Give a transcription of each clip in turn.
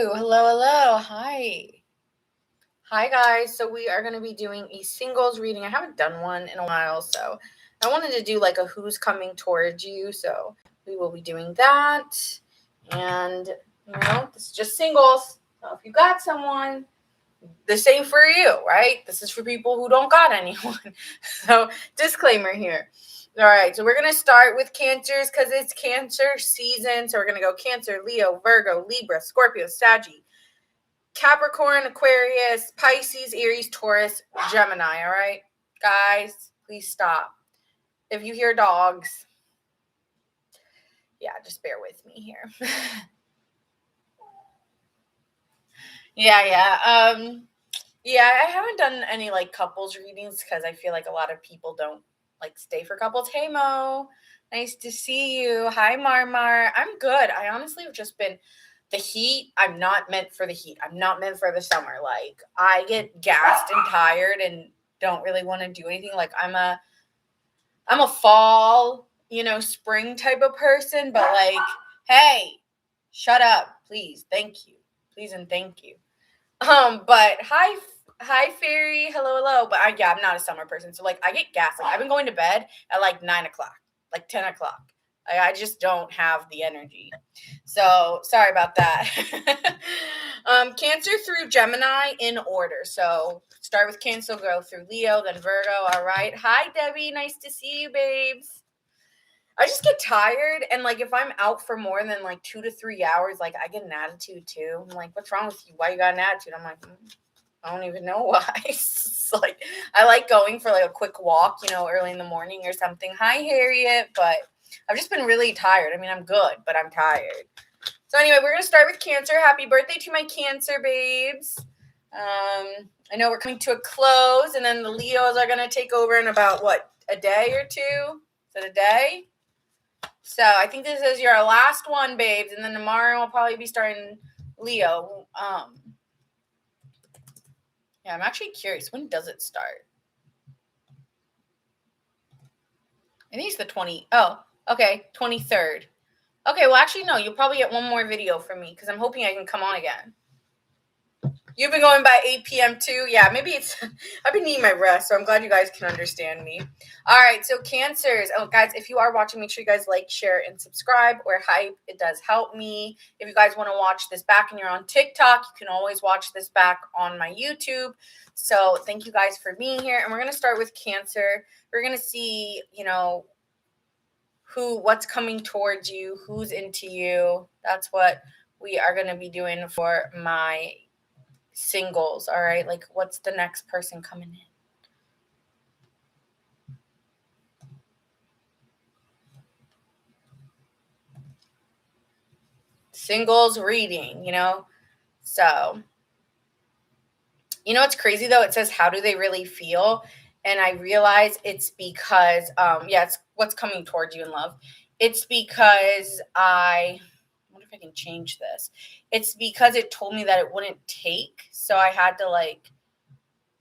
Hello. Hi, guys. So we are going to be doing a singles reading. I haven't done one in a while, so I wanted to do like a who's coming towards you. So we will be doing that. And, this is just singles. So if you got someone, the same for you, right? This is for people who don't got anyone. So disclaimer here. All right, so we're going to start with Cancers because it's Cancer season. So we're going to go Cancer, Leo, Virgo, Libra, Scorpio, Sagittarius, Capricorn, Aquarius, Pisces, Aries, Taurus, Gemini, all right? Guys, please stop. If you hear dogs, just bear with me here. I haven't done any like couples readings because I feel like a lot of people don't like stay for couples. Hey Mo, nice to see you. Hi Marmar. I'm good. I honestly have just been the heat. I'm not meant for the heat. I'm not meant for the summer. Like I get gassed and tired and don't really want to do anything. Like I'm a fall, spring type of person, but like, hey, shut up, please. Thank you. Please and thank you. But hi, fairy. Hello. But I'm not a summer person, so like I get gas. Like I've been going to bed at like 9:00, like 10:00. I just don't have the energy. So sorry about that. Cancer through Gemini in order. So start with Cancer, go through Leo, then Virgo. All right. Hi, Debbie. Nice to see you, babes. I just get tired, and like if I'm out for more than like 2 to 3 hours, like I get an attitude too. I'm like, what's wrong with you? Why you got an attitude? I'm like, I don't even know why. It's like I like going for like a quick walk, early in the morning or something. Hi, Harriet, but I've just been really tired. I mean, I'm good, but I'm tired. So anyway, we're gonna start with Cancer. Happy birthday to my Cancer babes. I know we're coming to a close, and then the Leos are gonna take over in about a day or two? Is it a day? So I think this is your last one, babes, and then tomorrow I'll probably be starting Leo. I'm actually curious. When does it start? I think it's the 20. Oh, okay, 23rd. Okay, well, actually, no. You'll probably get one more video from me because I'm hoping I can come on again. You've been going by 8 p.m. too? Yeah, maybe it's... I've been needing my rest, so I'm glad you guys can understand me. All right, so Cancers. Oh, guys, if you are watching, make sure you guys like, share, and subscribe or hype. It does help me. If you guys want to watch this back and you're on TikTok, you can always watch this back on my YouTube. So thank you guys for being here. And we're going to start with Cancer. We're going to see, what's coming towards you, who's into you. That's what we are going to be doing for my singles. All right, like what's the next person coming in? Singles reading, so it's crazy though. It says how do they really feel, and I realize it's because it's what's coming towards you in love. It's because I wonder if I can change this. It's because it told me that it wouldn't take, so I had to like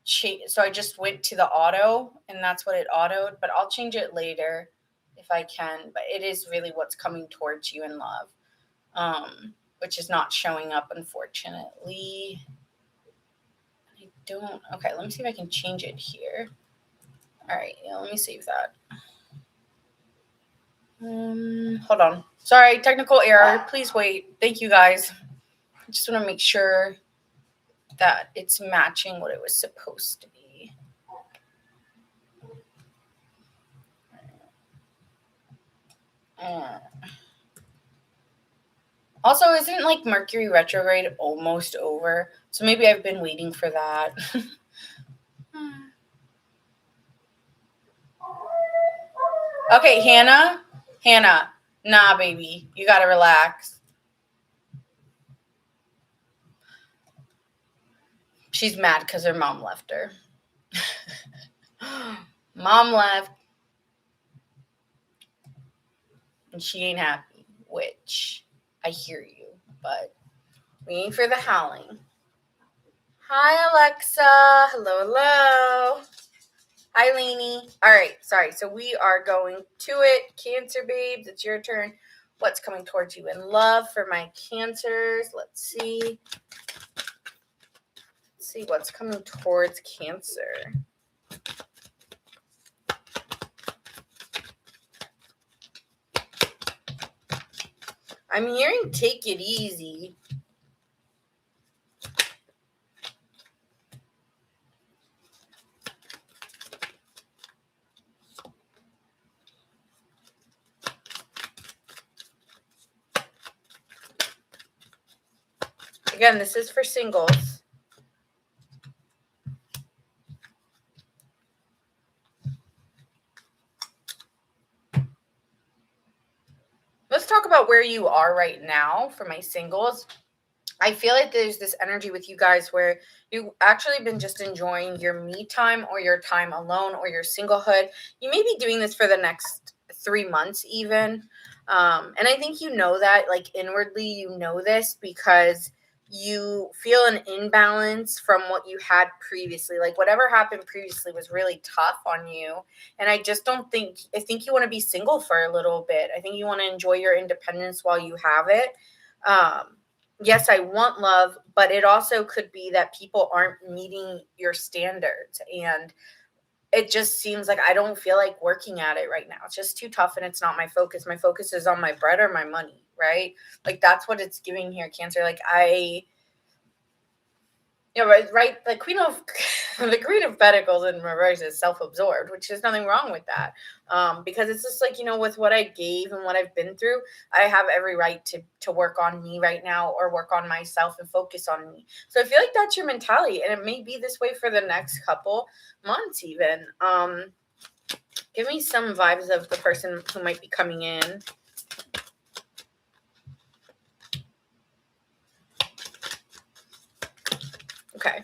change. So I just went to the auto, and that's what it autoed. But I'll change it later if I can. But it is really what's coming towards you in love, which is not showing up, unfortunately. I don't. Okay, let me see if I can change it here. All right, let me save that. Hold on. Sorry, technical error. Please wait. Thank you, guys. I just want to make sure that it's matching what it was supposed to be. Also, isn't like Mercury retrograde almost over? So maybe I've been waiting for that. Okay, Hannah, nah, baby, you gotta relax. She's mad because her mom left her. Mom left, and she ain't happy, which I hear you, but waiting for the howling. Hi, Alexa. Hello. Hi, Lainey. All right, sorry. So we are going to it. Cancer babes, it's your turn. What's coming towards you in love for my Cancers? Let's see. Let's see what's coming towards Cancer. I'm hearing take it easy. Again, this is for singles. Let's talk about where you are right now for my singles. I feel like there's this energy with you guys where you've actually been just enjoying your me time or your time alone or your singlehood. You may be doing this for the next 3 months even. And I think you know that, like inwardly, you know this because you feel an imbalance from what you had previously. Like whatever happened previously was really tough on you. And I just don't think, I think you want to be single for a little bit. I think you want to enjoy your independence while you have it. Yes, I want love, but it also could be that people aren't meeting your standards. And it just seems like I don't feel like working at it right now. It's just too tough and it's not my focus. My focus is on my bread or my money, right? Like that's what it's giving here, Cancer. Like right. The Queen of the Queen of Pentacles in reverse is self-absorbed, which is nothing wrong with that. Because it's just like, with what I gave and what I've been through, I have every right to work on me right now or work on myself and focus on me. So I feel like that's your mentality, and it may be this way for the next couple months even. Give me some vibes of the person who might be coming in. Okay.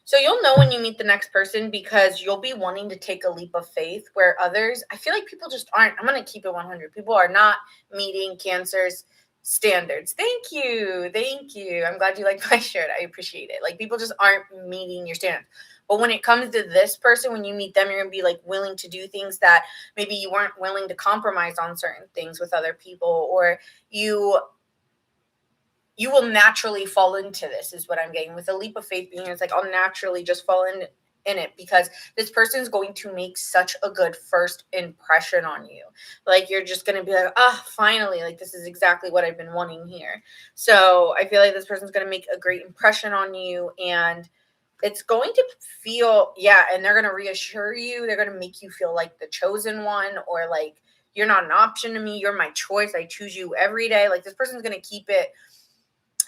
So you'll know when you meet the next person because you'll be wanting to take a leap of faith where others, I feel like people just aren't. I'm going to keep it 100. People are not meeting Cancer's standards. Thank you. Thank you. I'm glad you like my shirt. I appreciate it. Like people just aren't meeting your standards. But when it comes to this person, when you meet them, you're going to be like willing to do things that maybe you weren't willing to compromise on certain things with other people, or you will naturally fall into this, is what I'm getting with a leap of faith being. It's like I'll naturally just fall in it because this person is going to make such a good first impression on you. Like you're just going to be like, finally, like this is exactly what I've been wanting here. So I feel like this person's going to make a great impression on you, and it's going to feel, and they're going to reassure you. They're going to make you feel like the chosen one, or like you're not an option to me. You're my choice. I choose you every day. Like this person's going to keep it.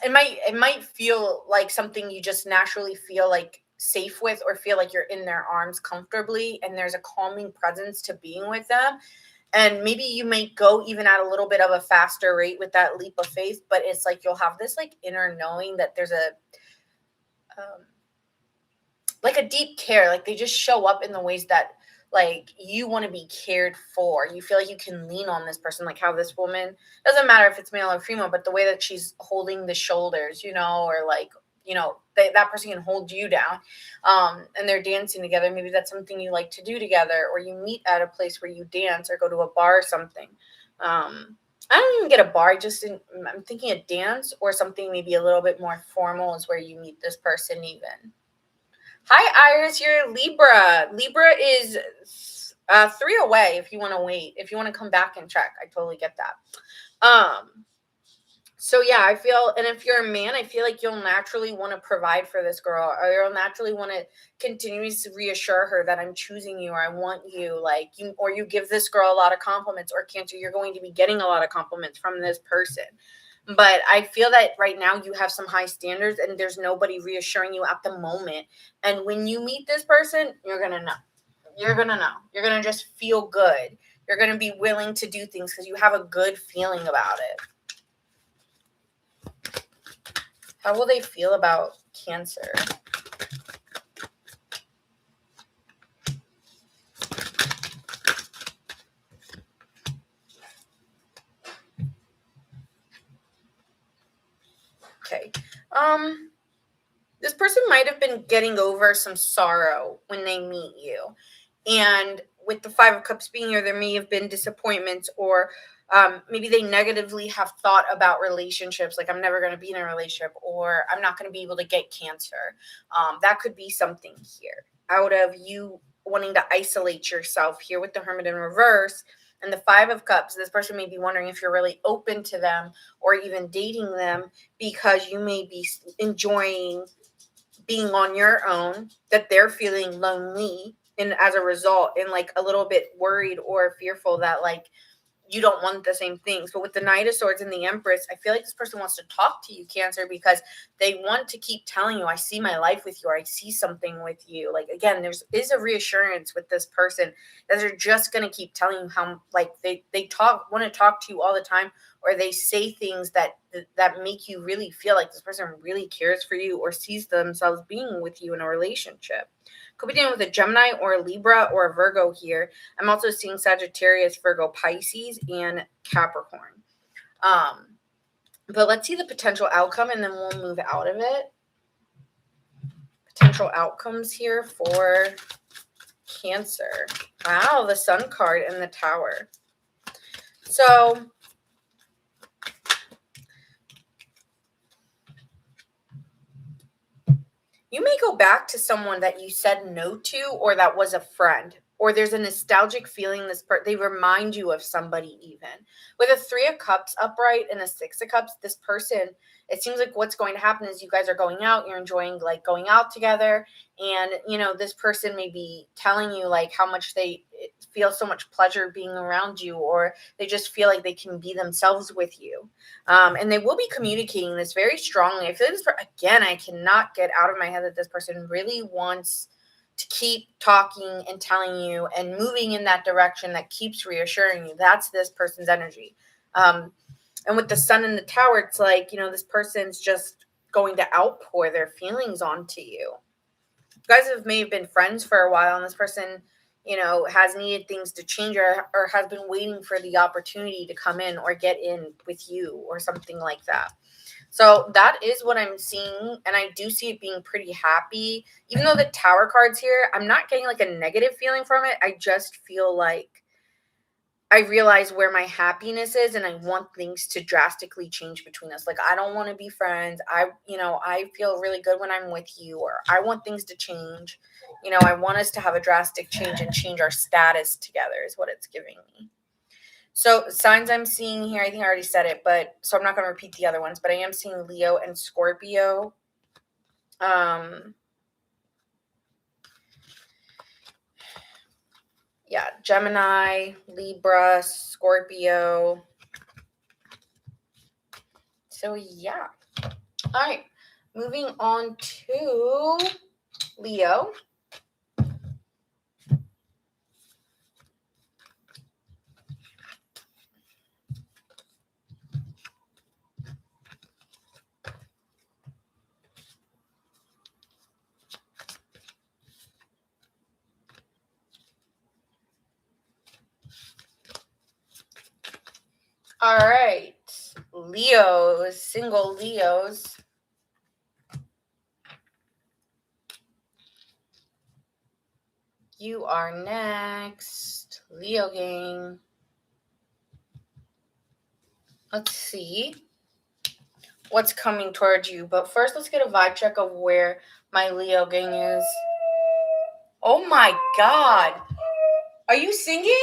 It might feel like something you just naturally feel like safe with, or feel like you're in their arms comfortably, and there's a calming presence to being with them. And maybe you may go even at a little bit of a faster rate with that leap of faith, but it's like you'll have this like inner knowing that there's like a deep care. Like they just show up in the ways that like you want to be cared for. You feel like you can lean on this person, like how this woman, doesn't matter if it's male or female, but the way that she's holding the shoulders, or like, that person can hold you down, and they're dancing together. Maybe that's something you like to do together, or you meet at a place where you dance or go to a bar or something. I don't even get a bar. I'm thinking a dance or something maybe a little bit more formal is where you meet this person even. Hi, Iris. You're Libra. Libra is 3 away if you want to wait. If you want to come back and check, I totally get that. So yeah, I feel, and if you're a man, I feel like you'll naturally want to provide for this girl, or you'll naturally want to continuously reassure her that I'm choosing you, or I want you, like you, or you give this girl a lot of compliments, or Cancer, you're going to be getting a lot of compliments from this person. But I feel that right now you have some high standards and there's nobody reassuring you at the moment. And when you meet this person, you're going to know. You're going to know. You're going to just feel good. You're going to be willing to do things because you have a good feeling about it. How will they feel about Cancer? Okay. This person might have been getting over some sorrow when they meet you. And with the 5 of Cups being here, there may have been disappointments or Maybe they negatively have thought about relationships, like I'm never going to be in a relationship, or I'm not going to be able to get cancer. That could be something here out of you wanting to isolate yourself here with the Hermit in reverse. And the Five of Cups, this person may be wondering if you're really open to them or even dating them, because you may be enjoying being on your own, that they're feeling lonely, and as a result, and like a little bit worried or fearful that like you don't want the same things. But with the Knight of Swords and the Empress, I feel like this person wants to talk to you, Cancer, because they want to keep telling you, I see my life with you, or I see something with you. Like, again, is a reassurance with this person that they're just going to keep telling you how, like, they want to talk to you all the time, or they say things that make you really feel like this person really cares for you or sees themselves being with you in a relationship. Could be dealing with a Gemini or a Libra or a Virgo here. I'm also seeing Sagittarius, Virgo, Pisces, and Capricorn. But let's see the potential outcome, and then we'll move out of it. Potential outcomes here for Cancer. Wow, the Sun card and the Tower. So you may go back to someone that you said no to, or that was a friend, or there's a nostalgic feeling. They remind you of somebody. Even with a Three of Cups upright and a Six of Cups, this person, it seems like what's going to happen is you guys are going out, you're enjoying like going out together, and this person may be telling you like how much they feel so much pleasure being around you, or they just feel like they can be themselves with you. And they will be communicating this very strongly. I feel like this, again, I cannot get out of my head that this person really wants to keep talking and telling you and moving in that direction that keeps reassuring you. That's this person's energy. And with the Sun and the Tower, it's like, this person's just going to outpour their feelings onto you. You guys may have been friends for a while, and this person, has needed things to change, or has been waiting for the opportunity to come in or get in with you or something like that. So that is what I'm seeing, and I do see it being pretty happy. Even though the Tower card's here, I'm not getting like a negative feeling from it. I just feel like I realize where my happiness is, and I want things to drastically change between us. Like, I don't want to be friends. I feel really good when I'm with you, or I want things to change. I want us to have a drastic change and change our status together is what it's giving me. So signs I'm seeing here, I think I already said it, but so I'm not going to repeat the other ones, but I am seeing Leo and Scorpio. Yeah, Gemini, Libra, Scorpio. So yeah. All right, moving on to Leo. All right, Leos, single Leos. You are next, Leo gang. Let's see what's coming towards you. But first, let's get a vibe check of where my Leo gang is. Oh my God. Are you singing?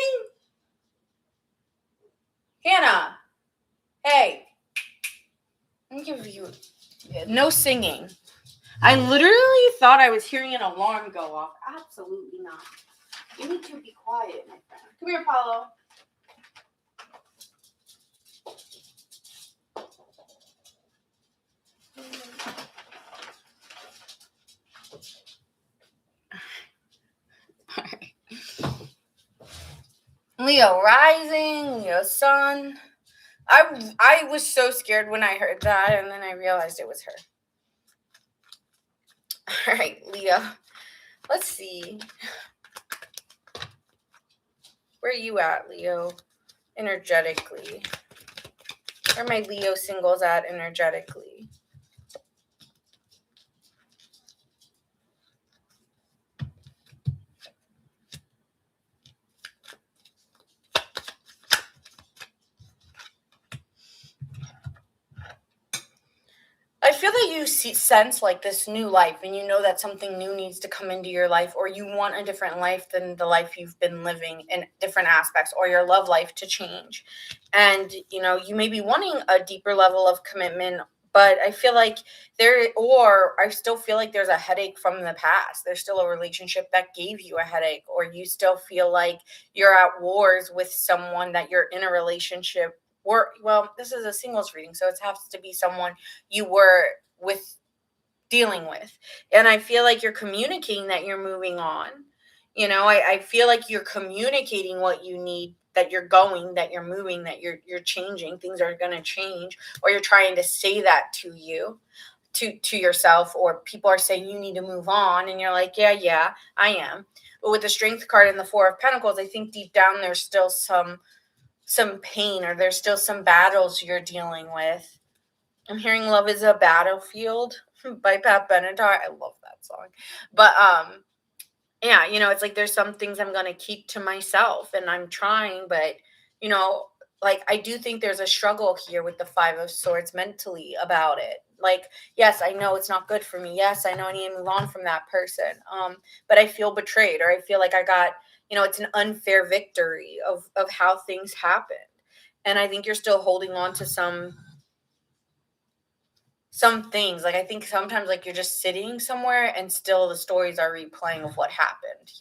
Hannah. Hey. Let me give you no singing. I literally thought I was hearing an alarm go off. Absolutely not. You need to be quiet, my friend. Come here, Paulo. All right. Leo rising, Leo sun. I was so scared when I heard that, and then I realized it was her. All right, Leo. Let's see. Where are you at, Leo? Energetically. Where are my Leo singles at energetically? you sense like this new life, and you know that something new needs to come into your life, or you want a different life than the life you've been living in different aspects, or your love life to change. And, you may be wanting a deeper level of commitment, but I feel like I still feel like there's a headache from the past. There's still a relationship that gave you a headache, or you still feel like you're at wars with someone that you're in a relationship. Or, well, this is a singles reading, so it has to be someone you were with dealing with. And I feel like you're communicating that you're moving on. I feel like you're communicating what you need, that you're going, that you're moving, that you're changing, things are going to change, or you're trying to say that to you, to yourself, or people are saying you need to move on, and you're like, yeah, I am. But with the Strength card and the Four of Pentacles, I think deep down there's still some pain, or there's still some battles you're dealing with. I'm hearing Love is a Battlefield by Pat Benatar. I love that song. But yeah, it's like there's some things I'm going to keep to myself, and I'm trying, but like I do think there's a struggle here with the Five of Swords mentally about it. Like, yes, I know it's not good for me. Yes, I know I need to move on from that person. But I feel betrayed, or I feel like I got, it's an unfair victory of how things happened. And I think you're still holding on to some things. Like, I think sometimes like you're just sitting somewhere and still the stories are replaying of what happened,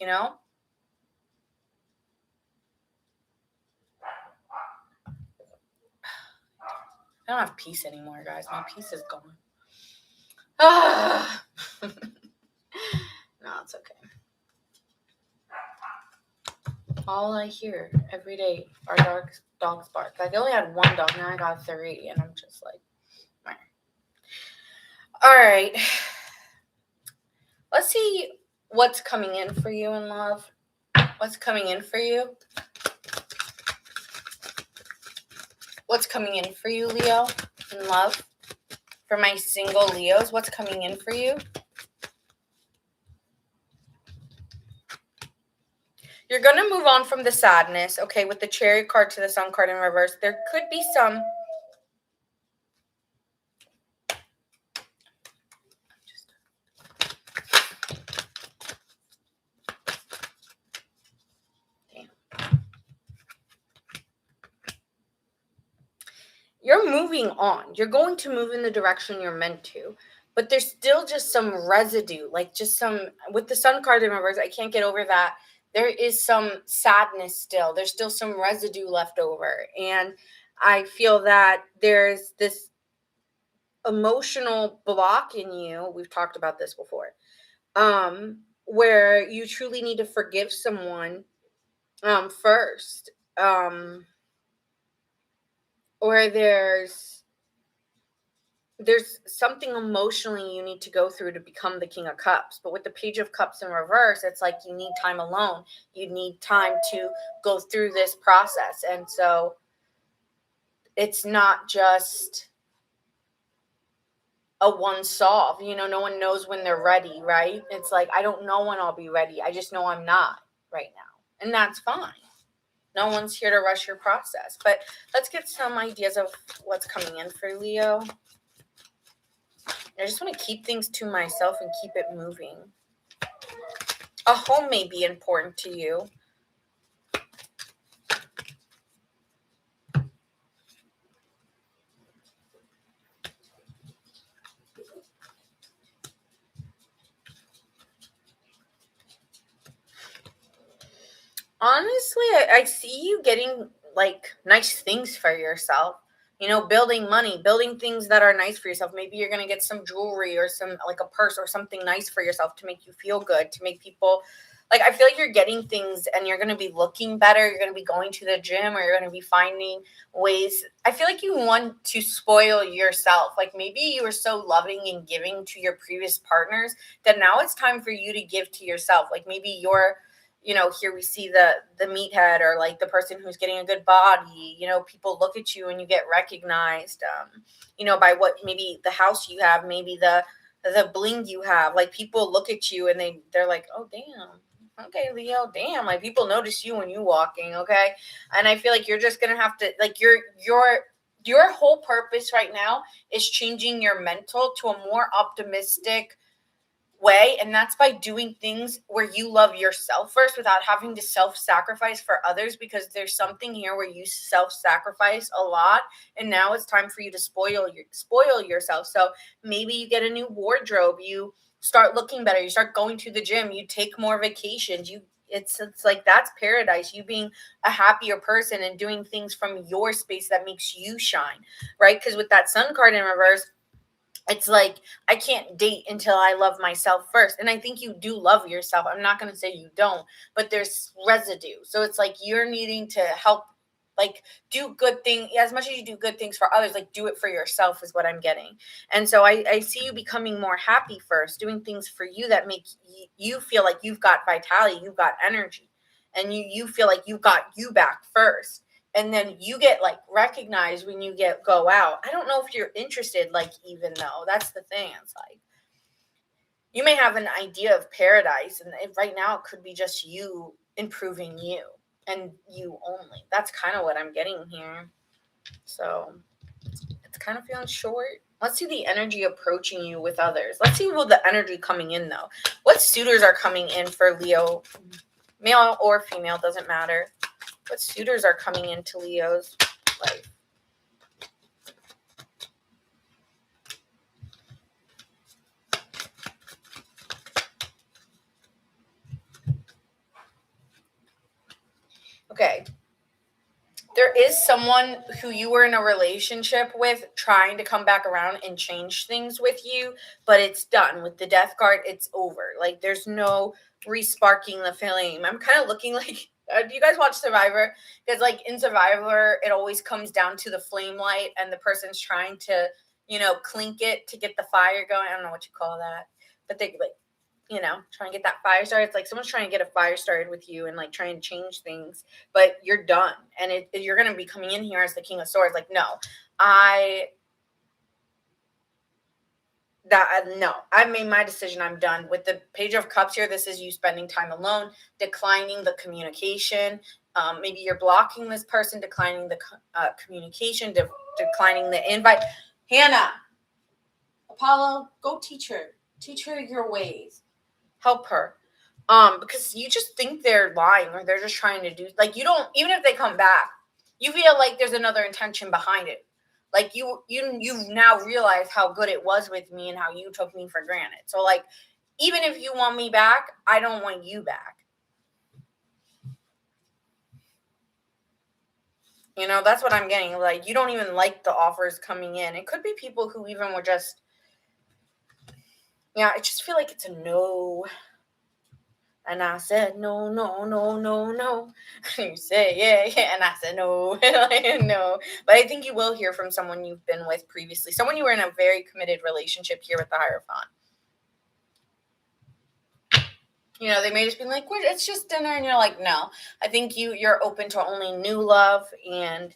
I don't have peace anymore, guys. My peace is gone. Ah. No, it's okay. All I hear every day are dogs bark. Like, I only had one dog, now I got 3, and I'm just like, all right. Let's see what's coming in for you in love. What's coming in for you? What's coming in for you, Leo, in love? For my single Leos, what's coming in for you? You're going to move on from the sadness, okay, with the Chariot card to the Sun card in reverse. There could be some... You're moving on. You're going to move in the direction you're meant to. But there's still just some residue, like just some... With the Sun card in reverse, I can't get over that. There is some sadness still. There's still some residue left over. And I feel that there's this emotional block in you. We've talked about this before. Where you truly need to forgive someone first. Or there's something emotionally you need to go through to become the King of Cups. But with the Page of Cups in reverse, it's like you need time alone. You need time to go through this process. And so it's not just a one solve. No one knows when they're ready, right? It's like, I don't know when I'll be ready. I just know I'm not right now. And that's fine. No one's here to rush your process. But let's get some ideas of what's coming in for Leo. I just want to keep things to myself and keep it moving. A home may be important to you. Honestly, I see you getting like nice things for yourself. Building money, building things that are nice for yourself. Maybe you're going to get some jewelry or some, like a purse or something nice for yourself to make you feel good, to make people, like, I feel like you're getting things and you're going to be looking better. You're going to be going to the gym, or you're going to be finding ways. I feel like you want to spoil yourself. Like, maybe you were so loving and giving to your previous partners that now it's time for you to give to yourself. Like, maybe you're, here we see the meathead, or like the person who's getting a good body. People look at you and you get recognized, by what, maybe the house you have, maybe the bling you have. Like, people look at you and they're like, oh, damn. Okay, Leo, damn. Like, people notice you when you're walking, okay? And I feel like you're just going to have to, like, your whole purpose right now is changing your mental to a more optimistic way, and that's by doing things where you love yourself first without having to self-sacrifice for others, because there's something here where you self-sacrifice a lot, and now it's time for you to spoil yourself. So maybe you get a new wardrobe, you start looking better, you start going to the gym, you take more vacations, it's like that's paradise, you being a happier person and doing things from your space that makes you shine, right? Because with that sun card in reverse, it's like I can't date until I love myself first. And I think you do love yourself. I'm not going to say you don't, but there's residue. So it's like you're needing to help, like, do good things as much as you do good things for others, like do it for yourself is what I'm getting. And so I see you becoming more happy first, doing things for you that make you feel like you've got vitality, you've got energy, and you feel like you got you back first, and then you get like recognized when you go out. I don't know if you're interested, like, even though that's the thing, it's like you may have an idea of paradise, and right now it could be just you improving you and you only. That's kind of what I'm getting here. So it's kind of feeling short. Let's see the energy approaching you with others. Let's see what the energy coming in, though. What suitors are coming in for Leo, male or female, doesn't matter. What suitors are coming into Leo's life? Okay. There is someone who you were in a relationship with trying to come back around and change things with you, but it's done. With the death card, it's over. Like, there's no resparking the flame. I'm kind of looking like, do you guys watch Survivor? Because, like, in Survivor, it always comes down to the flame light, and the person's trying to, clink it to get the fire going. I don't know what you call that. But they, like, trying to get that fire started. It's like someone's trying to get a fire started with you and like trying to change things, but you're done. And you're going to be coming in here as the King of Swords. Like, no, I made my decision. I'm done with the Page of Cups here. This is you spending time alone, declining the communication. Maybe you're blocking this person, declining the communication, declining the invite. Hannah, Apollo, go teach her your ways. Help her. Because you just think they're lying, or they're just trying to do, like, you don't, even if they come back, you feel like there's another intention behind it. Like, you now realize how good it was with me and how you took me for granted. So, like, even if you want me back, I don't want you back. That's what I'm getting. Like, you don't even like the offers coming in. It could be people who even were just, I just feel like it's a no. And I said, no, no, no, no, no. And you say, yeah. And I said, no, no. But I think you will hear from someone you've been with previously, someone you were in a very committed relationship here with the Hierophant. They may just be like, it's just dinner. And you're like, no. I think you're open to only new love. And,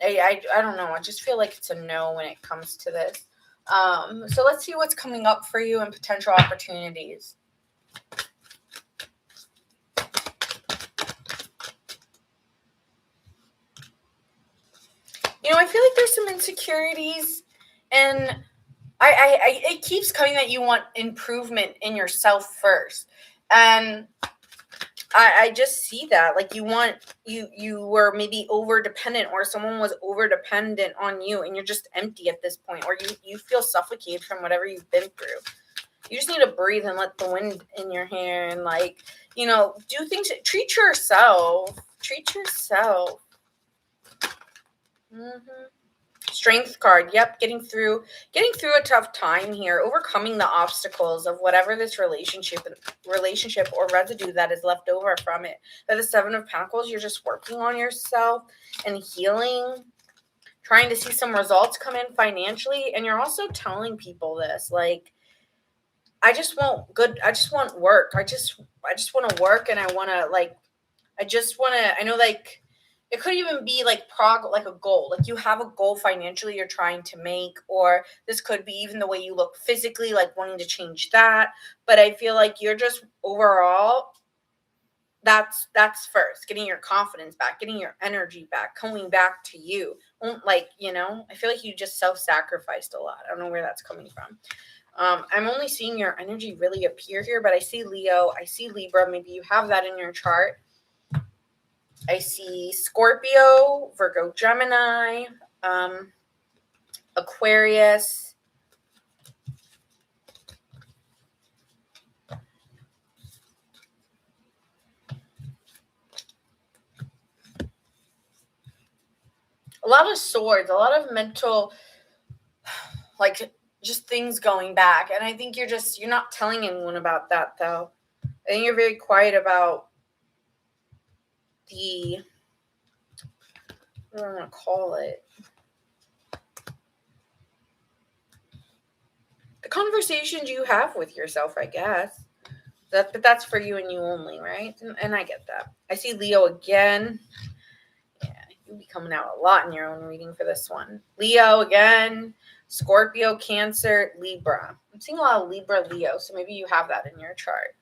I don't know. I just feel like it's a no when it comes to this. So let's see what's coming up for you and potential opportunities. I feel like there's some insecurities, and I it keeps coming that you want improvement in yourself first. And I just see that, like, you were maybe over dependent, or someone was over dependent on you, and you're just empty at this point, or you feel suffocated from whatever you've been through. You just need to breathe and let the wind in your hair, and, like, do things. Treat yourself. Mm-hmm. Strength card. Yep, getting through a tough time here, overcoming the obstacles of whatever this relationship or residue that is left over from it. By the Seven of Pentacles, you're just working on yourself and healing, trying to see some results come in financially, and you're also telling people this, like, I just want work. I just want to work, and I want to, like, I know, like, it could even be like like a goal. Like, you have a goal financially you're trying to make, or this could be even the way you look physically, like wanting to change that. But I feel like you're just overall that's first, getting your confidence back, getting your energy back, coming back to you. Like, I feel like you just self-sacrificed a lot. I don't know where that's coming from. I'm only seeing your energy really appear here, but I see Leo, I see Libra. Maybe you have that in your chart. I see Scorpio, Virgo, Gemini, Aquarius. A lot of swords, a lot of mental, like, just things going back. And I think you're not telling anyone about that, though. I think you're very quiet about what do I want to call it? The conversations you have with yourself, I guess. But that's for you and you only, right? And I get that. I see Leo again. Yeah, you'll be coming out a lot in your own reading for this one. Leo again. Scorpio, Cancer, Libra. I'm seeing a lot of Libra, Leo, so maybe you have that in your chart.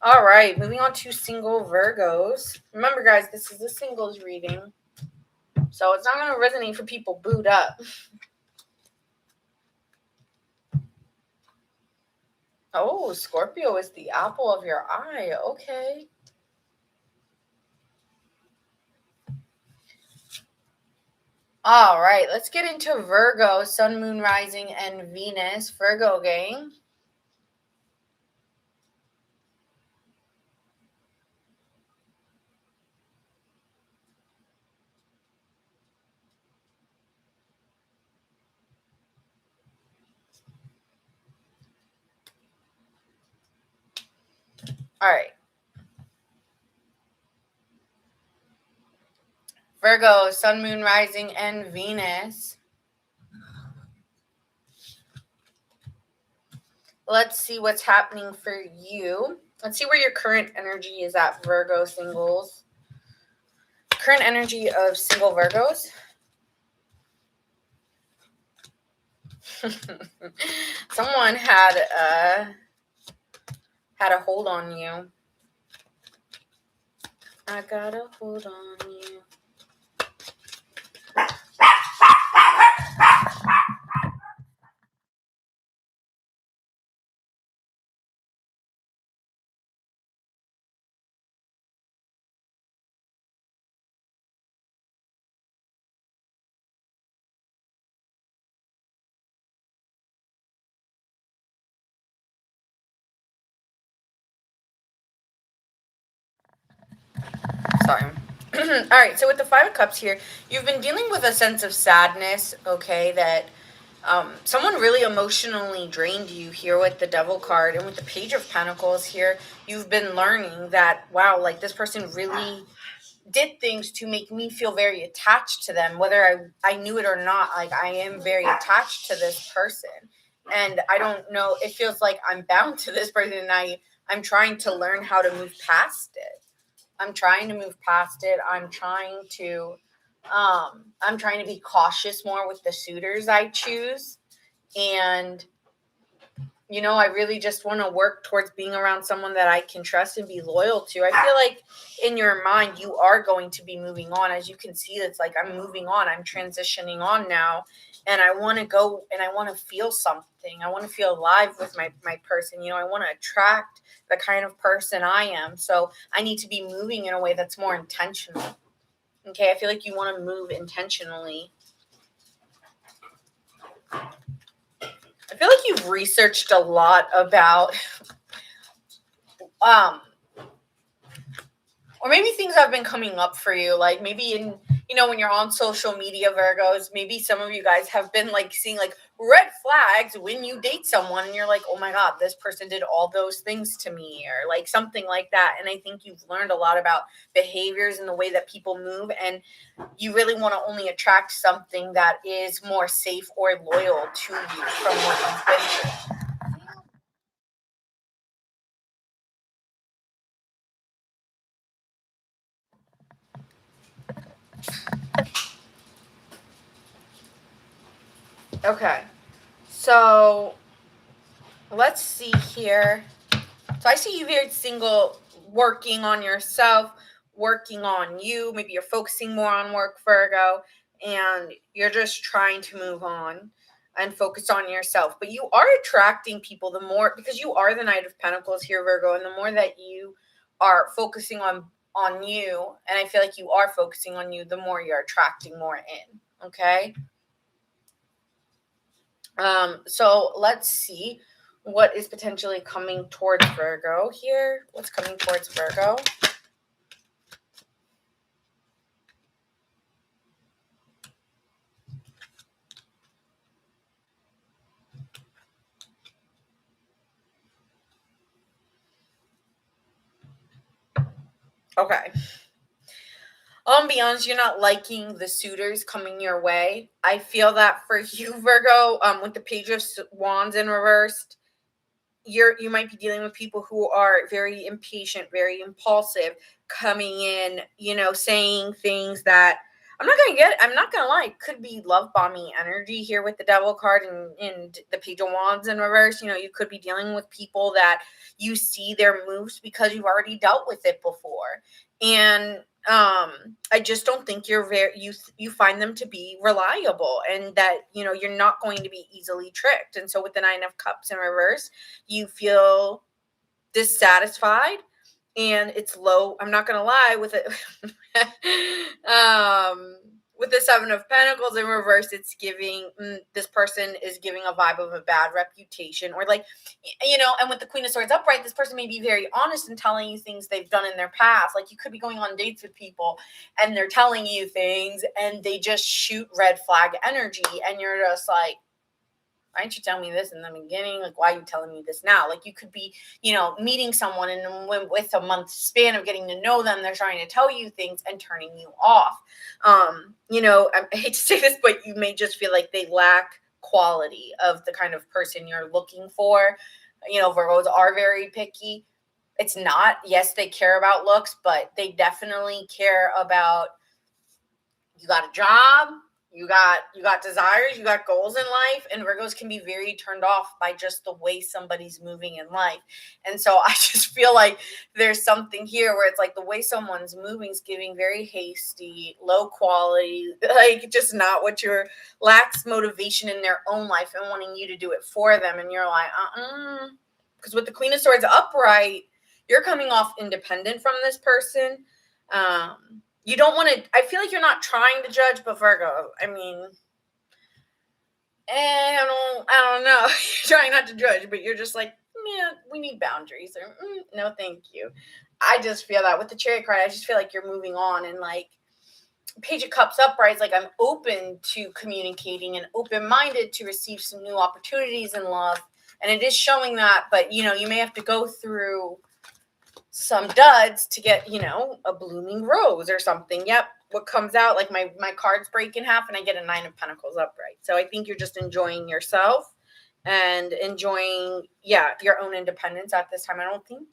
All right, moving on to single Virgos. Remember, guys, this is a singles reading, so it's not going to resonate for people booed up. Oh, Scorpio is the apple of your eye. Okay. All right, let's get into Virgo, Sun, Moon, Rising, and Venus. Virgo gang. All right. Virgo, Sun, Moon, Rising, and Venus. Let's see what's happening for you. Let's see where your current energy is at, Virgo singles. Current energy of single Virgos. Someone had a hold on you. I got a hold on you. Sorry. All right, so with the Five of Cups here, you've been dealing with a sense of sadness, okay, that someone really emotionally drained you here with the Devil card. And with the Page of Pentacles here, you've been learning that, wow, like this person really did things to make me feel very attached to them, whether I knew it or not. Like, I am very attached to this person. And I don't know, it feels like I'm bound to this person, and I'm trying to learn how to move past it. I'm trying to be cautious more with the suitors I choose. And, I really just want to work towards being around someone that I can trust and be loyal to. I feel like in your mind, you are going to be moving on. As you can see, it's like I'm moving on. I'm transitioning on now. And I want to go and I want to feel something. I want to feel alive with my person. I want to attract the kind of person I am. So I need to be moving in a way that's more intentional. Okay, I feel like you want to move intentionally. I feel like you've researched a lot about, or maybe things have been coming up for you, like maybe in, when you're on social media, Virgos, maybe some of you guys have been like seeing like red flags when you date someone and you're like, oh my God, this person did all those things to me, or like something like that. And I think you've learned a lot about behaviors and the way that people move, and you really want to only attract something that is more safe or loyal to you from what you've been through. Okay, so let's see here. So I see you very single, working on yourself, working on you. Maybe you're focusing more on work, Virgo, and you're just trying to move on and focus on yourself. But you are attracting people the more, because you are the Knight of Pentacles here, Virgo, and the more that you are focusing on you, and I feel like you are focusing on you, the more you're attracting more in. Okay. So let's see what is potentially coming towards Virgo here. What's coming towards Virgo? Okay. I'll be honest, you're not liking the suitors coming your way. I feel that for you, Virgo, with the Page of Wands in reversed, you might be dealing with people who are very impatient, very impulsive, coming in, saying things that I'm not gonna lie, could be love bombing energy here with the Devil card and the Page of Wands in reverse. You could be dealing with people that you see their moves because you've already dealt with it before. And I just don't think you find them to be reliable, and that you're not going to be easily tricked. And so with the Nine of Cups in reverse, you feel dissatisfied, and it's low. I'm not gonna lie, with it with the Seven of Pentacles in reverse, it's giving this person is giving a vibe of a bad reputation, or and with the Queen of Swords upright, this person may be very honest in telling you things they've done in their past. Like, you could be going on dates with people and they're telling you things and they just shoot red flag energy, and you're just like, why didn't you tell me this in the beginning? Like, why are you telling me this now? Like, you could be, meeting someone, and with a month span of getting to know them, they're trying to tell you things and turning you off. I hate to say this, but you may just feel like they lack quality of the kind of person you're looking for. Virgos are very picky. It's not, yes, they care about looks, but they definitely care about, you got a job, you got desires, you got goals in life, and Virgos can be very turned off by just the way somebody's moving in life. And so I just feel like there's something here where it's like the way someone's moving is giving very hasty, low quality, like just not what lacks motivation in their own life and wanting you to do it for them. And you're like, because with the Queen of Swords upright, you're coming off independent from this person. You don't want to, I feel like you're not trying to judge, but Virgo, I mean, I don't know. You're trying not to judge, but you're just like, yeah, we need boundaries. Or, no, thank you. I just feel that with the Chariot card, I just feel like you're moving on, and like Page of Cups upright is like, I'm open to communicating and open-minded to receive some new opportunities in love. And it is showing that, but you may have to go through some duds to get, a blooming rose or something. Yep. What comes out, like my cards break in half and I get a Nine of Pentacles upright. So I think you're just enjoying yourself and enjoying, your own independence at this time. I don't think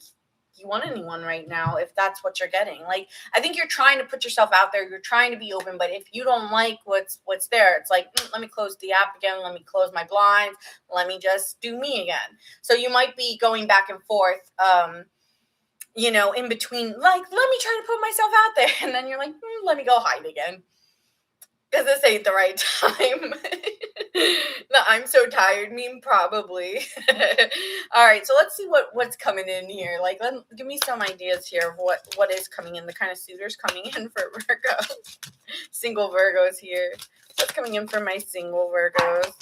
you want anyone right now, if that's what you're getting. Like, I think you're trying to put yourself out there. You're trying to be open, but if you don't like what's there, it's like, let me close the app again. Let me close my blinds. Let me just do me again. So you might be going back and forth, in between, like, let me try to put myself out there. And then you're like, let me go hide again, because this ain't the right time. The I'm so tired meme, probably. All right, so let's see what's coming in here. Like, give me some ideas here of what is coming in, the kind of suitors coming in for Virgo. Single Virgos here. What's coming in for my single Virgos?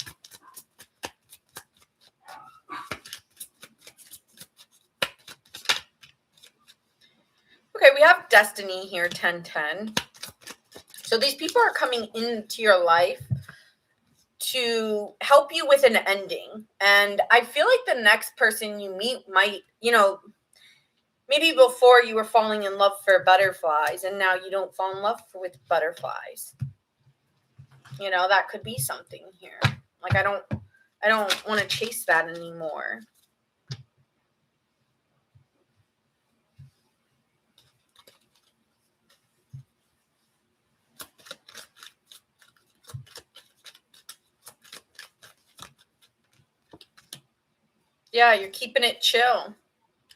Okay, we have Destiny here, 1010. So these people are coming into your life to help you with an ending. And I feel like the next person you meet might, maybe before you were falling in love for butterflies, and now you don't fall in love with butterflies. That could be something here. Like, I don't want to chase that anymore. Yeah, you're keeping it chill.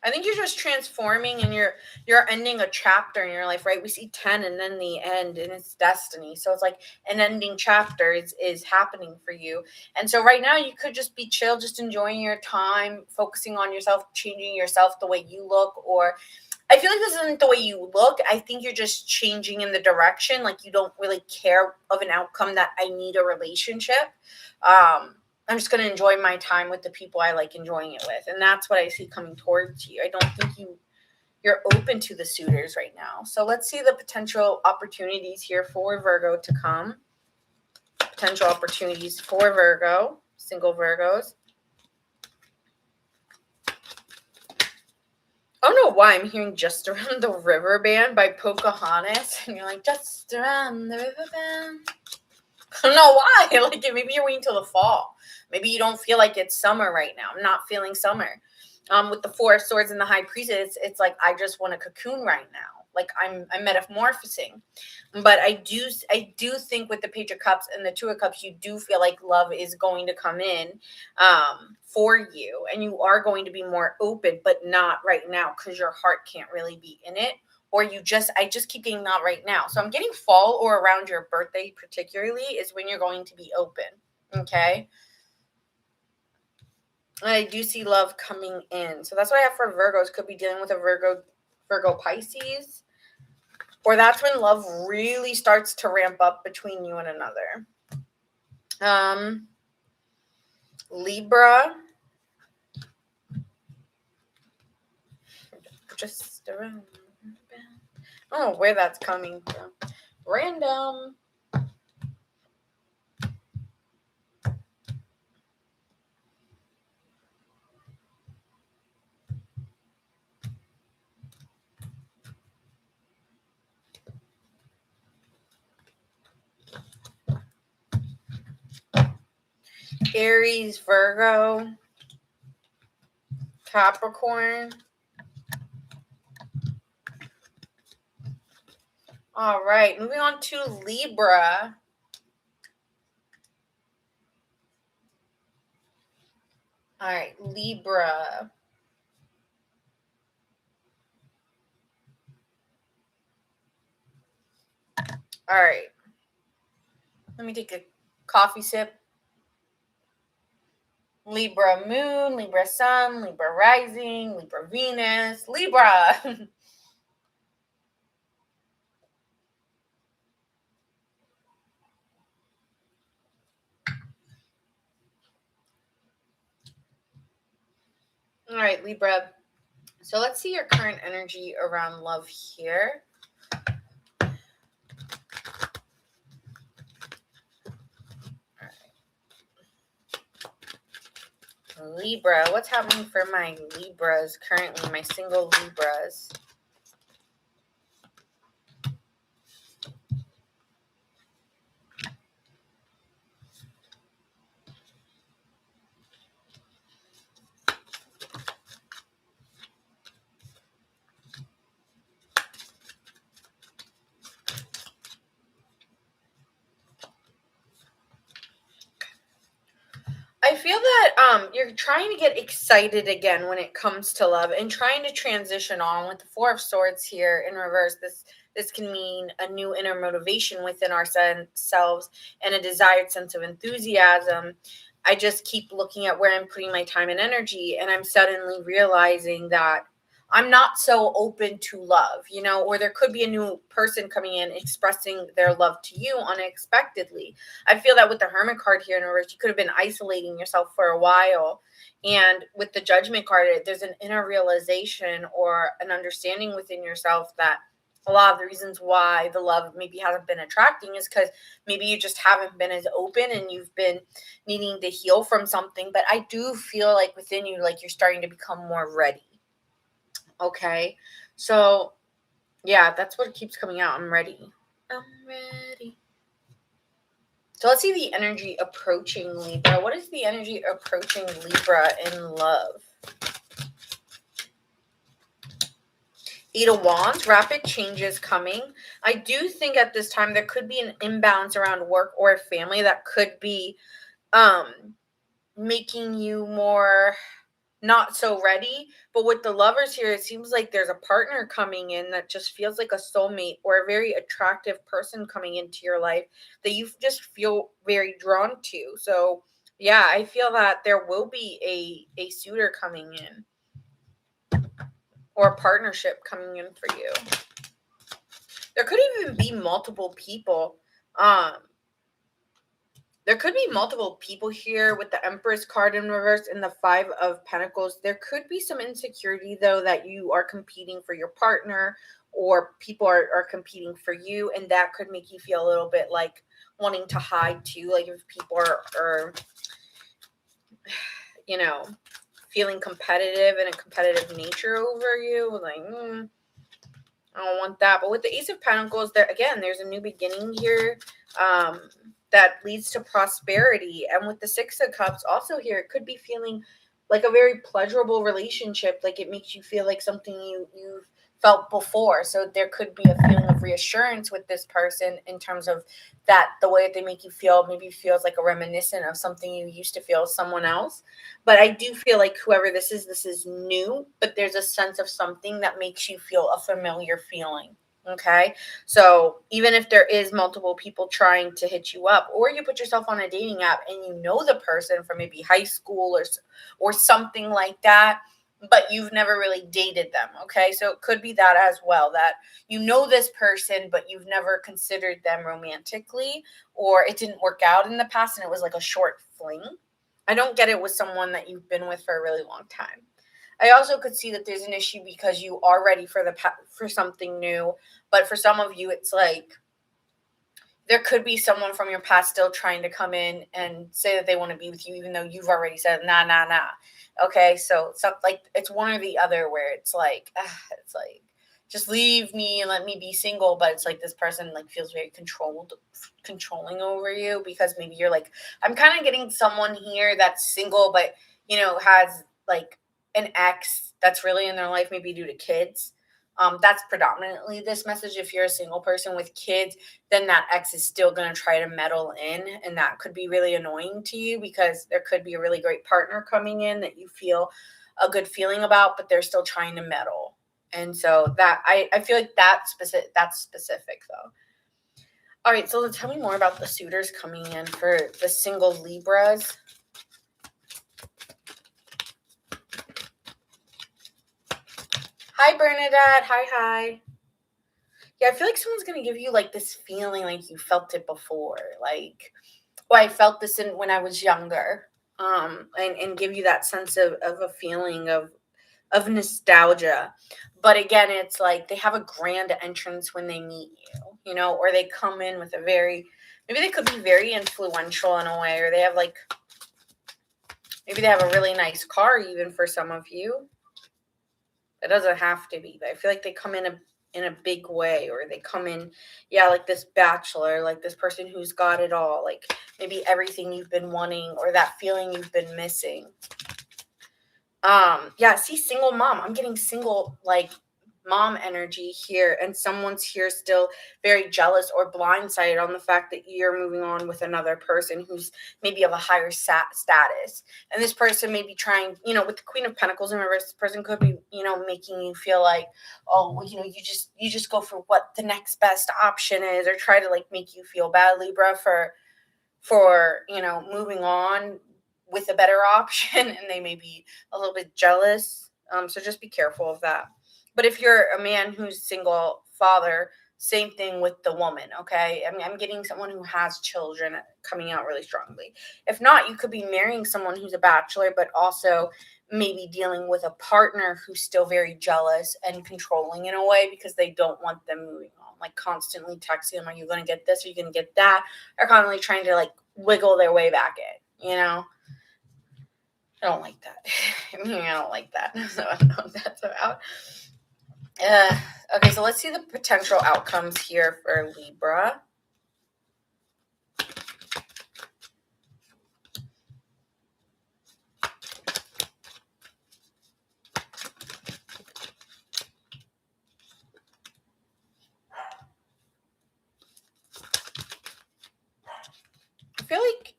I think you're just transforming and you're ending a chapter in your life, right? We see 10 and then the end and it's destiny. So it's like an ending chapter is happening for you. And so right now you could just be chill, just enjoying your time, focusing on yourself, changing yourself the way you look. Or I feel like this isn't the way you look. I think you're just changing in the direction. Like you don't really care of an outcome that I need a relationship. I'm just going to enjoy my time with the people I like enjoying it with. And that's what I see coming towards you. I don't think you're open to the suitors right now. So let's see the potential opportunities here for Virgo to come. Potential opportunities for Virgo, single Virgos. I don't know why I'm hearing Just Around the River Band by Pocahontas. And you're like, just around the river band. I don't know why. Like, maybe you're waiting till the fall. Maybe you don't feel like it's summer right now. I'm not feeling summer. With the Four of Swords and the High Priestess, it's like I just want a cocoon right now. Like I'm metamorphosing. But I do think with the Page of Cups and the Two of Cups, you do feel like love is going to come in for you, and you are going to be more open, but not right now because your heart can't really be in it. Or I just keep getting not right now. So I'm getting fall or around your birthday particularly is when you're going to be open. Okay. And I do see love coming in. So that's what I have for Virgos. Could be dealing with a Virgo Pisces. Or that's when love really starts to ramp up between you and another. Libra. Just around. I don't know where that's coming from. Random. Aries, Virgo, Capricorn. All right, moving on to Libra. All right, Libra. All right. Let me take a coffee sip. Libra moon, Libra sun, Libra rising, Libra Venus, Libra. All right, Libra. So let's see your current energy around love here. Libra, what's happening for my Libras currently, my single Libras? I feel that you're trying to get excited again when it comes to love and trying to transition on with the Four of Swords here in reverse. This can mean a new inner motivation within ourselves and a desired sense of enthusiasm. I just keep looking at where I'm putting my time and energy, and I'm suddenly realizing that I'm not so open to love, or there could be a new person coming in expressing their love to you unexpectedly. I feel that with the Hermit card here in reverse, you could have been isolating yourself for a while. And with the Judgment card, there's an inner realization or an understanding within yourself that a lot of the reasons why the love maybe hasn't been attracting is because maybe you just haven't been as open and you've been needing to heal from something. But I do feel like within you, like you're starting to become more ready. Okay. So, yeah, that's what keeps coming out. I'm ready. I'm ready. So let's see the energy approaching Libra. What is the energy approaching Libra in love? Eight of Wands, rapid changes coming. I do think at this time there could be an imbalance around work or family that could be making you more not so ready. But with the Lovers here, it seems like there's a partner coming in that just feels like a soulmate or a very attractive person coming into your life that you just feel very drawn to. So yeah, I feel that there will be a suitor coming in or a partnership coming in for you. There could even be multiple people. There could be multiple people here with the Empress card in reverse and the Five of Pentacles. There could be some insecurity, though, that you are competing for your partner or people are competing for you. And that could make you feel a little bit like wanting to hide, too. Like if people are you know, feeling competitive and a competitive nature over you. Like, I don't want that. But with the Ace of Pentacles, there again, there's a new beginning here that leads to prosperity. And with the Six of Cups, also here, it could be feeling like a very pleasurable relationship. Like it makes you feel like something you've felt before. So there could be a feeling of reassurance with this person in terms of that the way that they make you feel maybe feels like a reminiscent of something you used to feel with someone else. But I do feel like whoever this is new, but there's a sense of something that makes you feel a familiar feeling. Okay. So even if there is multiple people trying to hit you up, or you put yourself on a dating app and you know the person from maybe high school or something like that, but you've never really dated them. Okay. So it could be that as well, that you know this person, but you've never considered them romantically, or it didn't work out in the past and it was like a short fling. I don't get it with someone that you've been with for a really long time. I also could see that there's an issue because you are ready for something new, but for some of you, it's like there could be someone from your past still trying to come in and say that they want to be with you, even though you've already said nah, nah, nah. Okay, so like it's one or the other, where it's like just leave me and let me be single, but it's like this person like feels very controlling over you, because maybe you're like, I'm kind of getting someone here that's single, but has like an ex that's really in their life, maybe due to kids. That's predominantly this message. If you're a single person with kids, then that ex is still going to try to meddle in, and that could be really annoying to you, because there could be a really great partner coming in that you feel a good feeling about, but they're still trying to meddle. And so that I feel like that's specific though. All right, so tell me more about the suitors coming in for the single Libras. Hi, Bernadette. Hi. Yeah, I feel like someone's going to give you like this feeling like you felt it before. Like, oh, I felt this when I was younger. And give you that sense of a feeling of nostalgia. But again, it's like they have a grand entrance when they meet you, or they come in with maybe they could be very influential in a way, or they have maybe they have a really nice car even for some of you. It doesn't have to be, but I feel like they come in a big way, or they come in, like this bachelor, like this person who's got it all, like maybe everything you've been wanting or that feeling you've been missing. See, single mom. I'm getting single, like mom energy here, and someone's here still very jealous or blindsided on the fact that you're moving on with another person who's maybe of a higher status. And this person may be trying, with the Queen of Pentacles in reverse, this person could be, making you feel like, oh, well, you just go for what the next best option is, or try to like make you feel bad, Libra, for moving on with a better option, and they may be a little bit jealous. So just be careful of that. But if you're a man who's single father, same thing with the woman, okay? I mean, I'm getting someone who has children coming out really strongly. If not, you could be marrying someone who's a bachelor, but also maybe dealing with a partner who's still very jealous and controlling in a way, because they don't want them moving on, like constantly texting them, are you going to get this? Are you going to get that? Or constantly trying to like wiggle their way back in, I don't like that. I don't like that. So I don't know what that's about. Okay, so let's see the potential outcomes here for Libra. I feel like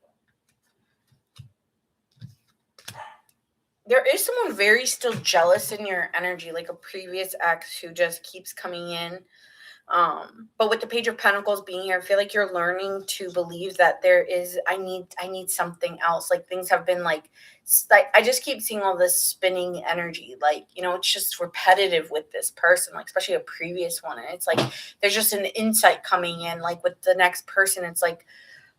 there is someone very still jealous in your energy, like a previous ex who just keeps coming in. But with the Page of Pentacles being here, I feel like you're learning to believe that there is, I need something else. Like things have been like I just keep seeing all this spinning energy. Like, it's just repetitive with this person, like especially a previous one. And it's like there's just an insight coming in. Like with the next person, it's like,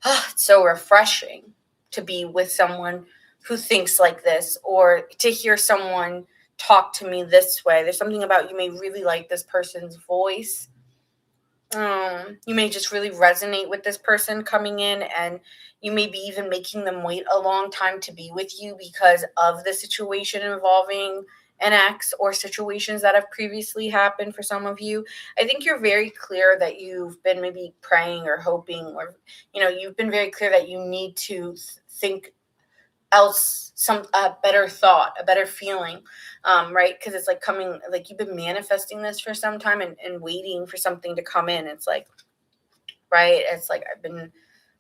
it's so refreshing to be with someone who thinks like this, or to hear someone talk to me this way. There's something about, you may really like this person's voice. You may just really resonate with this person coming in, and you may be even making them wait a long time to be with you because of the situation involving an ex, or situations that have previously happened for some of you. I think you're very clear that you've been maybe praying or hoping, or you've been very clear that you need to think else, some better thought, a better feeling, right? Because it's like coming, like you've been manifesting this for some time, and waiting for something to come in. It's like, right, it's like I've been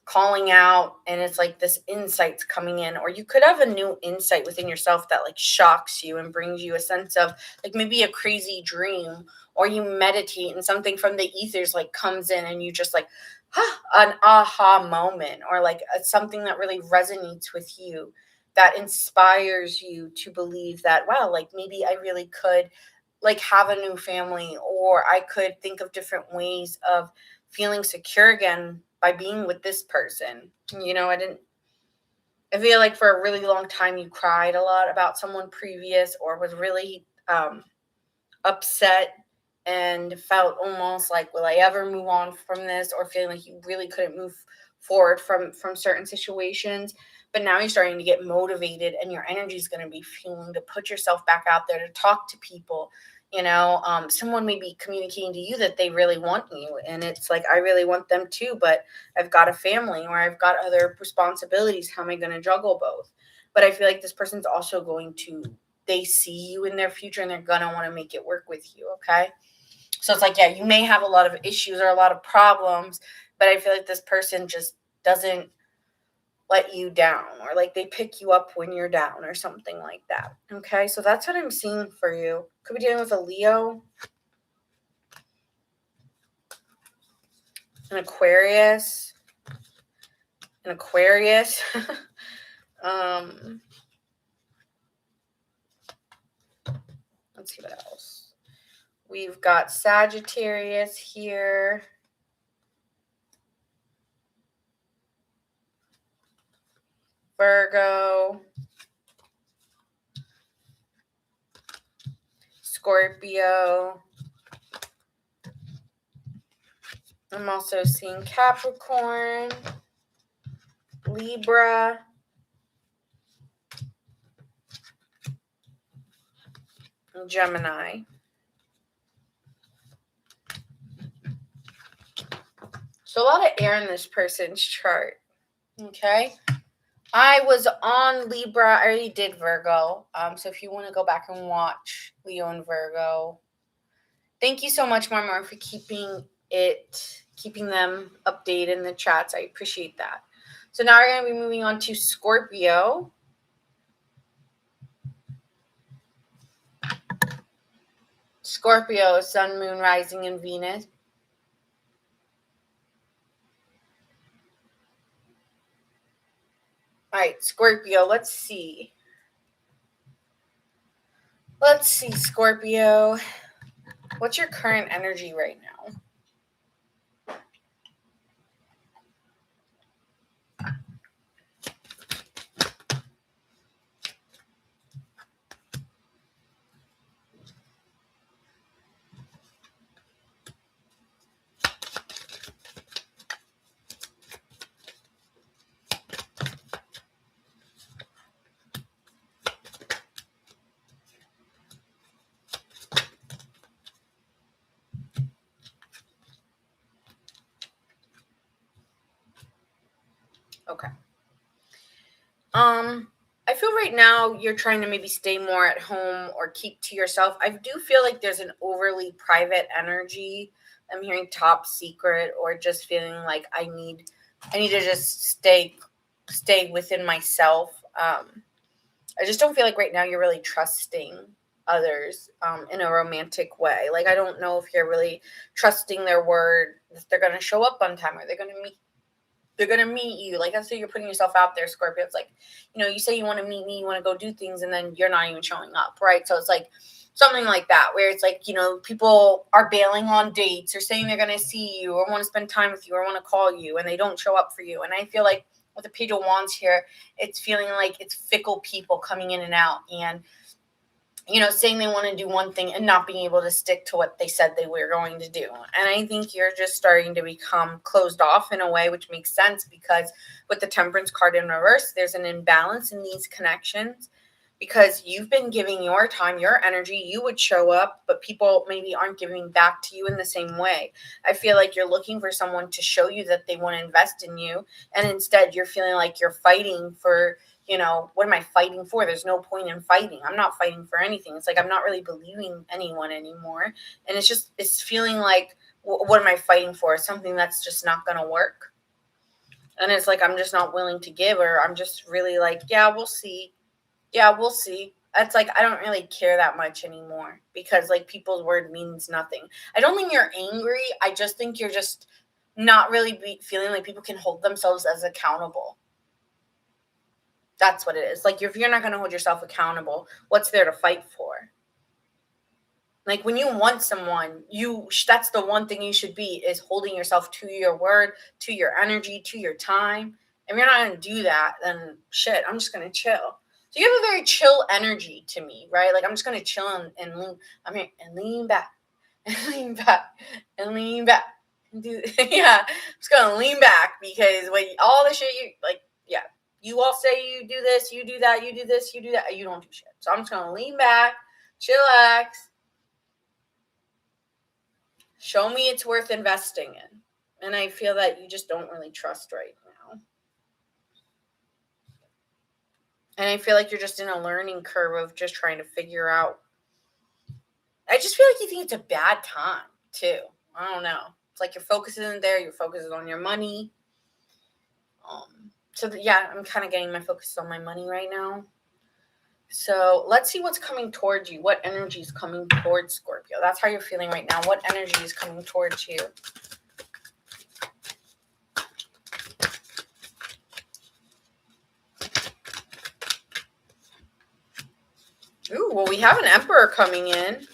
calling out, and it's like this insight's coming in, or you could have a new insight within yourself that like shocks you and brings you a sense of like maybe a crazy dream, or you meditate and something from the ethers like comes in, and you just like an aha moment, or like something that really resonates with you, that inspires you to believe that, wow, like maybe I really could like have a new family, or I could think of different ways of feeling secure again by being with this person. I feel like for a really long time you cried a lot about someone previous, or was really upset, and felt almost like, will I ever move on from this, or feeling like you really couldn't move forward from certain situations. But now you're starting to get motivated, and your energy is going to be fueling to put yourself back out there, to talk to people. Someone may be communicating to you that they really want you, and it's like, I really want them too, but I've got a family, or I've got other responsibilities. How am I going to juggle both? But I feel like this person's also going to, they see you in their future, and they're going to want to make it work with you. Okay. So it's like, yeah, you may have a lot of issues or a lot of problems, but I feel like this person just doesn't let you down, or like they pick you up when you're down, or something like that. Okay. So that's what I'm seeing for you. Could be dealing with a Leo, an Aquarius, let's see what else. We've got Sagittarius here. Virgo. Scorpio. I'm also seeing Capricorn, Libra, and Gemini. So a lot of air in this person's chart. Okay. I was on Libra. I already did Virgo. So if you want to go back and watch Leo and Virgo, thank you so much, Marmar, for keeping them updated in the chats. I appreciate that. So now we're going to be moving on to Scorpio. Scorpio, Sun, Moon, Rising, and Venus. All right, Scorpio, let's see. Scorpio. What's your current energy right now? Okay. I feel right now you're trying to maybe stay more at home or keep to yourself. I do feel like there's an overly private energy. I'm hearing top secret, or just feeling like I need to just stay within myself. I just don't feel like right now you're really trusting others in a romantic way. Like, I don't know if you're really trusting their word, that they're going to show up on time, or they're going to meet you. Like, that's why you're putting yourself out there, Scorpio. It's like, you say you want to meet me, you want to go do things, and then you're not even showing up, right? So it's like something like that, where it's like, people are bailing on dates or saying they're going to see you or want to spend time with you or want to call you, and they don't show up for you. And I feel like with the Page of Wands here, it's feeling like it's fickle people coming in and out, and saying they want to do one thing and not being able to stick to what they said they were going to do. And I think you're just starting to become closed off in a way, which makes sense, because with the Temperance card in reverse, there's an imbalance in these connections, because you've been giving your time, your energy. You would show up, but people maybe aren't giving back to you in the same way. I feel like you're looking for someone to show you that they want to invest in you, and instead you're feeling like you're fighting for, what am I fighting for? There's no point in fighting. I'm not fighting for anything. It's like I'm not really believing anyone anymore. And it's feeling like, what am I fighting for? Something that's just not going to work. And it's like I'm just not willing to give, or I'm just really like, yeah, we'll see. Yeah, we'll see. It's like I don't really care that much anymore, because like people's word means nothing. I don't think you're angry. I just think you're just not really feeling like people can hold themselves as accountable. That's what it is. Like, if you're not going to hold yourself accountable, what's there to fight for? Like, when you want someone, that's the one thing you should be, is holding yourself to your word, to your energy, to your time. If you're not going to do that, then shit, I'm just going to chill. So you have a very chill energy to me, right? Like, I'm just going to chill and lean. I'm here and lean back and lean back and lean back. And yeah, I'm just going to lean back, because when all the shit yeah. You all say you do this, you do that, you do this, you do that. You don't do shit. So I'm just going to lean back, chillax. Show me it's worth investing in. And I feel that you just don't really trust right now. And I feel like you're just in a learning curve of just trying to figure out. I just feel like you think it's a bad time, too. I don't know. It's like your focus isn't there. Your focus is on your money. I'm kind of getting my focus on my money right now. So let's see what's coming towards you. What energy is coming towards Scorpio? That's how you're feeling right now. What energy is coming towards you? Ooh, well, we have an Emperor coming in.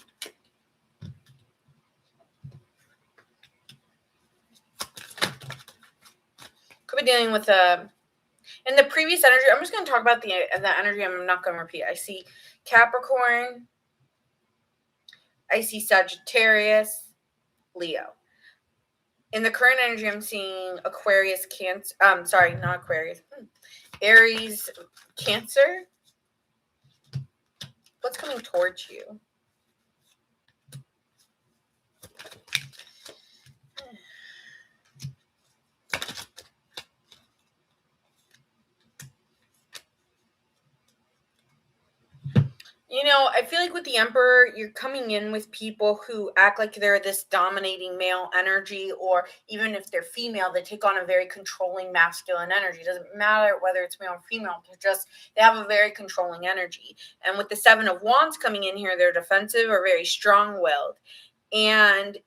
Could be dealing with in the previous energy. I'm just going to talk about the energy. I'm not going to repeat. I see Capricorn. I see Sagittarius, Leo. In the current energy, I'm seeing Aquarius, Cancer. Sorry, not Aquarius. Aries, Cancer. What's coming towards you? I feel like with the Emperor, you're coming in with people who act like they're this dominating male energy, or even if they're female, they take on a very controlling masculine energy. It doesn't matter whether it's male or female. They have a very controlling energy. And with the Seven of Wands coming in here, they're defensive or very strong-willed. And,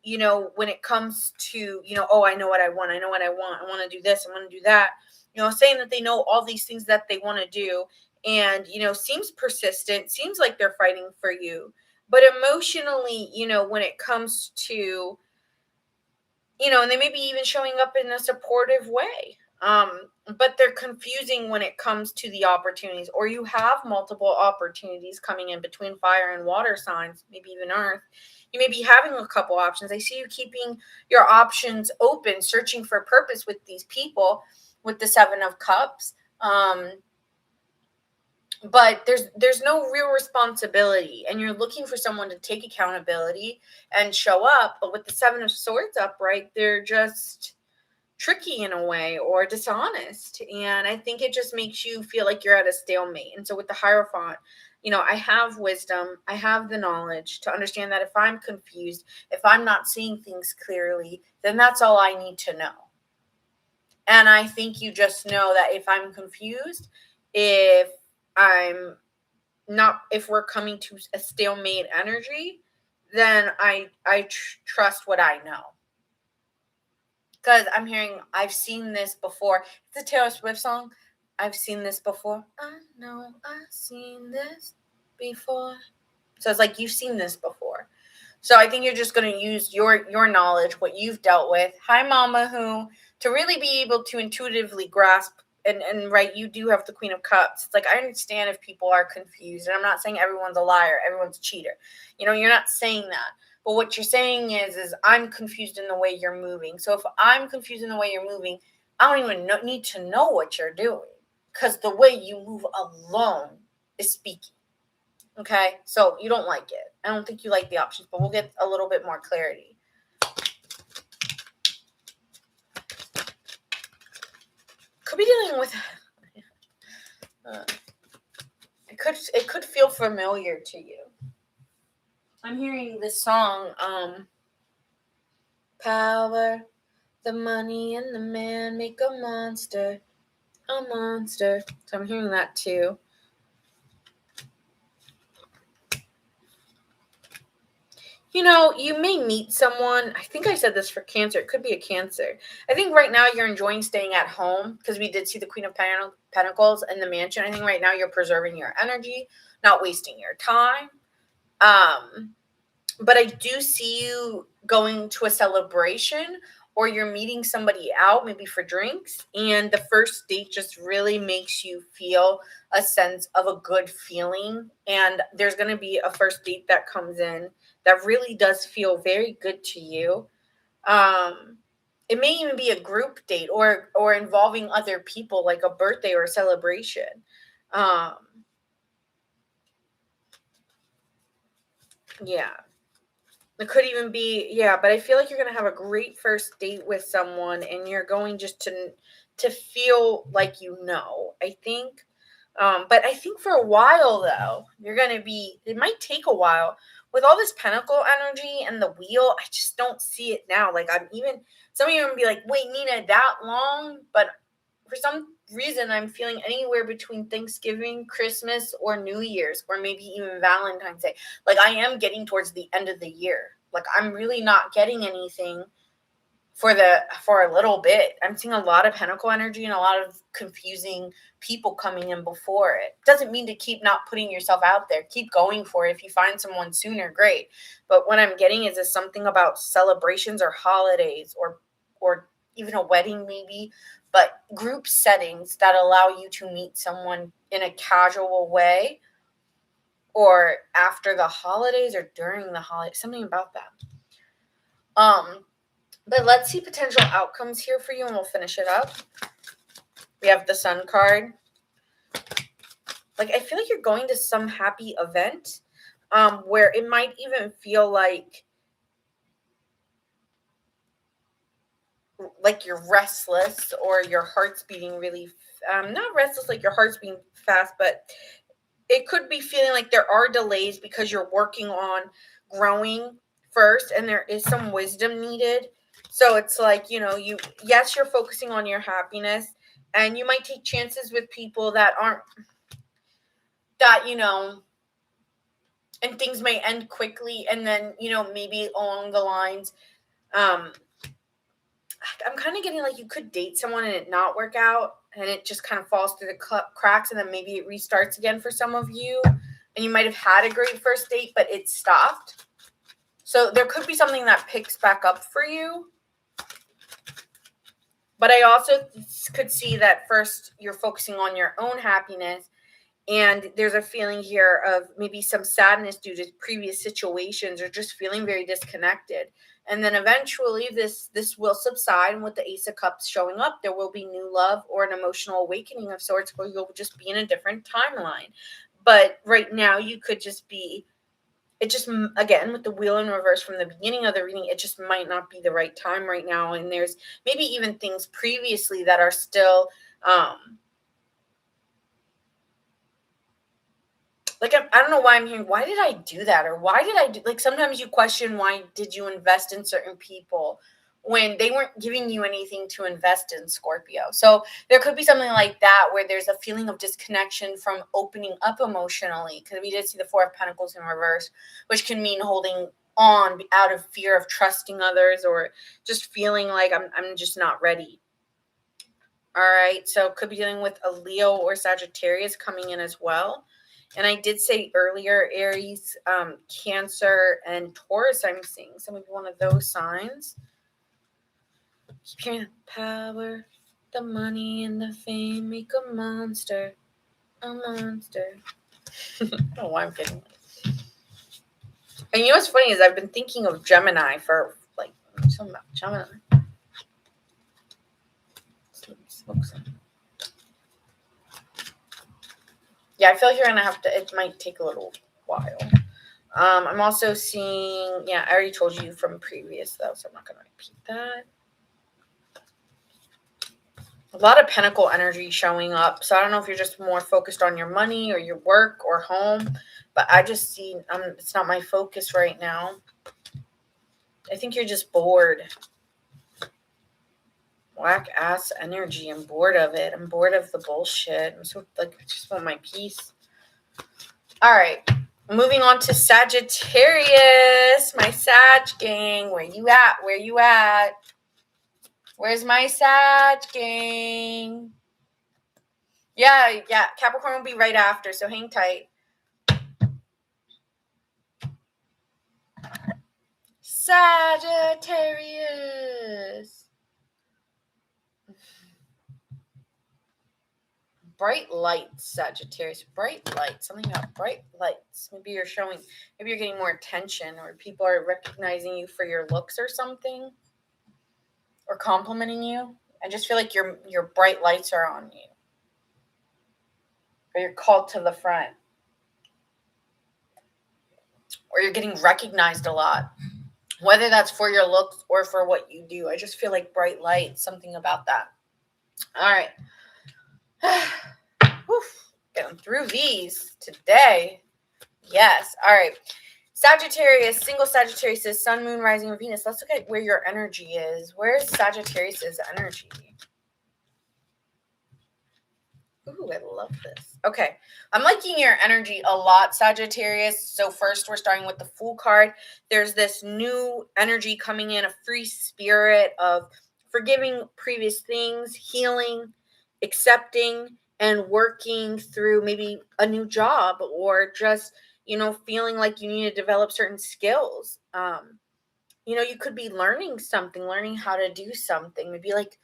when it comes to, I know what I want. I know what I want. I want to do this. I want to do that. Saying that they know all these things that they want to do. And, seems persistent, seems like they're fighting for you. But emotionally, when it comes to, and they may be even showing up in a supportive way. But they're confusing when it comes to the opportunities, or you have multiple opportunities coming in between fire and water signs, maybe even earth. You may be having a couple options. I see you keeping your options open, searching for purpose with these people with the Seven of Cups. But there's no real responsibility, and you're looking for someone to take accountability and show up. But with the Seven of Swords upright, they're just tricky in a way, or dishonest. And I think it just makes you feel like you're at a stalemate. And so with the Hierophant, I have wisdom, I have the knowledge to understand that if I'm confused, if I'm not seeing things clearly, then that's all I need to know. And I think you just know that if I'm confused, if I'm not if we're coming to a stalemate energy, then I trust what I know. Because I'm hearing, I've seen this before. It's a Taylor Swift song. I've seen this before. I know I've seen this before. So it's like, you've seen this before. So I think you're just going to use your knowledge, what you've dealt with. Hi, Mama, who, to really be able to intuitively grasp. And right, you do have the Queen of Cups. It's like, I understand if people are confused. And I'm not saying everyone's a liar, everyone's a cheater. You're not saying that. But what you're saying is I'm confused in the way you're moving. So if I'm confused in the way you're moving, I don't even need to know what you're doing. Because the way you move alone is speaking. Okay? So you don't like it. I don't think you like the options, but we'll get a little bit more clarity. Could be dealing with... it could feel familiar to you. I'm hearing this song, power, the money and the man make a monster. So I'm hearing that too. You may meet someone. I think I said this for Cancer. It could be a Cancer. I think right now you're enjoying staying at home because we did see the Queen of Pentacles in the mansion. I think right now you're preserving your energy, not wasting your time. But I do see you going to a celebration, or you're meeting somebody out, maybe for drinks, and the first date just really makes you feel a sense of a good feeling. And there's going to be a first date that comes in that really does feel very good to you. It may even be a group date or involving other people, like a birthday or a celebration. Yeah. It could even be, yeah, but I feel like you're going to have a great first date with someone, and you're going just to feel like I think. But I think for a while, though, it might take a while. With all this pentacle energy and the wheel, I just don't see it now. Like, some of you are going to be like, wait, Nina, that long? But for some reason, I'm feeling anywhere between Thanksgiving, Christmas, or New Year's, or maybe even Valentine's Day. Like, I am getting towards the end of the year. Like, I'm really not getting anything for a little bit. I'm seeing a lot of pentacle energy and a lot of confusing people coming in before it. Doesn't mean to keep not putting yourself out there. Keep going for it. If you find someone sooner, great. But what I'm getting is something about celebrations or holidays or even a wedding maybe, but group settings that allow you to meet someone in a casual way, or after the holidays or during the holidays, something about that. But let's see potential outcomes here for you, and we'll finish it up. We have the Sun card. Like, I feel like you're going to some happy event, where it might even feel like you're restless, or your heart's beating really, not restless like your heart's beating fast, but it could be feeling like there are delays because you're working on growing first, and there is some wisdom needed. So it's like, you're focusing on your happiness, and you might take chances with people that aren't, and things may end quickly. And then, maybe along the lines, I'm kind of getting like you could date someone and it not work out, and it just kind of falls through the cracks, and then maybe it restarts again for some of you. And you might have had a great first date, but it stopped. So there could be something that picks back up for you. But I also could see that first you're focusing on your own happiness, and there's a feeling here of maybe some sadness due to previous situations, or just feeling very disconnected. And then eventually this will subside, and with the Ace of Cups showing up, there will be new love or an emotional awakening of sorts, where you'll just be in a different timeline. But right now you could just be, it just, again, with the wheel in reverse from the beginning of the reading, it just might not be the right time right now. And there's maybe even things previously that are still, like, I don't know why I'm hearing, why did I do that? Or why did I do, like, sometimes you question, why did you invest in certain people? when they weren't giving you anything to invest in, Scorpio. So there could be something like that where there's a feeling of disconnection from opening up emotionally, because we did see the Four of Pentacles in reverse, which can mean holding on out of fear of trusting others, or just feeling like I'm just not ready. All right, so could be dealing with a Leo or Sagittarius coming in as well. And I did say earlier, Aries, Cancer, and Taurus, I'm seeing. So maybe one of those signs. Keep hearing the power, the money, and the fame make a monster. A monster. I don't know why I'm getting this. And you know what's funny is I've been thinking of Gemini for like something about Gemini. Yeah, I feel like you're gonna have to. It might take a little while. I'm also seeing. Yeah, I already told you from previous though, so I'm not gonna repeat that. A lot of Pentacle energy showing up. So I don't know if you're just more focused on your money or your work or home, but I just see it's not my focus right now. I think you're just bored. Whack ass energy. I'm bored of it. I'm bored of the bullshit. I'm so like I just want my peace. All right. Moving on to Sagittarius, my Sag gang. Where you at? Where you at? Where's my Sag gang? Yeah. Capricorn will be right after, so hang tight. Sagittarius. Bright lights, Sagittarius. Bright lights. Something about bright lights. Maybe you're getting more attention, or people are recognizing you for your looks or something, or complimenting you. I just feel like your bright lights are on you, or you're called to the front, or you're getting recognized a lot, whether that's for your looks or for what you do. I just feel like bright lights, something about that. All right. Getting through these today. Yes. All right. Sagittarius, single Sagittarius is Sun, Moon, Rising, or Venus. Let's look at where your energy is. Where's Sagittarius's energy? Ooh, I love this. Okay. I'm liking your energy a lot, Sagittarius. So first, we're starting with the Fool card. There's this new energy coming in, a free spirit of forgiving previous things, healing, accepting, and working through maybe a new job, or just, feeling like you need to develop certain skills. You could be learning something, learning how to do something. Maybe like,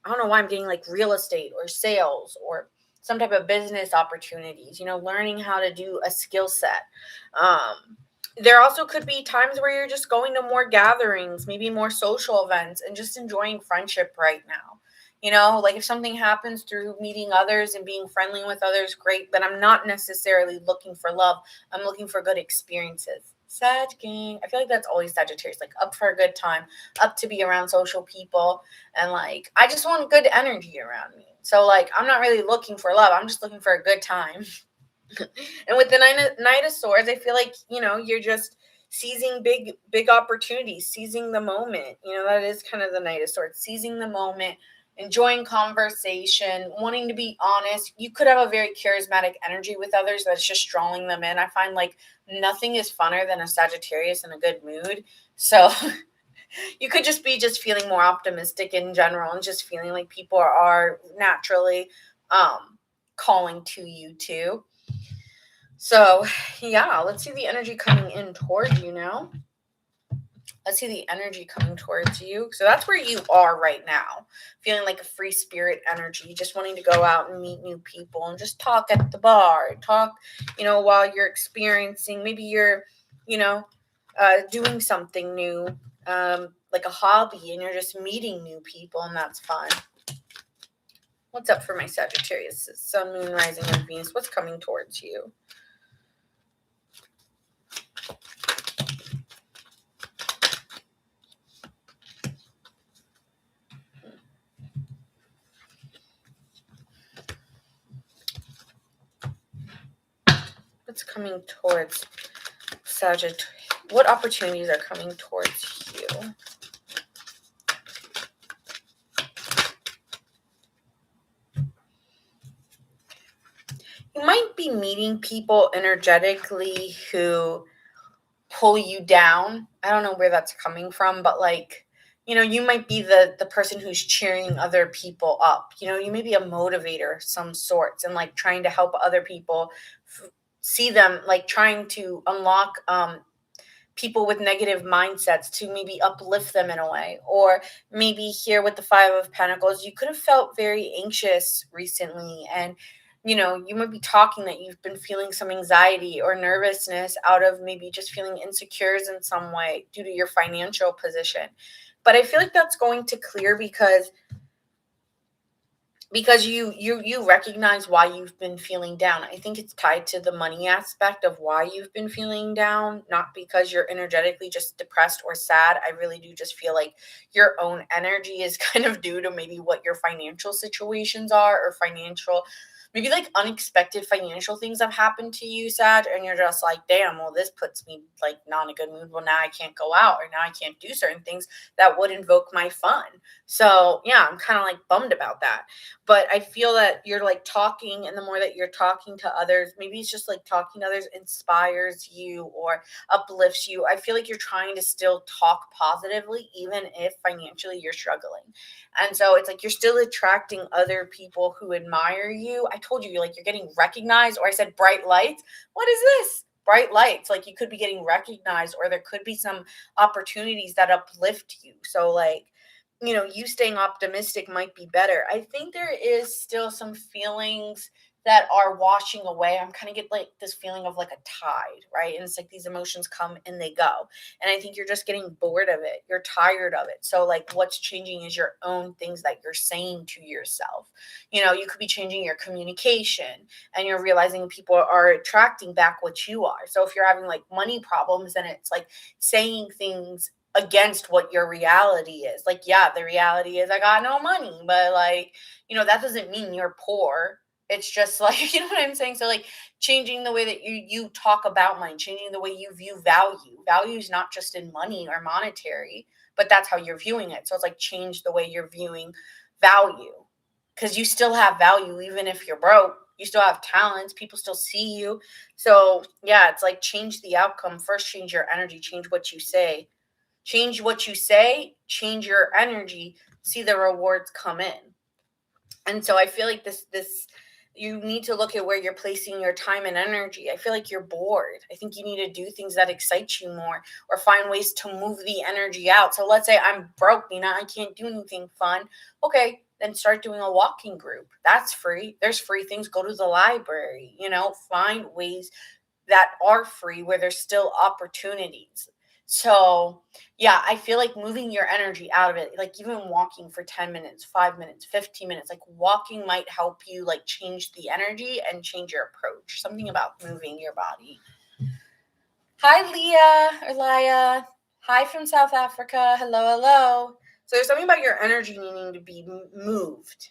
I don't know why I'm getting like real estate or sales or some type of business opportunities, learning how to do a skill set. There also could be times where you're just going to more gatherings, maybe more social events, and just enjoying friendship right now. Like if something happens through meeting others and being friendly with others, great, but I'm not necessarily looking for love. I'm looking for good experiences. Sag gang. I feel like that's always Sagittarius, like up for a good time, up to be around social people, and like I just want good energy around me. So like I'm not really looking for love. I'm just looking for a good time. And with the Knight of Swords, I feel like, you're just seizing big opportunities, seizing the moment. That is kind of the Knight of Swords, seizing the moment, enjoying conversation, wanting to be honest. You could have a very charismatic energy with others that's just drawing them in. I find like nothing is funner than a Sagittarius in a good mood. So you could just be feeling more optimistic in general, and just feeling like people are naturally calling to you too. So yeah, let's see the energy coming in towards you now. Let's see the energy coming towards you. So that's where you are right now, feeling like a free spirit energy, just wanting to go out and meet new people and just talk at the bar, talk, while you're experiencing, maybe you're, doing something new, like a hobby, and you're just meeting new people, and that's fun. What's up for my Sagittarius? Sun, Moon, Rising, and Venus. What's coming towards you? What's coming towards Sagittarius? What opportunities are coming towards you? be meeting people energetically who pull you down. I don't know where that's coming from, but like, you might be the person who's cheering other people up. You may be a motivator of some sorts and like trying to help other people see them, like trying to unlock people with negative mindsets to maybe uplift them in a way. Or maybe here with the Five of Pentacles, you could have felt very anxious recently, and you might be talking that you've been feeling some anxiety or nervousness out of maybe just feeling insecure in some way due to your financial position. But I feel like that's going to clear because you recognize why you've been feeling down. I think it's tied to the money aspect of why you've been feeling down, not because you're energetically just depressed or sad. I really do just feel like your own energy is kind of due to maybe what your financial situations are, or financial, maybe like unexpected financial things have happened to you, Sag, and you're just like, damn, well, this puts me like not in a good mood. Well, now I can't go out, or now I can't do certain things that would invoke my fun. So yeah, I'm kind of like bummed about that. But I feel that you're like talking, and the more that you're talking to others, maybe it's just like talking to others inspires you or uplifts you. I feel like you're trying to still talk positively, even if financially you're struggling. And so it's like you're still attracting other people who admire you. I told you, like, you're getting recognized, or I said bright lights. What is this? Bright lights. Like, you could be getting recognized, or there could be some opportunities that uplift you. So like, you staying optimistic might be better. I think there is still some feelings that are washing away. I'm kind of get like this feeling of like a tide, right? And it's like these emotions come and they go. And I think you're just getting bored of it. You're tired of it. So like what's changing is your own things that you're saying to yourself. You could be changing your communication, and you're realizing people are attracting back what you are. So if you're having like money problems, then it's like saying things against what your reality is. Like, yeah, the reality is I got no money, but like, that doesn't mean you're poor. It's just like, you know what I'm saying? So like changing the way that you talk about money, changing the way you view value. Value is not just in money or monetary, but that's how you're viewing it. So it's like change the way you're viewing value, because you still have value even if you're broke. You still have talents. People still see you. So yeah, it's like change the outcome. First, change your energy, change what you say. Change what you say, change your energy, see the rewards come in. And so I feel like this you need to look at where you're placing your time and energy. I feel like you're bored. I think you need to do things that excite you more, or find ways to move the energy out. So let's say I'm broke, I can't do anything fun. Okay, then start doing a walking group. That's free. There's free things. Go to the library, find ways that are free where there's still opportunities. So, yeah, I feel like moving your energy out of it, like even walking for 10 minutes, 5 minutes, 15 minutes, like walking might help you like change the energy and change your approach. Something about moving your body. Hi, Leah or Laya. Hi from South Africa. Hello, hello. So there's something about your energy needing to be moved.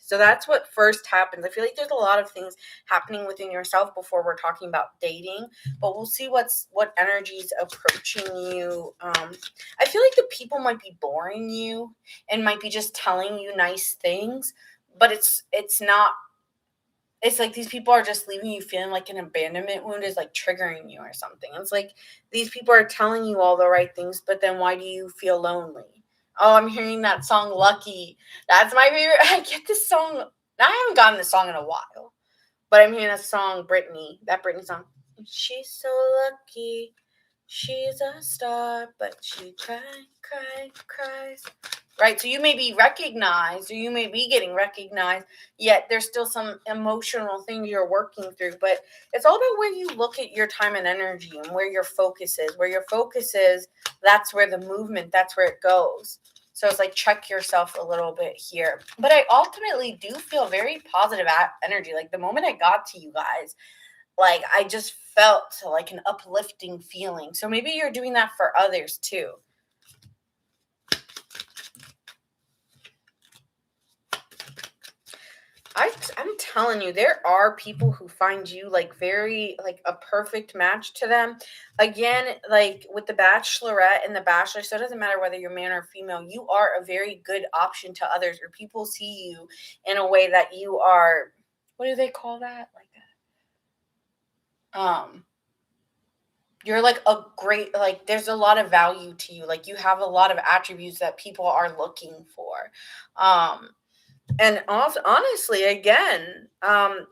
So that's what first happens. I feel like there's a lot of things happening within yourself before we're talking about dating, but we'll see what energy's approaching you. I feel like the people might be boring you and might be just telling you nice things, but it's not. It's like these people are just leaving you feeling like an abandonment wound is like triggering you or something. It's like these people are telling you all the right things, but then why do you feel lonely? Oh, I'm hearing that song Lucky. That's my favorite. I get this song. I haven't gotten this song in a while, but I'm hearing a song, that Britney song. She's so lucky. She's a star, but she cries. Right? So you may be recognized, or you may be getting recognized, yet there's still some emotional thing you're working through. But it's all about where you look at your time and energy and where your focus is. Where your focus is, that's where the movement, that's where it goes. So it's like check yourself a little bit here. But I ultimately do feel very positive energy. Like the moment I got to you guys, like I just felt like an uplifting feeling. So maybe you're doing that for others too. I'm telling you, there are people who find you like very like a perfect match to them. Again, like with the Bachelorette and the Bachelor, so it doesn't matter whether you're man or female, you are a very good option to others, or people see you in a way that you are, what do they call that? Like You're like a great, like, there's a lot of value to you. Like, you have a lot of attributes that people are looking for. Um, and honestly, again,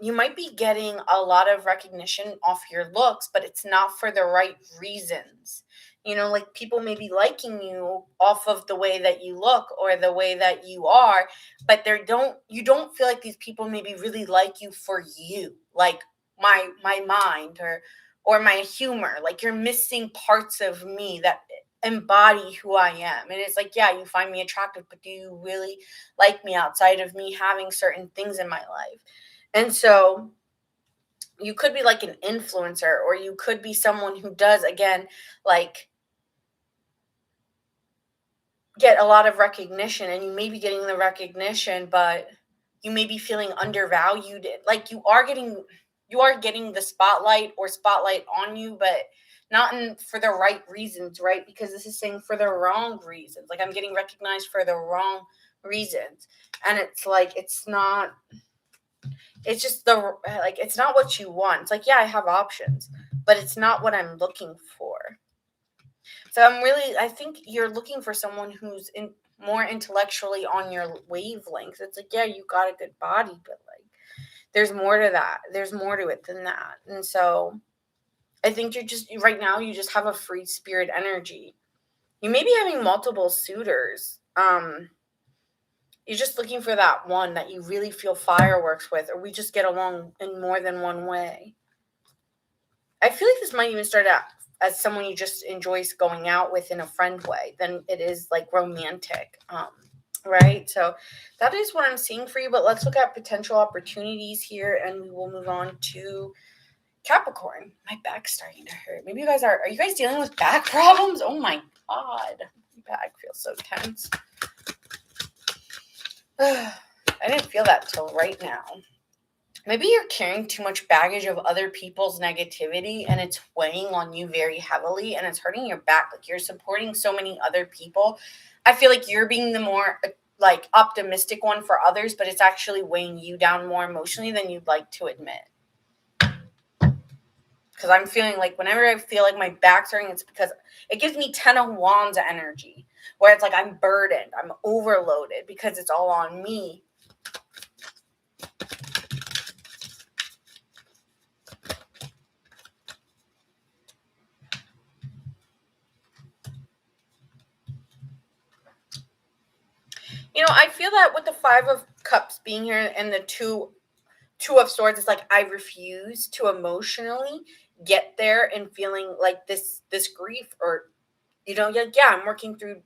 you might be getting a lot of recognition off your looks, but it's not for the right reasons. Like, people may be liking you off of the way that you look or the way that you are, but you don't feel like these people maybe really like you for you, like my mind or my humor. Like, you're missing parts of me that embody who I am. And it's like, yeah, you find me attractive, but do you really like me outside of me having certain things in my life? And so you could be like an influencer, or you could be someone who does, again, like, get a lot of recognition, and you may be getting the recognition, but you may be feeling undervalued. Like, you are getting the spotlight or spotlight on you, but not for the right reasons, right? Because this is saying for the wrong reasons. Like, I'm getting recognized for the wrong reasons. And it's like, it's just it's not what you want. It's like, yeah, I have options, but it's not what I'm looking for. So I think you're looking for someone who's more intellectually on your wavelength. It's like, yeah, you got a good body, but like, there's more to that. There's more to it than that. And so I think right now, you just have a free spirit energy. You may be having multiple suitors. You're just looking for that one that you really feel fireworks with, or we just get along in more than one way. I feel like this might even start out as someone you just enjoys going out with in a friend way than it is like romantic. Right? So that is what I'm seeing for you. But let's look at potential opportunities here, and we will move on to Capricorn. My back's starting to hurt. Maybe are you guys dealing with back problems? Oh my God. My back feels so tense. I didn't feel that till right now. Maybe you're carrying too much baggage of other people's negativity, and it's weighing on you very heavily, and it's hurting your back. Like, you're supporting so many other people. I feel like you're being the more like optimistic one for others, but it's actually weighing you down more emotionally than you'd like to admit. Because I'm feeling like whenever I feel like my back's hurting, it's because it gives me 10 of Wands energy, where it's like I'm burdened, I'm overloaded because it's all on me. I feel that with the 5 of Cups being here and the two of Swords, it's like I refuse to emotionally get there and feeling like this grief, or I'm working through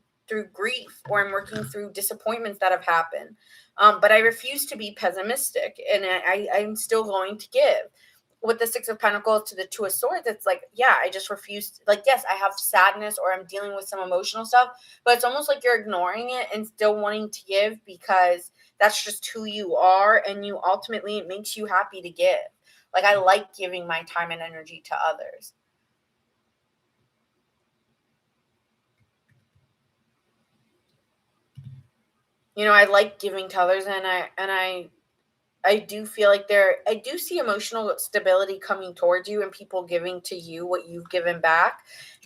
grief, or I'm working through disappointments that have happened, but I refuse to be pessimistic, and I'm still going to give. With the 6 of Pentacles to the 2 of Swords, it's like, yeah, I just refuse. Like, yes, I have sadness, or I'm dealing with some emotional stuff, but it's almost like you're ignoring it and still wanting to give because that's just who you are, and ultimately it makes you happy to give. Like, I like giving my time and energy to others. I like giving to others, and I do feel like I do see emotional stability coming towards you and people giving to you what you've given back.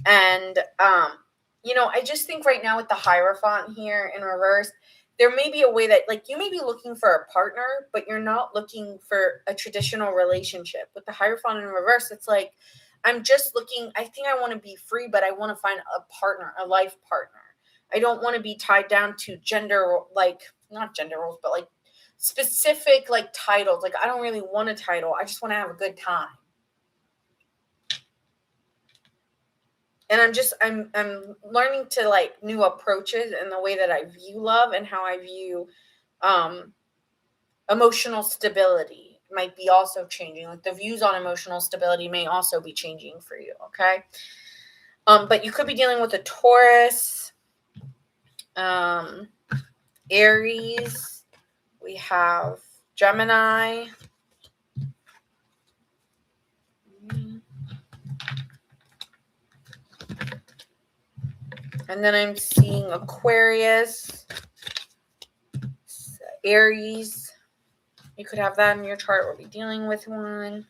And, I just think right now with the Hierophant here in reverse, there may be a way that, like, you may be looking for a partner, but you're not looking for a traditional relationship. With the Hierophant in reverse, it's like, I'm just looking, I think I want to be free, but I want to find a partner, a life partner. I don't want to be tied down to gender, like, not gender roles, but like specific like titles. Like, I don't really want a title. I just want to have a good time. And I'm learning to like new approaches in the way that I view love and how I view emotional stability might be also changing. Like, the views on emotional stability may also be changing for you, okay? But you could be dealing with a Taurus, Aries, we have Gemini, and then I'm seeing Aquarius, Aries. You could have that in your chart or be dealing with one.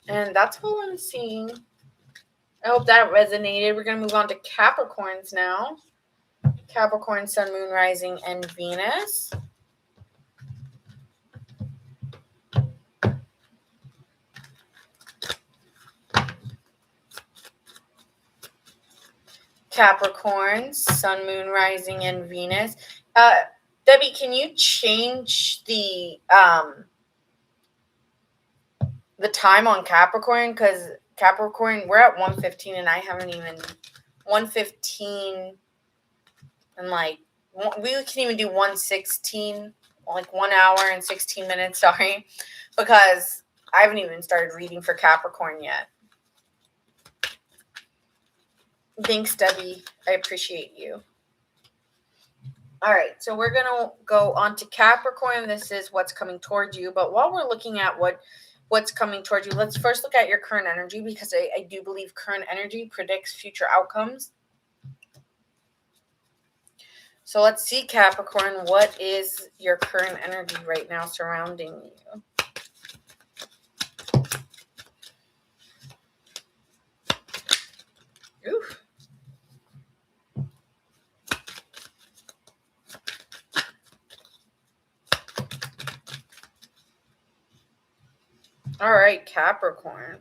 And that's all I'm seeing. I hope that resonated. We're going to move on to Capricorns now. Capricorn, Sun, Moon, Rising, and Venus. Capricorn, Sun, Moon, Rising, and Venus. Debbie, can you change the time on Capricorn? Because Capricorn, we're at 1:15 and I haven't even 1:15 and like we can even do 1:16, like 1 hour and 16 minutes. Sorry, because I haven't even started reading for Capricorn yet. Thanks, Debbie. I appreciate you. All right, so we're going to go on to Capricorn. This is what's coming towards you. But while we're looking at what's coming towards you, let's first look at your current energy, because I do believe current energy predicts future outcomes. So let's see, Capricorn, what is your current energy right now surrounding you? Oof. All right, Capricorn.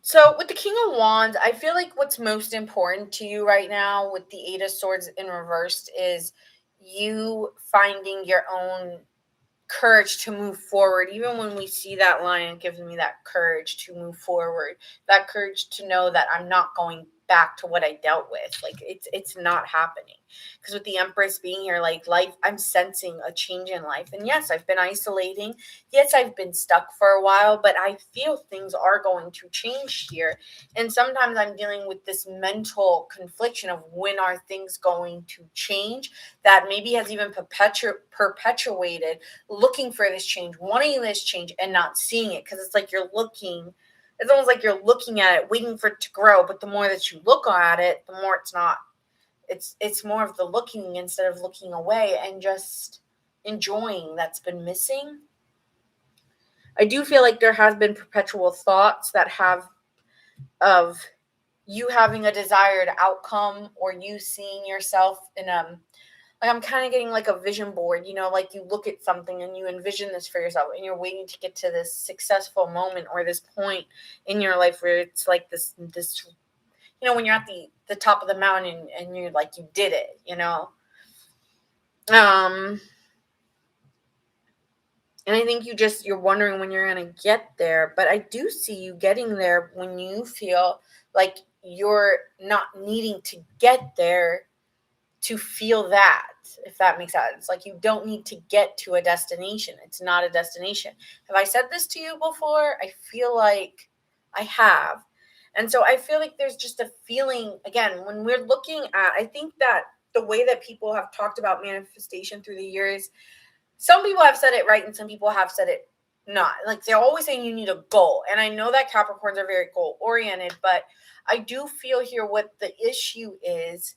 So with the King of Wands, I feel like what's most important to you right now with the Eight of Swords in reversed is you finding your own courage to move forward. Even when we see that line, it gives me that courage to move forward, that courage to know that I'm not going back to what I dealt with. Like it's not happening. Because with the Empress being here, like life, I'm sensing a change in life. And yes, I've been isolating. Yes, I've been stuck for a while, but I feel things are going to change here. And sometimes I'm dealing with this mental confliction of when are things going to change, that maybe has even perpetuated looking for this change, wanting this change, and not seeing it. Because it's like it's almost like you're looking at it, waiting for it to grow. But the more that you look at it, the more it's not. It's more of the looking instead of looking away and just enjoying that's been missing. I do feel like there has been perpetual thoughts that have of you having a desired outcome, or you seeing yourself in like I'm kind of getting like a vision board, like you look at something and you envision this for yourself and you're waiting to get to this successful moment or this point in your life where it's like this when you're at the top of the mountain and you're like, you did it, and I think you're wondering when you're going to get there, but I do see you getting there when you feel like you're not needing to get there to feel that, if that makes sense. Like you don't need to get to a destination. It's not a destination. Have I said this to you before? I feel like I have. And so I feel like there's just a feeling, again, when we're looking at, I think that the way that people have talked about manifestation through the years, some people have said it right and some people have said it not. Like they're always saying you need a goal. And I know that Capricorns are very goal oriented, but I do feel here what the issue is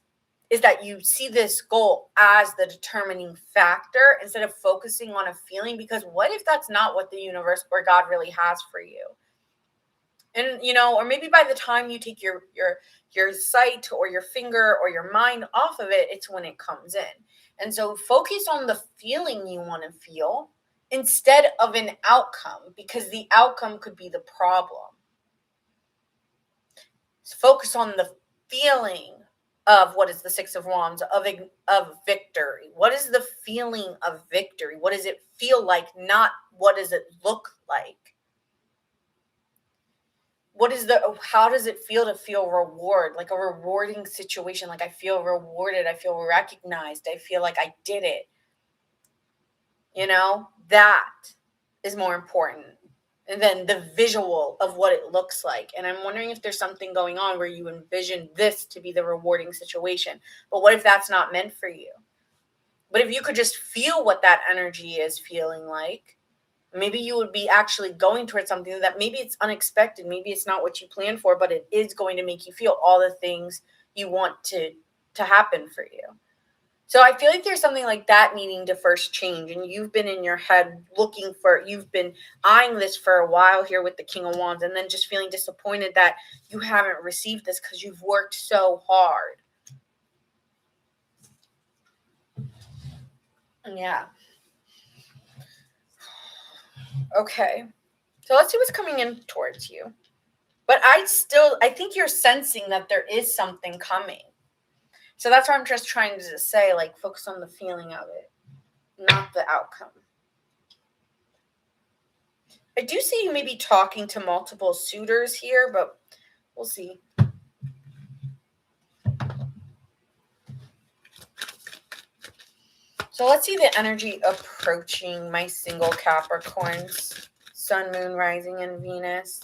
that you see this goal as the determining factor instead of focusing on a feeling. Because what if that's not what the universe or God really has for you? And or maybe by the time you take your sight or your finger or your mind off of it, it's when it comes in. And so focus on the feeling you want to feel instead of an outcome, because the outcome could be the problem. So focus on the feeling of what is the Six of Wands, of victory. What is the feeling of victory? What does it feel like? Not what does it look like? How does it feel reward, like a rewarding situation? Like I feel rewarded, I feel recognized, I feel like I did it. That is more important than the visual of what it looks like. And I'm wondering if there's something going on where you envision this to be the rewarding situation. But what if that's not meant for you? But if you could just feel what that energy is feeling like, maybe you would be actually going towards something that maybe it's unexpected. Maybe it's not what you planned for, but it is going to make you feel all the things you want to happen for you. So I feel like there's something like that needing to first change, and you've been in your head you've been eyeing this for a while here with the King of Wands, and then just feeling disappointed that you haven't received this because you've worked so hard. Yeah. Okay. So let's see what's coming in towards you. But I think you're sensing that there is something coming. So that's why I'm just trying to say, like, focus on the feeling of it, not the outcome. I do see you maybe talking to multiple suitors here, but we'll see. So let's see the energy approaching my single Capricorns, Sun, Moon, Rising, and Venus.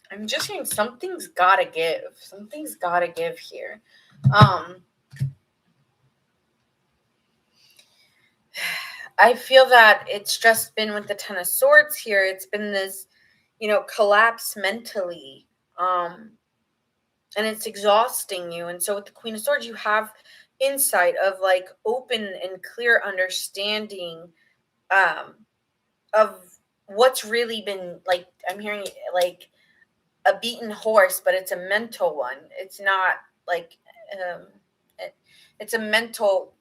I'm just saying something's gotta give. Something's gotta give here. I feel that it's just been with the Ten of Swords here. It's been this, collapse mentally. And it's exhausting you. And so with the Queen of Swords, you have insight of like open and clear understanding of what's really been like. I'm hearing like a beaten horse, but it's a mental one. It's not like it's a mental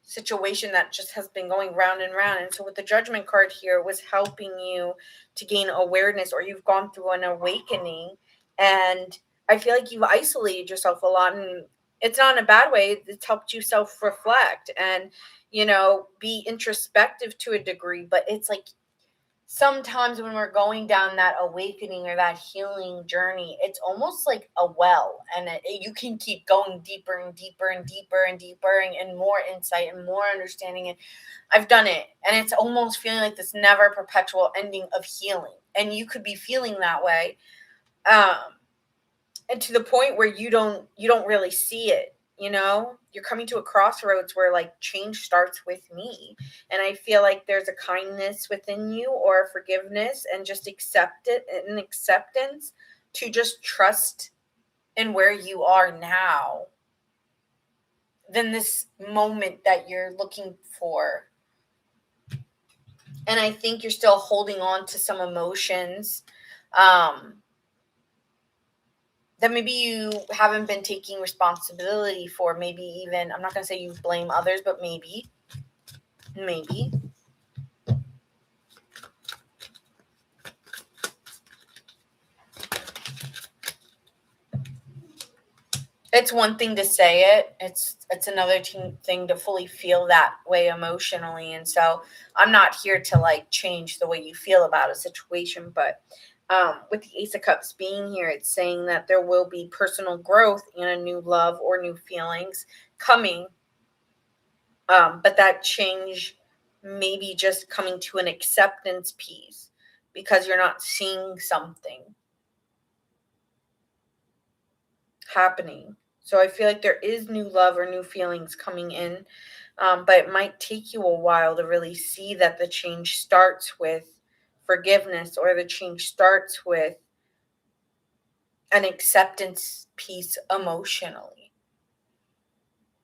situation that just has been going round and round. And so with the Judgment card here, it was helping you to gain awareness, or you've gone through an awakening. And I feel like you've isolated yourself a lot, and it's not in a bad way. It's helped you self-reflect and, be introspective to a degree. But it's like sometimes when we're going down that awakening or that healing journey, it's almost like a well, and you can keep going deeper and deeper and deeper and deeper, and more insight and more understanding. And I've done it, and it's almost feeling like this never perpetual ending of healing, and you could be feeling that way, and to the point where you don't really see it. You're coming to a crossroads where like change starts with me. And I feel like there's a kindness within you, or a forgiveness, and just accept it, and acceptance to just trust in where you are now than this moment that you're looking for. And I think you're still holding on to some emotions that maybe you haven't been taking responsibility for. Maybe even, I'm not going to say you blame others, but maybe. It's one thing to say it. It's another thing to fully feel that way emotionally. And so I'm not here to like change the way you feel about a situation, but with the Ace of Cups being here, it's saying that there will be personal growth and a new love or new feelings coming. But that change maybe just coming to an acceptance piece because you're not seeing something happening. So I feel like there is new love or new feelings coming in, but it might take you a while to really see that the change starts with forgiveness, or the change starts with an acceptance piece emotionally.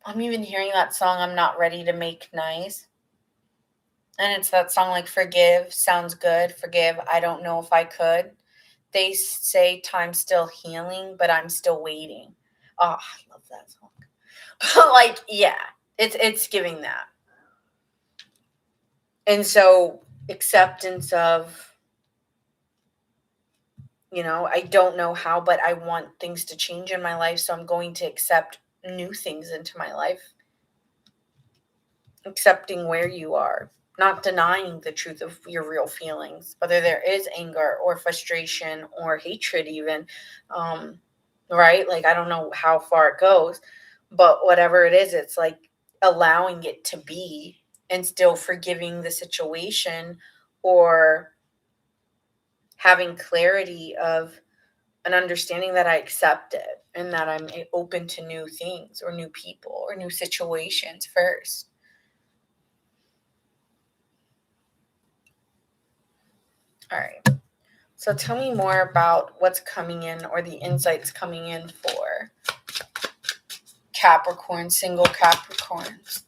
I'm even hearing that song, I'm Not Ready to Make Nice. And it's that song like Forgive, sounds good. Forgive, I don't know if I could. They say time's still healing, but I'm still waiting. Oh, I love that song. Like, yeah, it's giving that. And so acceptance of, I don't know how, but I want things to change in my life, so I'm going to accept new things into my life. Accepting where you are, not denying the truth of your real feelings, whether there is anger or frustration or hatred even, right? Like, I don't know how far it goes, but whatever it is, it's like allowing it to be and still forgiving the situation, or having clarity of an understanding that I accept it and that I'm open to new things or new people or new situations first. All right. So tell me more about what's coming in or the insights coming in for Capricorn, single Capricorns.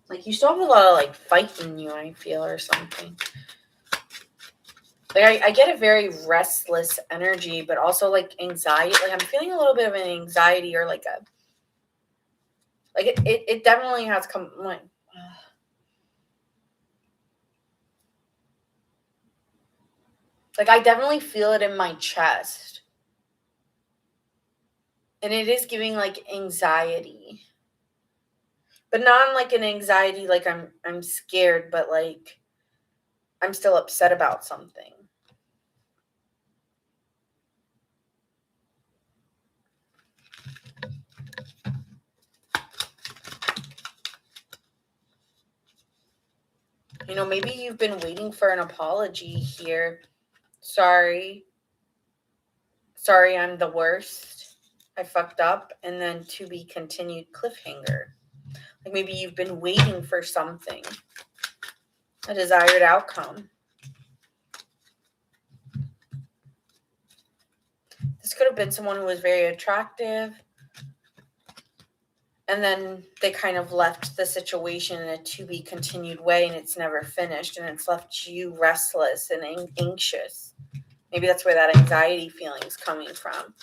Like you still have a lot of like fight in you, I feel, or something. Like I get a very restless energy, but also like anxiety. Like I'm feeling a little bit of an anxiety or like a like it definitely has come like I definitely feel it in my chest. And it is giving like anxiety. But not like an anxiety like I'm scared, but like I'm still upset about something. You know, maybe you've been waiting for an apology here. Sorry. Sorry, I'm the worst. I fucked up. And then to be continued cliffhanger. Like maybe you've been waiting for something, a desired outcome. This could have been someone who was very attractive. And then they kind of left the situation in a to be continued way and it's never finished. And it's left you restless and anxious. Maybe that's where that anxiety feeling is coming from.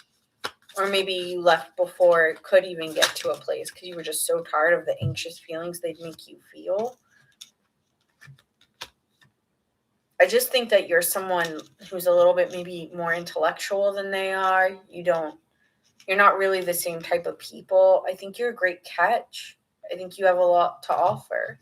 Or maybe you left before it could even get to a place because you were just so tired of the anxious feelings they'd make you feel. I just think that you're someone who's a little bit maybe more intellectual than they are. You're not really the same type of people. I think you're a great catch. I think you have a lot to offer.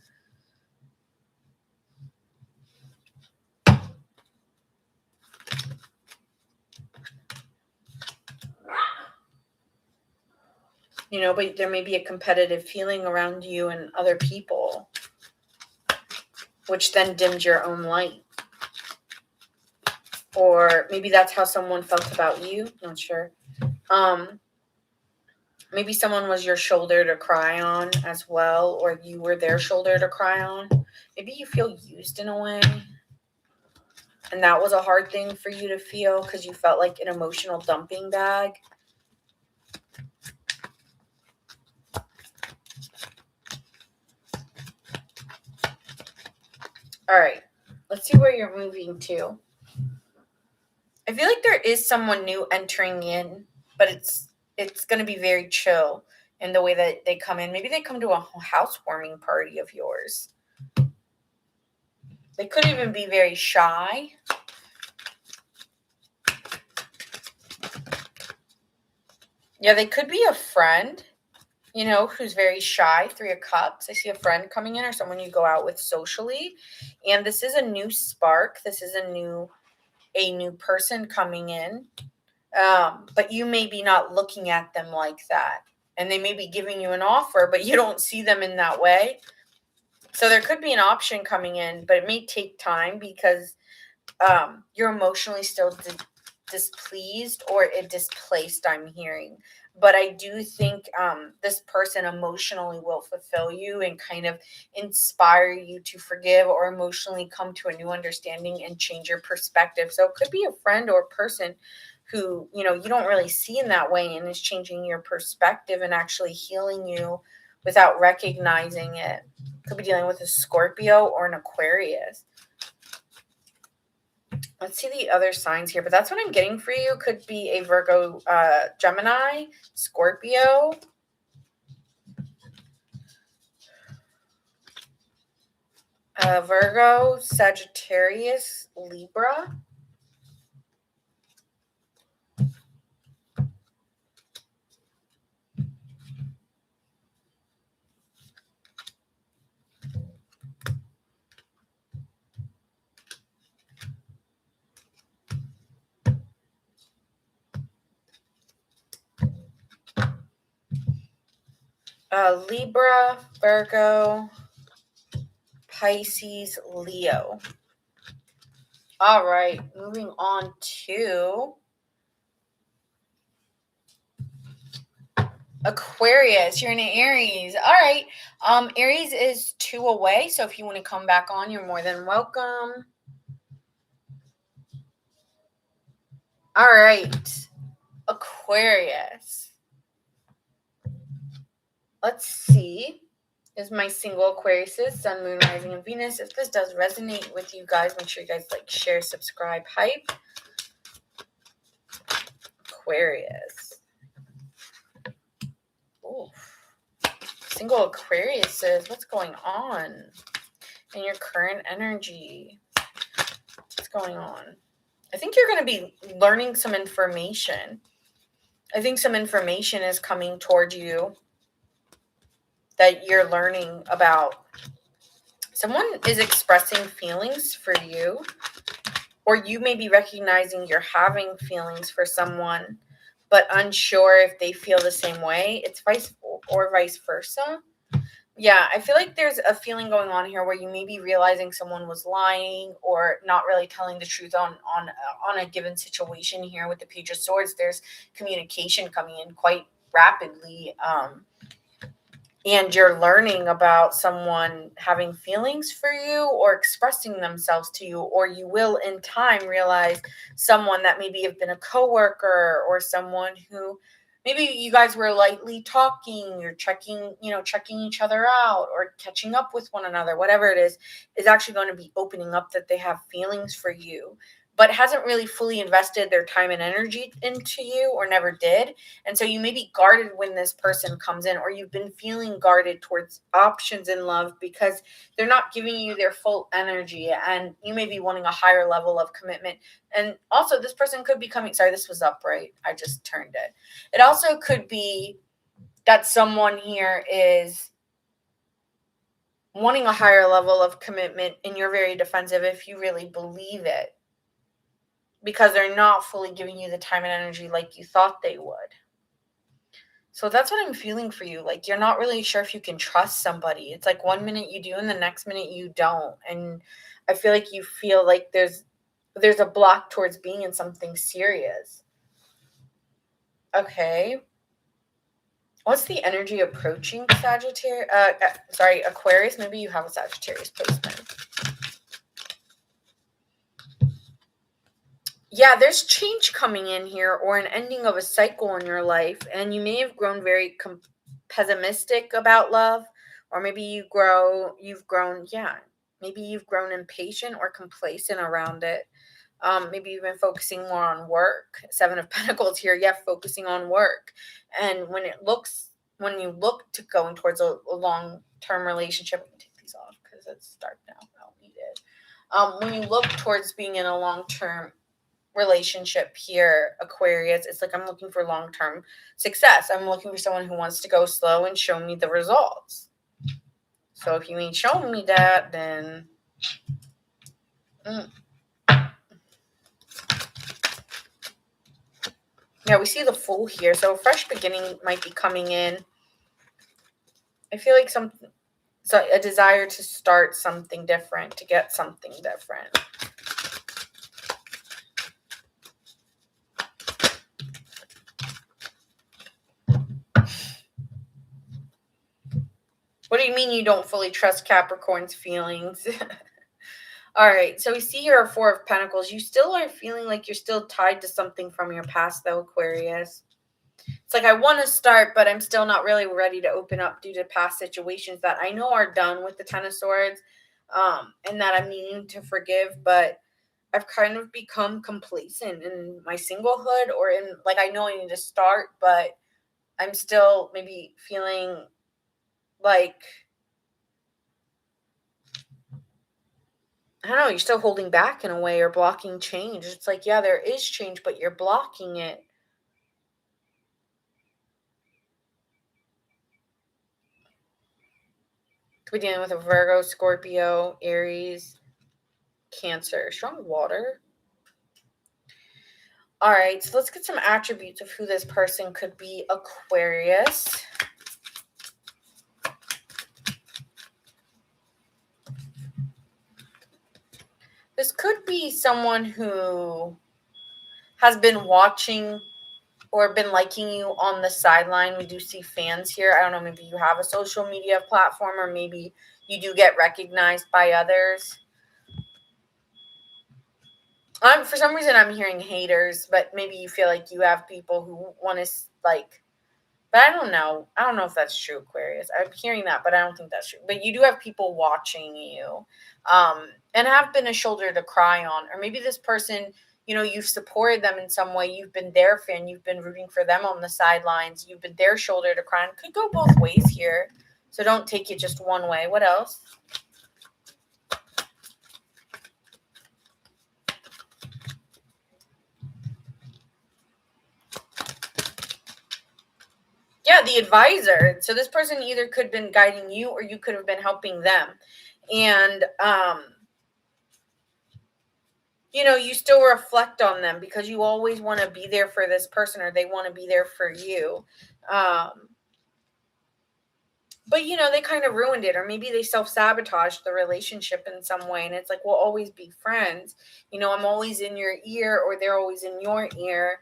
You know, but there may be a competitive feeling around you and other people, which then dims your own light. Or maybe that's how someone felt about you. Not sure. Maybe someone was your shoulder to cry on as well, or you were their shoulder to cry on. Maybe you feel used in a way. And that was a hard thing for you to feel because you felt like an emotional dumping bag. All right, let's see where you're moving to. I feel like there is someone new entering in, but it's going to be very chill in the way that they come in. Maybe they come to a housewarming party of yours. They could even be very shy. Yeah, they could be a friend, you know, who's very shy. 3 of Cups. I see a friend coming in or someone you go out with socially. And this is a new spark. This is a new person coming in. But you may be not looking at them like that. And they may be giving you an offer, but you don't see them in that way. So there could be an option coming in, but it may take time because you're emotionally still displeased or displaced, I'm hearing. But I do think this person emotionally will fulfill you and kind of inspire you to forgive or emotionally come to a new understanding and change your perspective. So it could be a friend or a person who, you know, you don't really see in that way and is changing your perspective and actually healing you without recognizing it. Could be dealing with a Scorpio or an Aquarius. Let's see the other signs here, but that's what I'm getting for you. Could be a Virgo, Gemini, Scorpio. Virgo, Sagittarius, Libra. Libra, Virgo, Pisces, Leo. All right, moving on to Aquarius. You're in Aries. All right. Aries is 2 away, so if you want to come back on, you're more than welcome. All right. Aquarius. Let's see. Is my single Aquarius, Sun, Moon, Rising, and Venus. If this does resonate with you guys, make sure you guys like, share, subscribe, hype. Aquarius. Oof. Single Aquarius says, what's going on in your current energy? What's going on? I think you're going to be learning some information. I think some information is coming toward you that you're learning about. Someone is expressing feelings for you, or you may be recognizing you're having feelings for someone, but unsure if they feel the same way. It's vice versa. Yeah, I feel like there's a feeling going on here where you may be realizing someone was lying or not really telling the truth on a given situation. Here with the Page of Swords, there's communication coming in quite rapidly. And you're learning about someone having feelings for you or expressing themselves to you, or you will in time realize someone that maybe have been a coworker or someone who maybe you guys were lightly talking, you're checking each other out or catching up with one another, whatever it is actually going to be opening up that they have feelings for you, but hasn't really fully invested their time and energy into you or never did. And so you may be guarded when this person comes in, or you've been feeling guarded towards options in love because they're not giving you their full energy, and you may be wanting a higher level of commitment. And also this person could be coming, sorry, this was up, right? I just turned it. It also could be that someone here is wanting a higher level of commitment and you're very defensive if you really believe it, because they're not fully giving you the time and energy like you thought they would. So that's what I'm feeling for you. Like, you're not really sure if you can trust somebody. It's like 1 minute you do and the next minute you don't. And I feel like you feel like there's a block towards being in something serious. Okay. What's the energy approaching Aquarius? Maybe you have a Sagittarius placement. Yeah, there's change coming in here, or an ending of a cycle in your life, and you may have grown very pessimistic about love, or maybe you've grown impatient or complacent around it. Maybe you've been focusing more on work. 7 of Pentacles here, focusing on work. And when you look to going towards a long-term relationship, let me take these off because it's dark now. I don't need it. When you look towards being in a long-term relationship here, Aquarius, it's like I'm looking for long-term success. I'm looking for someone who wants to go slow and show me the results. So if you ain't showing me that, then yeah, we see the Fool here. So a fresh beginning might be coming in. I feel like a desire to start something different, to get something different. What do you mean you don't fully trust Capricorn's feelings? All right, so we see here a 4 of Pentacles. You still are feeling like you're still tied to something from your past, though, Aquarius. It's like I want to start, but I'm still not really ready to open up due to past situations that I know are done with the 10 of Swords, and that I'm needing to forgive, but I've kind of become complacent in my singlehood, or in, like, I know I need to start, but I'm still maybe feeling like, I don't know, you're still holding back in a way, or blocking change. It's like, yeah, there is change, but you're blocking it. Could be dealing with a Virgo, Scorpio, Aries, Cancer. Strong water. All right, so let's get some attributes of who this person could be, Aquarius. could be someone who has been watching or been liking you on the sideline. We do see fans here. I don't know, maybe you have a social media platform, or maybe you do get recognized by others. For some reason I'm hearing haters, but maybe you feel like you have people who want to like, but I don't know. I don't know if that's true, Aquarius. I'm hearing that, but I don't think that's true. But you do have people watching you, and have been a shoulder to cry on. Or maybe this person, you've supported them in some way. You've been their fan. You've been rooting for them on the sidelines. You've been their shoulder to cry on. Could go both ways here. So don't take it just one way. What else? Yeah, the advisor. So this person either could have been guiding you, or you could have been helping them. And, you still reflect on them because you always want to be there for this person, or they want to be there for you. But, they kind of ruined it, or maybe they self-sabotaged the relationship in some way. And it's like, we'll always be friends. I'm always in your ear, or they're always in your ear.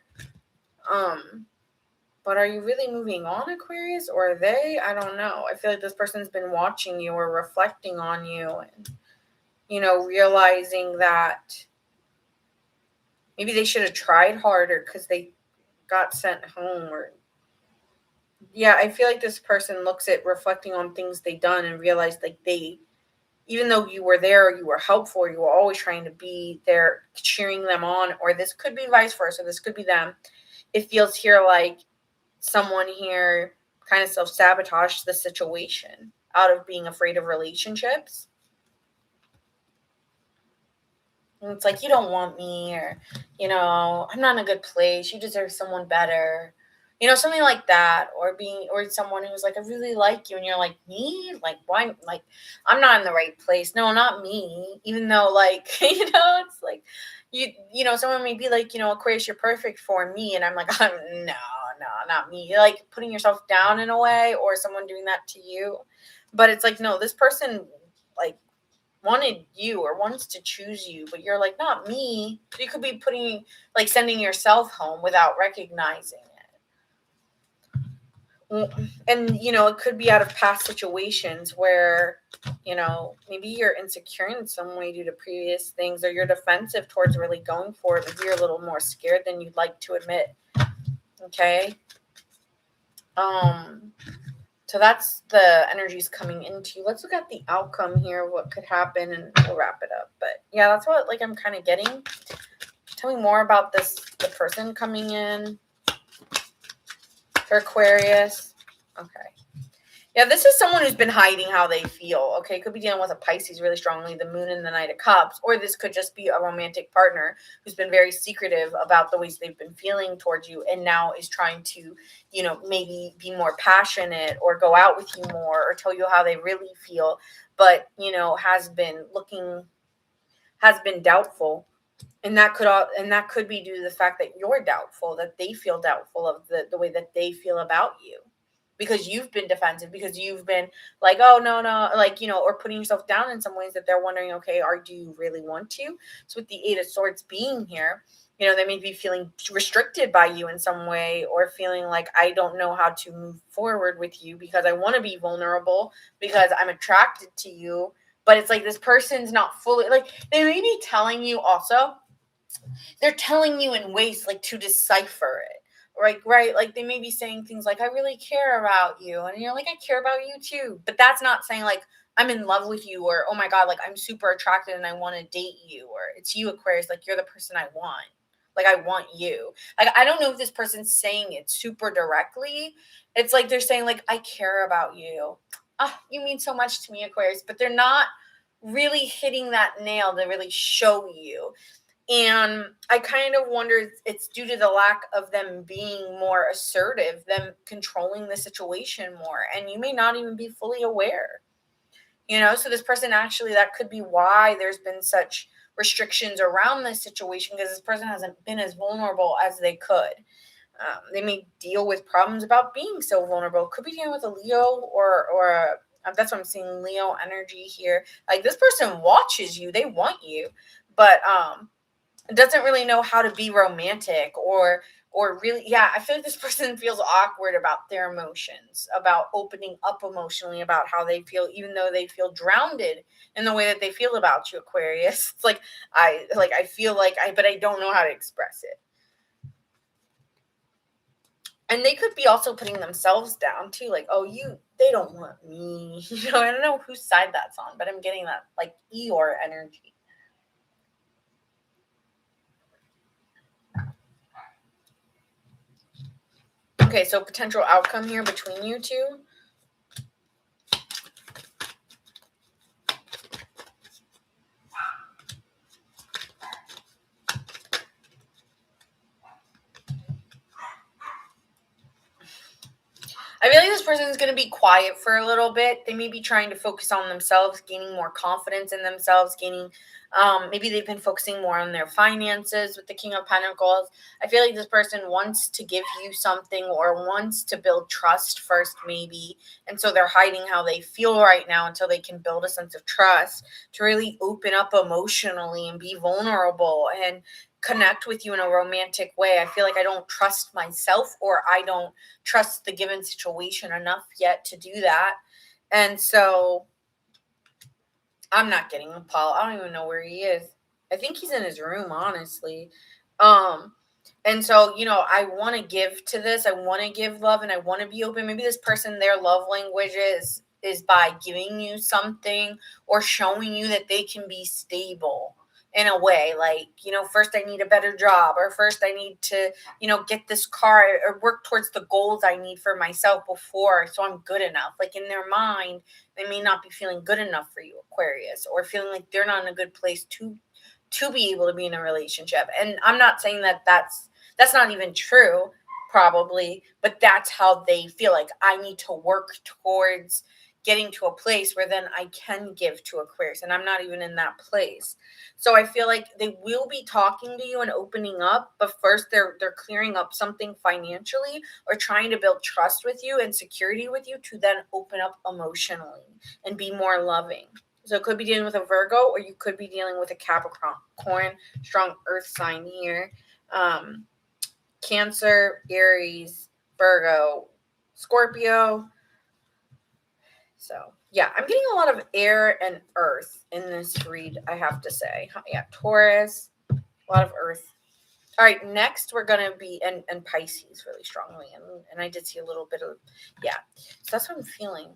But are you really moving on, Aquarius, or are they? I don't know. I feel like this person's been watching you or reflecting on you and, realizing that maybe they should have tried harder because they got sent home. Or yeah, I feel like this person looks at reflecting on things they've done and realized like even though you were there, you were helpful, you were always trying to be there, cheering them on, or this could be vice versa. This could be them. It feels here like someone here kind of self-sabotaged the situation out of being afraid of relationships. And it's like, you don't want me, or, I'm not in a good place. You deserve someone better. Something like that, or someone who's like, I really like you. And you're like, me? Like, why? Like, I'm not in the right place. No, not me. Even though like, it's like, someone may be like, Aquarius, you're perfect for me. And I'm like, no, not me. You're like putting yourself down in a way, or someone doing that to you. But it's like, no, this person like wanted you or wants to choose you, but you're like, not me. You could be sending yourself home without recognizing it. And, it could be out of past situations where, maybe you're insecure in some way due to previous things, or you're defensive towards really going for it. Maybe you're a little more scared than you'd like to admit. Okay. So that's the energies coming into you. Let's look at the outcome here, what could happen, and we'll wrap it up. But yeah, that's what I'm kind of getting. Tell me more about the person coming in for Aquarius. Okay. Yeah, this is someone who's been hiding how they feel. Okay, could be dealing with a Pisces really strongly, the moon and the Knight of Cups, or this could just be a romantic partner who's been very secretive about the ways they've been feeling towards you, and now is trying to, maybe be more passionate or go out with you more or tell you how they really feel, but, has been doubtful. And that could be due to the fact that you're doubtful, that they feel doubtful of the way that they feel about you. Because you've been defensive, because you've been like, oh, no, like, or putting yourself down in some ways that they're wondering, okay, do you really want to? So with the Eight of Swords being here, they may be feeling restricted by you in some way, or feeling like, I don't know how to move forward with you because I want to be vulnerable, because I'm attracted to you. But it's like this person's not fully, like, they may be telling you also, they're telling you in ways like to decipher it. Right. Like they may be saying things like, I really care about you. And you're like, I care about you too. But that's not saying like, I'm in love with you, or, oh my God, like I'm super attracted and I want to date you, or it's you, Aquarius, like you're the person I want. Like I want you. Like, I don't know if this person's saying it super directly. It's like they're saying like, I care about you. Oh, you mean so much to me, Aquarius. But they're not really hitting that nail to really show you. And I kind of wonder it's due to the lack of them being more assertive, them controlling the situation more. And you may not even be fully aware, so this person actually, that could be why there's been such restrictions around this situation, because this person hasn't been as vulnerable as they could. They may deal with problems about being so vulnerable. Could be dealing with a Leo or that's what I'm seeing, Leo energy here. Like this person watches you, they want you, but doesn't really know how to be romantic or really, yeah, I feel like this person feels awkward about their emotions, about opening up emotionally about how they feel, even though they feel drowned in the way that they feel about you, Aquarius. It's like I feel like but I don't know how to express it. And they could be also putting themselves down too, like, oh, they don't want me. I don't know whose side that's on, but I'm getting that like Eeyore energy. Okay, so potential outcome here between you two. I feel like this person is going to be quiet for a little bit. They may be trying to focus on themselves, gaining more confidence in themselves, maybe they've been focusing more on their finances with the King of Pentacles. I feel like this person wants to give you something or wants to build trust first, maybe. And so they're hiding how they feel right now until they can build a sense of trust to really open up emotionally and be vulnerable and connect with you in a romantic way. I feel like I don't trust myself, or I don't trust the given situation enough yet to do that. And so I'm not getting Paul. I don't even know where he is. I think he's in his room, honestly. And so, I want to give to this. I want to give love and I want to be open. Maybe this person, their love language is by giving you something or showing you that they can be stable in a way. Like, first I need a better job, or first I need to, get this car or work towards the goals I need for myself before, so I'm good enough. Like, in their mind, they may not be feeling good enough for you, Aquarius, or feeling like they're not in a good place to be able to be in a relationship. And I'm not saying that that's not even true, probably, but that's how they feel. Like, I need to work towards getting to a place where then I can give to Aquarius, and I'm not even in that place. So I feel like they will be talking to you and opening up, but first they're clearing up something financially or trying to build trust with you and security with you to then open up emotionally and be more loving. So it could be dealing with a Virgo, or you could be dealing with a Capricorn, strong earth sign here. Cancer, Aries, Virgo, Scorpio. So yeah, I'm getting a lot of air and earth in this read, I have to say. Yeah, Taurus, a lot of earth. All right, next we're going to be, and Pisces really strongly. And I did see a little bit of, yeah. So that's what I'm feeling.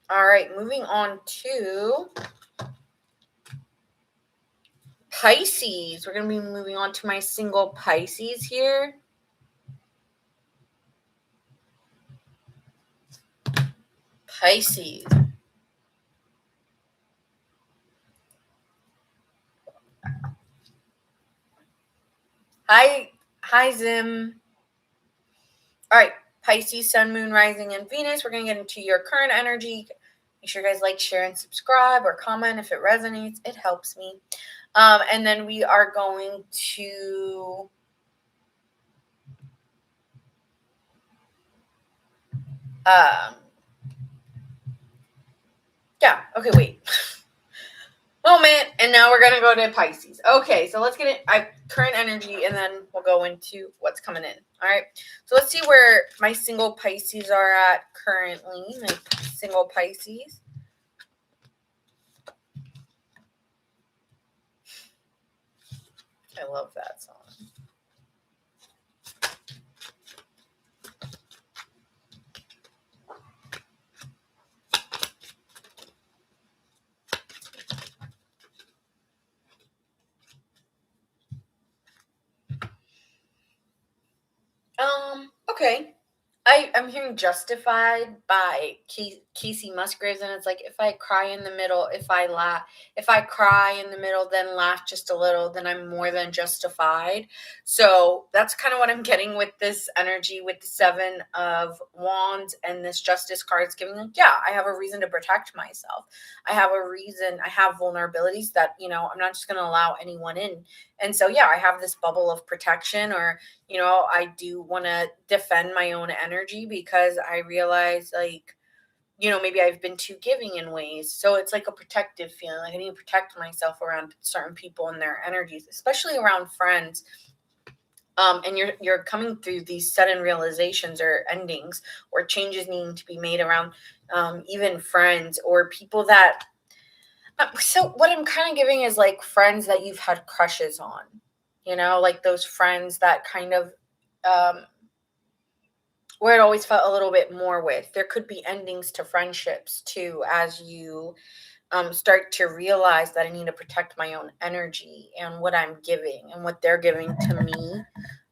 All right, moving on to Pisces. We're going to be moving on to my single Pisces here. Pisces. Hi, Zim. All right, Pisces, Sun, Moon, Rising, and Venus. We're going to get into your current energy. Make sure you guys like, share, and subscribe, or comment if it resonates. It helps me. And then we are going to yeah, okay, wait. Moment, and now we're gonna go to Pisces. Okay, so let's get it current energy, and then we'll go into what's coming in. All right, so let's see where my single Pisces are at currently. My single Pisces. I love that song. Okay. I'm hearing Justified by Casey Musgraves, and it's like, if I cry in the middle, if I cry in the middle, then laugh just a little, then I'm more than justified. So that's kind of what I'm getting with this energy, with the Seven of Wands and this Justice card. It's giving like, yeah, I have a reason to protect myself. I have vulnerabilities that, I'm not just going to allow anyone in. And so, yeah, I have this bubble of protection, or I do want to defend my own energy, because I realize, like, maybe I've been too giving in ways. So it's like a protective feeling. Like I need to protect myself around certain people and their energies, especially around friends. And you're coming through these sudden realizations or endings or changes needing to be made around even friends or people that. So what I'm kind of giving is like friends that you've had crushes on, like those friends that kind of where it always felt a little bit more with. There could be endings to friendships too as you start to realize that I need to protect my own energy and what I'm giving and what they're giving to me.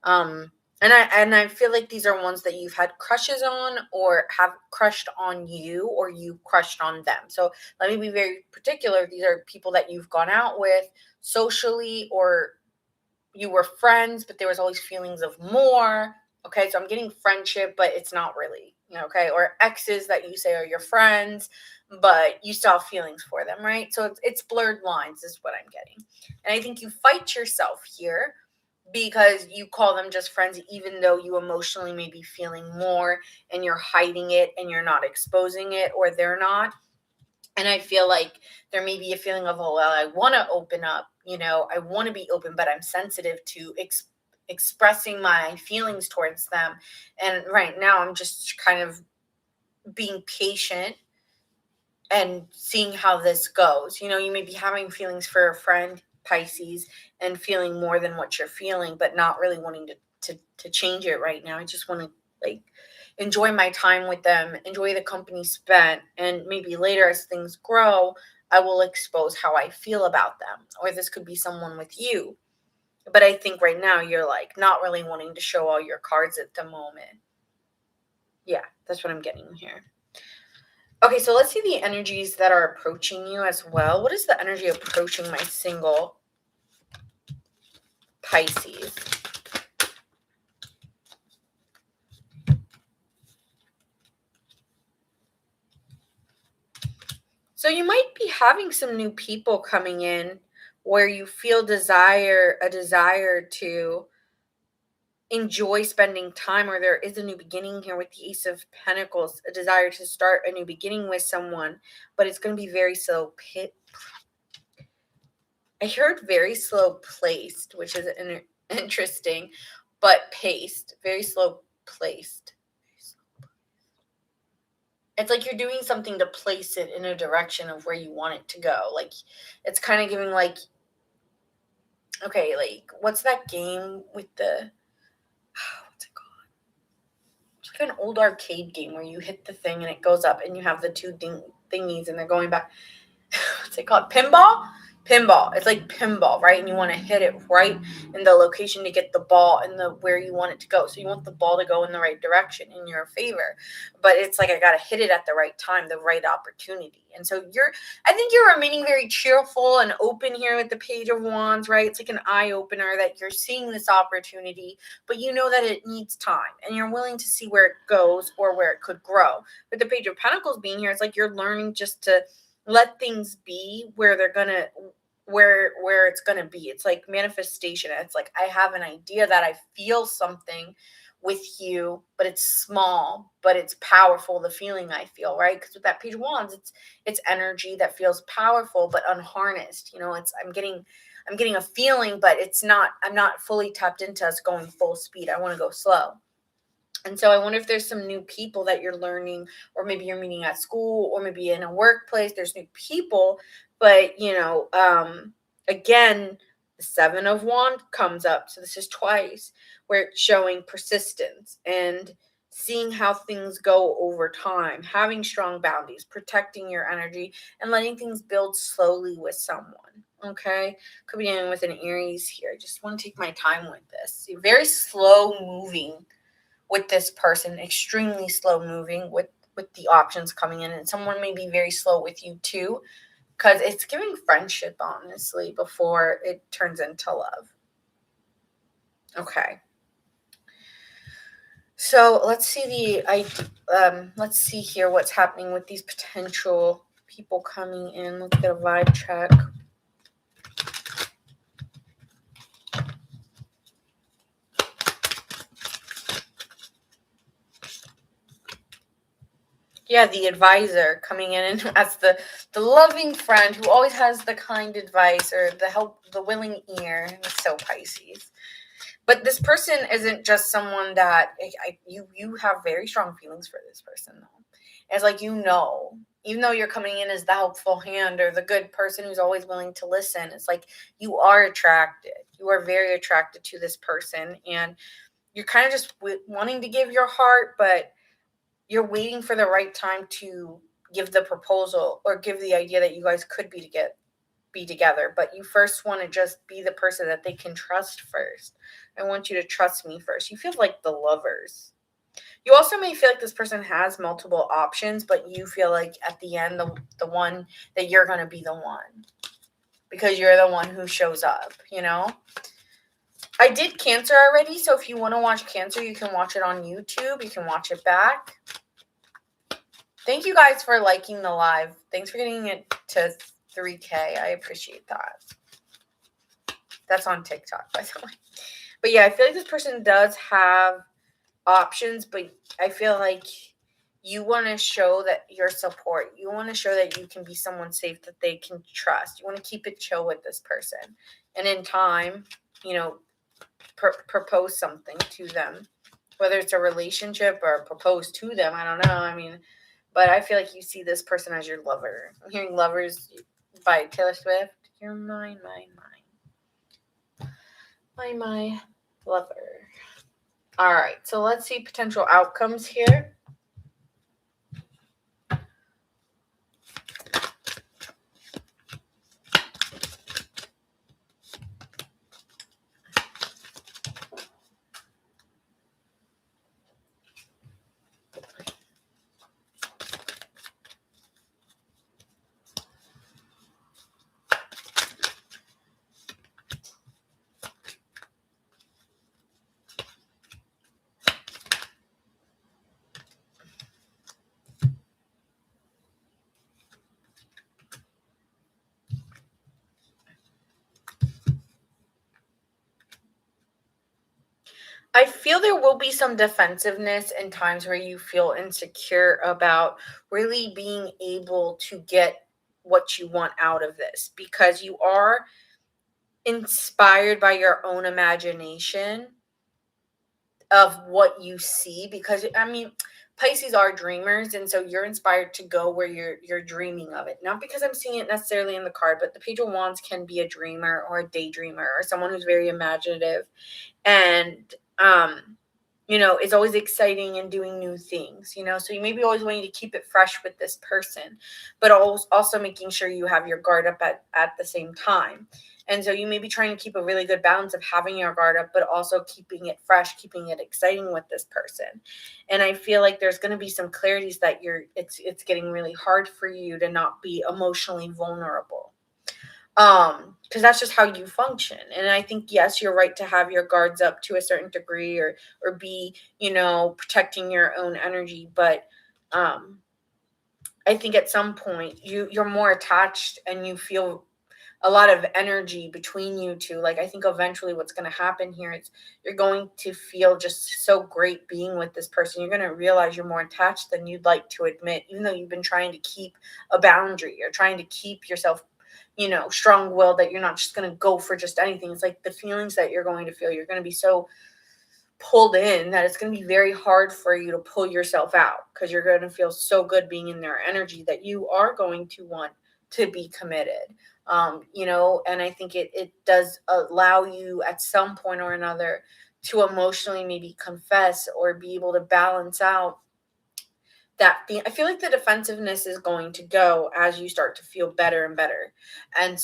Um, and I feel like these are ones that you've had crushes on or have crushed on you or you crushed on them. So let me be very particular. These are people that you've gone out with socially or you were friends, but there was always feelings of more. Okay, so I'm getting friendship, but it's not really, okay, or exes that you say are your friends, but you still have feelings for them, right? So it's blurred lines is what I'm getting. And I think you fight yourself here because you call them just friends, even though you emotionally may be feeling more and you're hiding it and you're not exposing it or they're not. And I feel like there may be a feeling of, oh, well, I want to open up, I want to be open, but I'm sensitive to expressing my feelings towards them. And right now I'm just kind of being patient and seeing how this goes. You may be having feelings for a friend, Pisces, and feeling more than what you're feeling, but not really wanting to change it right now. I just want to like enjoy my time with them, enjoy the company spent, and maybe later as things grow, I will expose how I feel about them. Or this could be someone with you. But I think right now you're like not really wanting to show all your cards at the moment. Yeah, that's what I'm getting here. Okay, so let's see the energies that are approaching you as well. What is the energy approaching my single Pisces? So you might be having some new people coming in where you feel a desire to enjoy spending time, or there is a new beginning here with the Ace of Pentacles, a desire to start a new beginning with someone, but it's going to be very slow. I heard very slow placed, which is interesting, but paced, very slow placed. It's like you're doing something to place it in a direction of where you want it to go. Like it's kind of giving like, okay, like what's that game with the, what's it called? It's like an old arcade game where you hit the thing and it goes up and you have the two thingies and they're going back. What's it called? Pinball. It's like pinball, right? And you want to hit it right in the location to get the ball and the where you want it to go. So you want the ball to go in the right direction in your favor. But it's like I gotta hit it at the right time, the right opportunity. And so I think you're remaining very cheerful and open here with the Page of Wands, right? It's like an eye opener that you're seeing this opportunity, but you know that it needs time and you're willing to see where it goes or where it could grow. With the Page of Pentacles being here, it's like you're learning just to let things be where they're gonna where it's gonna be. It's like manifestation. It's like I have an idea that I feel something with you, but it's small, but it's powerful. The feeling I feel, right? Because with that Page of Wands, it's energy that feels powerful but unharnessed. It's I'm getting a feeling, but I'm not fully tapped into us going full speed. I want to go slow. And so I wonder if there's some new people that you're learning, or maybe you're meeting at school, or maybe in a workplace, there's new people. But, again, the Seven of Wands comes up. So this is twice where it's showing persistence and seeing how things go over time, having strong boundaries, protecting your energy, and letting things build slowly with someone. Okay. Could be dealing with an Aries here. I just want to take my time with this. You're very slow moving with this person, extremely slow moving with the options coming in, and someone may be very slow with you too, because it's giving friendship honestly before it turns into love. Okay, so let's see let's see here what's happening with these potential people coming in. Let's get a vibe check. Yeah, the advisor coming in and as the loving friend who always has the kind advice or the willing ear. It's so Pisces. But this person isn't just someone that you have very strong feelings for this person though. It's like, even though you're coming in as the helpful hand or the good person who's always willing to listen, it's like you are attracted. You are very attracted to this person, and you're kind of just wanting to give your heart, but you're waiting for the right time to give the proposal or give the idea that you guys could be together, but you first want to just be the person that they can trust first. I want you to trust me first. You feel like the lovers. You also may feel like this person has multiple options, but you feel like at the end, the one that you're going to be the one because you're the one who shows up, you know? I did Cancer already, so if you want to watch Cancer, you can watch it on YouTube. You can watch it back. Thank you guys for liking the live. Thanks for getting it to 3K. I appreciate that. That's on TikTok, by the way. But yeah, I feel like this person does have options, but I feel like you want to show that your support. You want to show that you can be someone safe that they can trust. You want to keep it chill with this person. And in time, propose something to them. Whether it's a relationship or propose to them, I don't know. But I feel like you see this person as your lover. I'm hearing Lovers by Taylor Swift. You're mine, my lover. All right, so let's see potential outcomes here. I feel there will be some defensiveness in times where you feel insecure about really being able to get what you want out of this because you are inspired by your own imagination of what you see because Pisces are dreamers, and so you're inspired to go where you're dreaming of it. Not because I'm seeing it necessarily in the card, but the Page of Wands can be a dreamer or a daydreamer or someone who's very imaginative and it's always exciting and doing new things, so you may be always wanting to keep it fresh with this person, but also making sure you have your guard up at the same time. And so you may be trying to keep a really good balance of having your guard up, but also keeping it fresh, keeping it exciting with this person. And I feel like there's going to be some clarities that it's getting really hard for you to not be emotionally vulnerable. Because that's just how you function. And I think, yes, you're right to have your guards up to a certain degree or be, protecting your own energy. But I think at some point you're more attached and you feel a lot of energy between you two. Like, I think eventually what's going to happen here is you're going to feel just so great being with this person. You're going to realize you're more attached than you'd like to admit, even though you've been trying to keep a boundary. You're trying to keep yourself strong-willed, that you're not just going to go for just anything. It's like the feelings that you're going to feel, you're going to be so pulled in that it's going to be very hard for you to pull yourself out because you're going to feel so good being in their energy that you are going to want to be committed. And I think it does allow you at some point or another to emotionally maybe confess or be able to balance out that I feel like the defensiveness is going to go as you start to feel better and better. And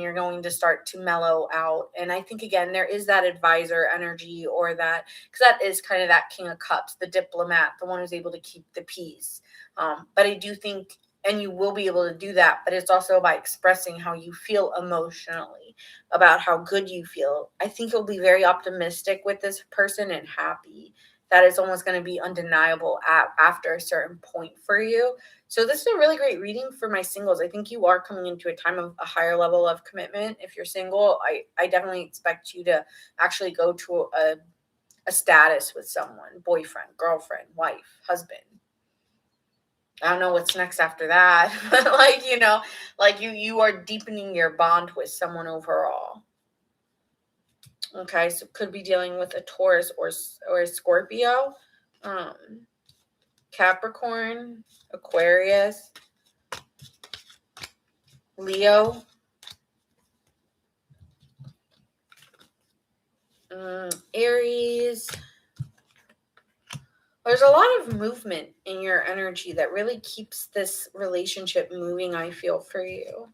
you're going to start to mellow out. And I think, again, there is that advisor energy or that, because that is kind of that King of Cups, the diplomat, the one who's able to keep the peace. But I do think, and you will be able to do that, but it's also by expressing how you feel emotionally about how good you feel. I think you'll be very optimistic with this person and happy. That is almost going to be undeniable after a certain point for you. So this is a really great reading for my singles. I think you are coming into a time of a higher level of commitment. If you're single, I definitely expect you to actually go to a status with someone, boyfriend, girlfriend, wife, husband. I don't know what's next after that. But like, like you are deepening your bond with someone overall. Okay, so could be dealing with a Taurus or a Scorpio, Capricorn, Aquarius, Leo, Aries. There's a lot of movement in your energy that really keeps this relationship moving, I feel, for you.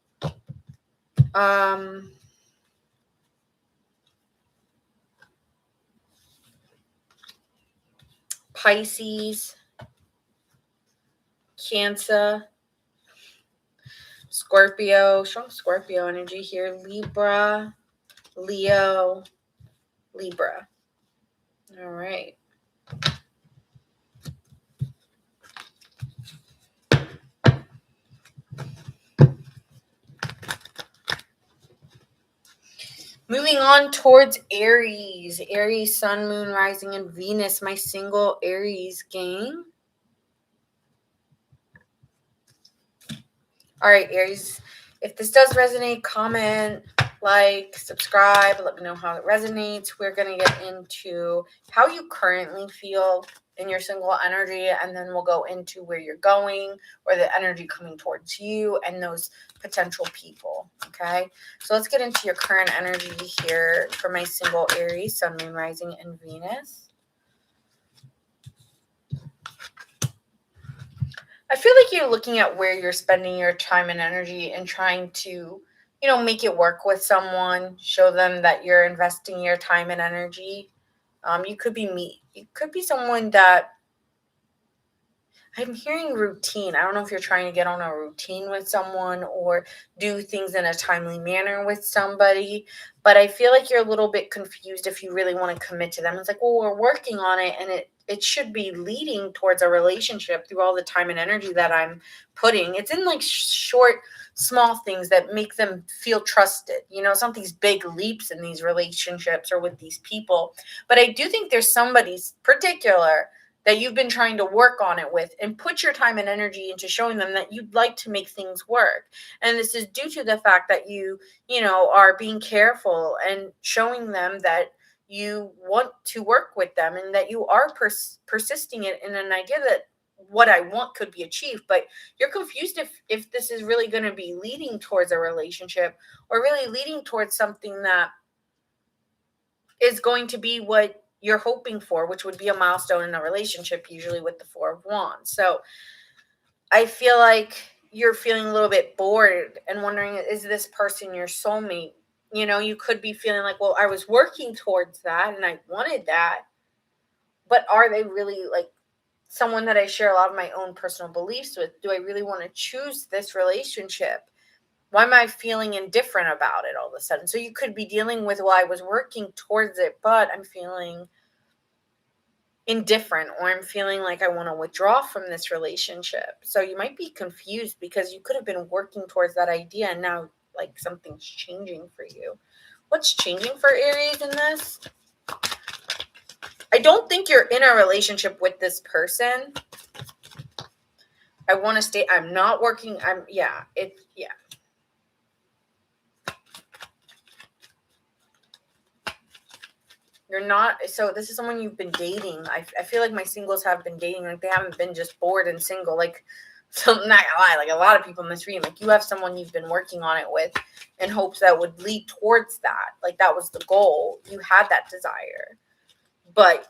Pisces, Cancer, Scorpio, strong Scorpio energy here, Libra, Leo, Libra. All right. Moving on towards Aries. Aries, Sun, Moon, Rising, and Venus. My single Aries gang. All right, Aries. If this does resonate, comment, like, subscribe. Let me know how it resonates. We're going to get into how you currently feel in your single energy, and then we'll go into where you're going, or the energy coming towards you, and those potential people. Okay, so let's get into your current energy here for my single Aries, Sun, Moon, Rising, and Venus. I feel like you're looking at where you're spending your time and energy and trying to, make it work with someone, show them that you're investing your time and energy. You could be someone that, I'm hearing routine. I don't know if you're trying to get on a routine with someone or do things in a timely manner with somebody, but I feel like you're a little bit confused if you really want to commit to them. It's like, well, we're working on it, and it should be leading towards a relationship through all the time and energy that I'm putting. It's in like short, small things that make them feel trusted. It's not these big leaps in these relationships or with these people, but I do think there's somebody's particular that you've been trying to work on it with and put your time and energy into showing them that you'd like to make things work. And this is due to the fact that you are being careful and showing them that you want to work with them, and that you are persisting in an idea that what I want could be achieved. But you're confused if this is really going to be leading towards a relationship, or really leading towards something that is going to be what you're hoping for, which would be a milestone in a relationship, usually with the Four of Wands. So I feel like you're feeling a little bit bored and wondering, is this person your soulmate? You could be feeling like, well, I was working towards that and I wanted that, but are they really like someone that I share a lot of my own personal beliefs with? Do I really want to choose this relationship? Why am I feeling indifferent about it all of a sudden? So you could be dealing with, well, I was working towards it, but I'm feeling indifferent, or I'm feeling like I want to withdraw from this relationship. So you might be confused because you could have been working towards that idea, and now like something's changing for you. What's changing for Aries in this? I don't think you're in a relationship with this person. I want to stay. I'm not working. Yeah. You're not. So this is someone you've been dating. I feel like my singles have been dating. Like, they haven't been just bored and single. Like, so I'm not gonna lie, like a lot of people in this reading, like you have someone you've been working on it with in hopes that would lead towards that. Like, that was the goal. You had that desire. But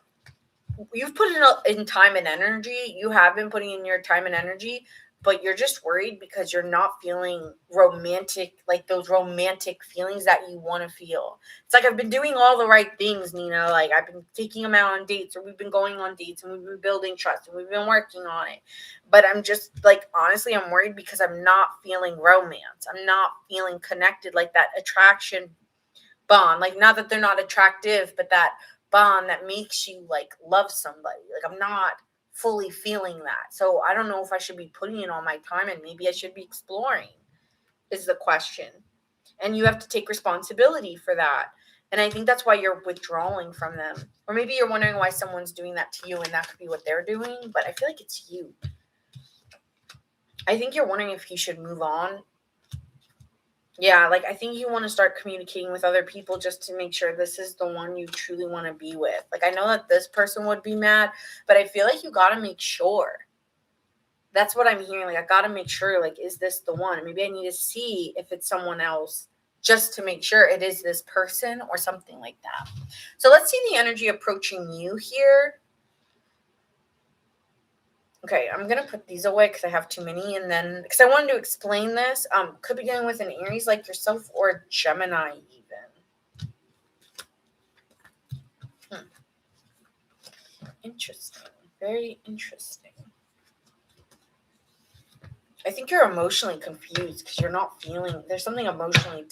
you've put in time and energy. You have been putting in your time and energy, but you're just worried because you're not feeling romantic, like those romantic feelings that you want to feel. It's like, I've been doing all the right things, Nina. Like, I've been taking them out on dates, or we've been going on dates, and we've been building trust, and we've been working on it. But I'm just like, honestly, I'm worried because I'm not feeling romance. I'm not feeling connected, like that attraction bond. Like, not that they're not attractive, but that bond that makes you like love somebody. Like, I'm not fully feeling that. So I don't know if I should be putting in all my time, and maybe I should be exploring, is the question. And you have to take responsibility for that. And I think that's why you're withdrawing from them. Or maybe you're wondering why someone's doing that to you, and that could be what they're doing. But I feel like it's you. I think you're wondering if you should move on. Yeah, like I think you want to start communicating with other people just to make sure this is the one you truly want to be with. Like I know that this person would be mad, but I feel like you got to make sure. That's what I'm hearing. Like I got to make sure, like, is this the one? Maybe I need to see if it's someone else just to make sure it is this person or something like that. So let's see the energy approaching you here. Okay, I'm going to put these away because I have too many. And then, because I wanted to explain this, could be dealing with an Aries like yourself or a Gemini even. Interesting. Very interesting. I think you're emotionally confused because you're not feeling, there's something emotionally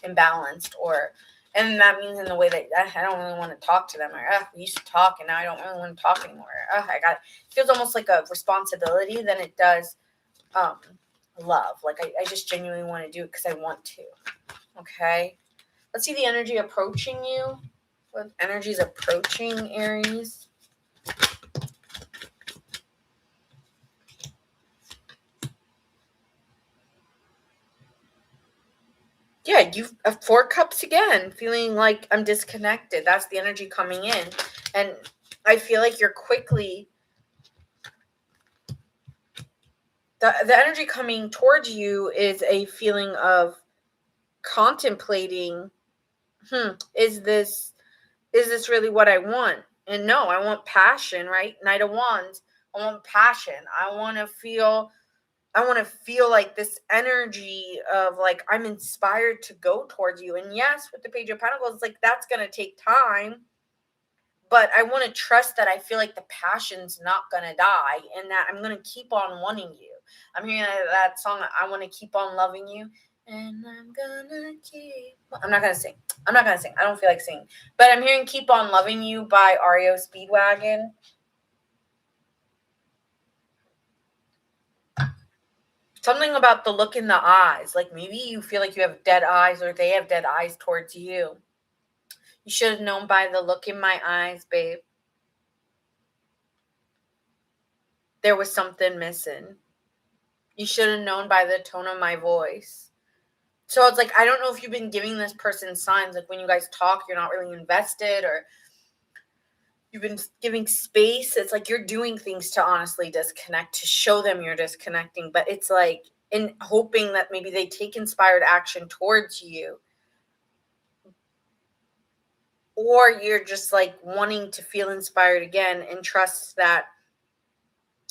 imbalanced, or, and that means in the way that I don't really want to talk to them, or we used to talk and now I don't really want to talk anymore. It feels almost like a responsibility than it does love. Like I just genuinely want to do it because I want to. Okay. Let's see the energy approaching you. What energy is approaching Aries? Yeah, you've 4 cups again, feeling like I'm disconnected. That's the energy coming in. And I feel like you're quickly, the energy coming towards you is a feeling of contemplating, is this really what I want? And no, I want passion, right? Knight of Wands. I want passion. I want to feel like this energy of like I'm inspired to go towards you. And yes, with the Page of Pentacles, like that's going to take time, but I want to trust that I feel like the passion's not going to die and that I'm going to keep on wanting you. I'm hearing that song, I want to keep on loving you. And I'm gonna keep. I'm not gonna sing. I don't feel like singing. But I'm hearing "Keep on Loving You" by REO Speedwagon. Something about the look in the eyes. Like maybe you feel like you have dead eyes or they have dead eyes towards you. You should have known by the look in my eyes, babe. There was something missing. You should have known by the tone of my voice. So it's like, I don't know if you've been giving this person signs. Like when you guys talk, you're not really invested, or you've been giving space. It's like you're doing things to honestly disconnect, to show them you're disconnecting. But it's like in hoping that maybe they take inspired action towards you. Or you're just like wanting to feel inspired again and trust that.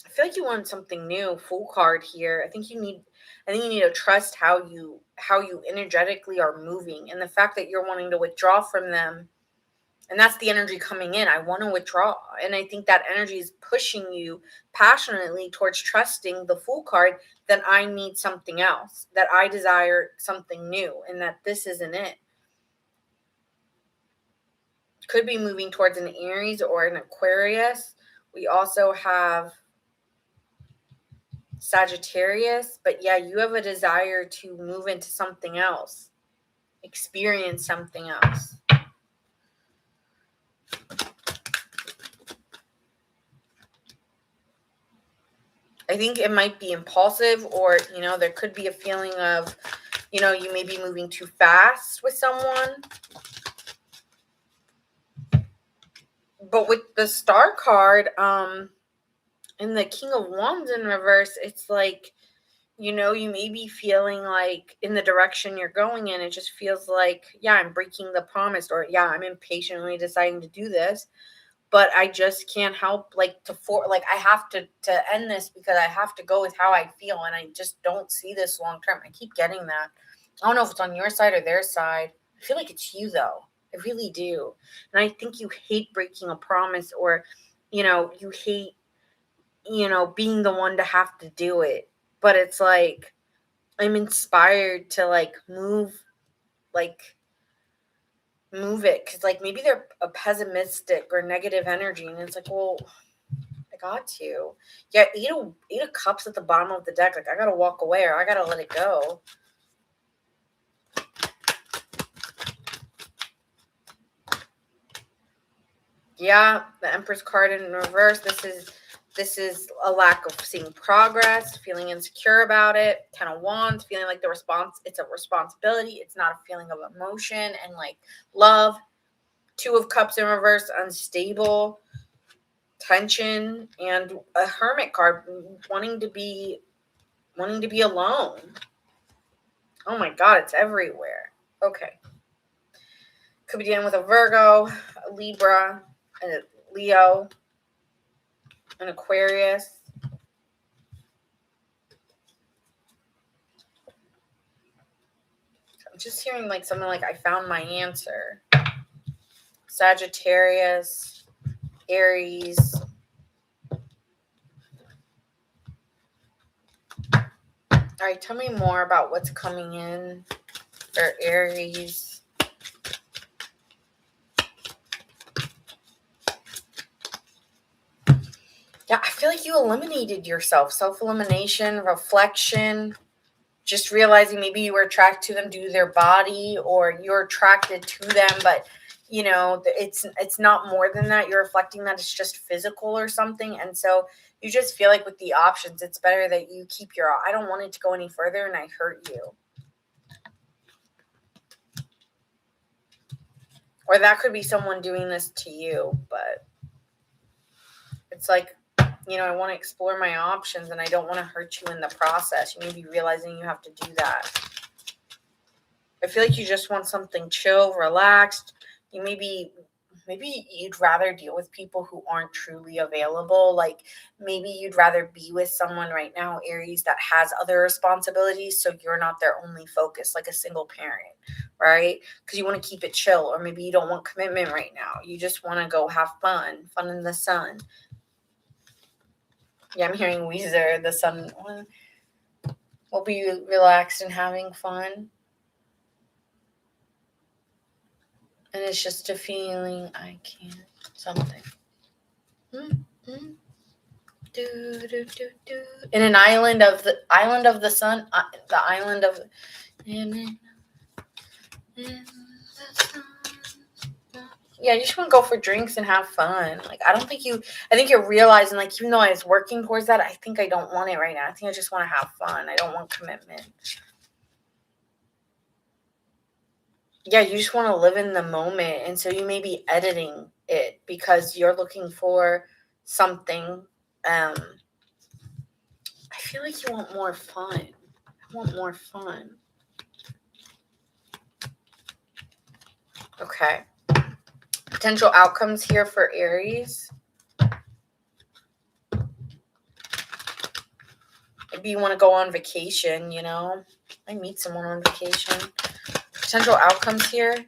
I feel like you want something new. Full card here. I think you need to trust how you energetically are moving, and the fact that you're wanting to withdraw from them. And that's the energy coming in. I want to withdraw. And I think that energy is pushing you passionately towards trusting the Fool card that I need something else, that I desire something new, and that this isn't it. Could be moving towards an Aries or an Aquarius. We also have Sagittarius. But yeah, you have a desire to move into something else, experience something else. I think it might be impulsive, or, there could be a feeling of, you may be moving too fast with someone. But with the Star card, and the King of Wands in reverse, it's like, you may be feeling like in the direction you're going in, it just feels like, yeah, I'm breaking the promise, or yeah, I'm impatiently deciding to do this. But I just can't help I have to end this because I have to go with how I feel, and I just don't see this long term. I keep getting that. I don't know if it's on your side or their side. I feel like it's you though. I really do. And I think you hate breaking a promise, or you hate being the one to have to do it. But it's like I'm inspired to move it, because maybe they're a pessimistic or negative energy, and it's like, well, I got to. Yeah, eight of cups at the bottom of the deck. I gotta walk away, or I gotta let it go. Yeah, the Empress card in reverse. This is This is a lack of seeing progress, feeling insecure about it. 10 of Wands, feeling like it's a responsibility. It's not a feeling of emotion and like love. 2 of Cups in reverse, unstable, tension, and a Hermit card, wanting to be alone. Oh my God, it's everywhere. Okay. Could be dealing with a Virgo, a Libra, a Leo, an Aquarius. I'm just hearing like something like I found my answer. Sagittarius, Aries. All right, tell me more about what's coming in for Aries. Yeah, I feel like you eliminated yourself. Self-elimination, reflection, just realizing maybe you were attracted to them due to their body, or you're attracted to them, but you know, it's not more than that. You're reflecting that it's just physical or something. And so you just feel like with the options, it's better that you keep your, I don't want it to go any further and I hurt you. Or that could be someone doing this to you, but it's like, you know, I want to explore my options and I don't want to hurt you in the process. You may be realizing you have to do that. I feel like you just want something chill, relaxed. You maybe you'd rather deal with people who aren't truly available. Like maybe you'd rather be with someone right now, Aries, that has other responsibilities, so you're not their only focus, like a single parent, right? Because you want to keep it chill. Or maybe you don't want commitment right now. You just want to go have fun in the sun. Yeah, I'm hearing Weezer, the sun will be relaxed and having fun. And it's just a feeling I can't something. Mm-hmm. Do, do, do, do. In an island of the sun, the island of in the sun. Yeah, you just want to go for drinks and have fun. Like I think you're realizing, like, even though I was working towards that, I think I don't want it right now. I think I just want to have fun. I don't want commitment. Yeah, you just want to live in the moment. And so you may be editing it because you're looking for something. I feel like you want more fun. I want more fun. Okay. Potential outcomes here for Aries. Maybe you want to go on vacation, you know. I meet someone on vacation. Potential outcomes here.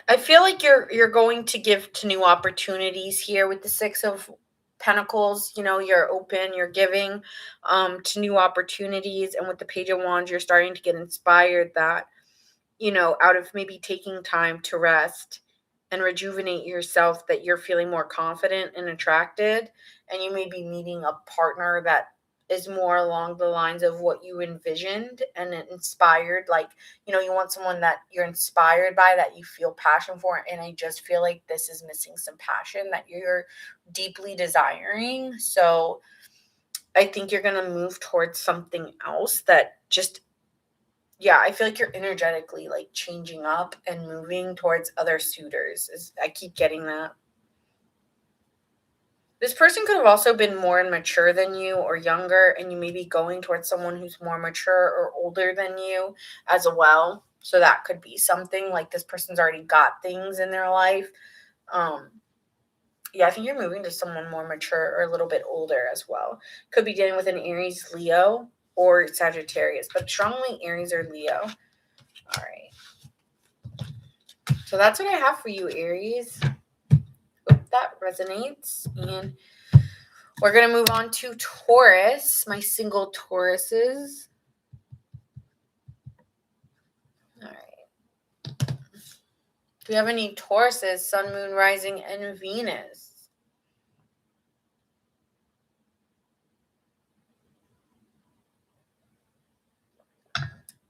I feel like you're going to give to new opportunities here with the 6 of Pentacles. You know, you're open, you're giving to new opportunities. And with the Page of Wands, you're starting to get inspired that, you know, out of maybe taking time to rest and rejuvenate yourself, that you're feeling more confident and attracted. And you may be meeting a partner that is more along the lines of what you envisioned and inspired. Like, you know, you want someone that you're inspired by, that you feel passion for. And I just feel like this is missing some passion that you're deeply desiring. So I think you're going to move towards something else that just, yeah, I feel like you're energetically like changing up and moving towards other suitors. I keep getting that. This person could have also been more immature than you or younger, and you may be going towards someone who's more mature or older than you as well. So that could be something, like this person's already got things in their life. Yeah, I think you're moving to someone more mature or a little bit older as well. Could be dealing with an Aries, Leo, or Sagittarius, but strongly Aries or Leo. All right. So that's what I have for you, Aries. Hope that resonates. And we're going to move on to Taurus, my single Tauruses. All right. Do we have any Tauruses, Sun, Moon, Rising, and Venus?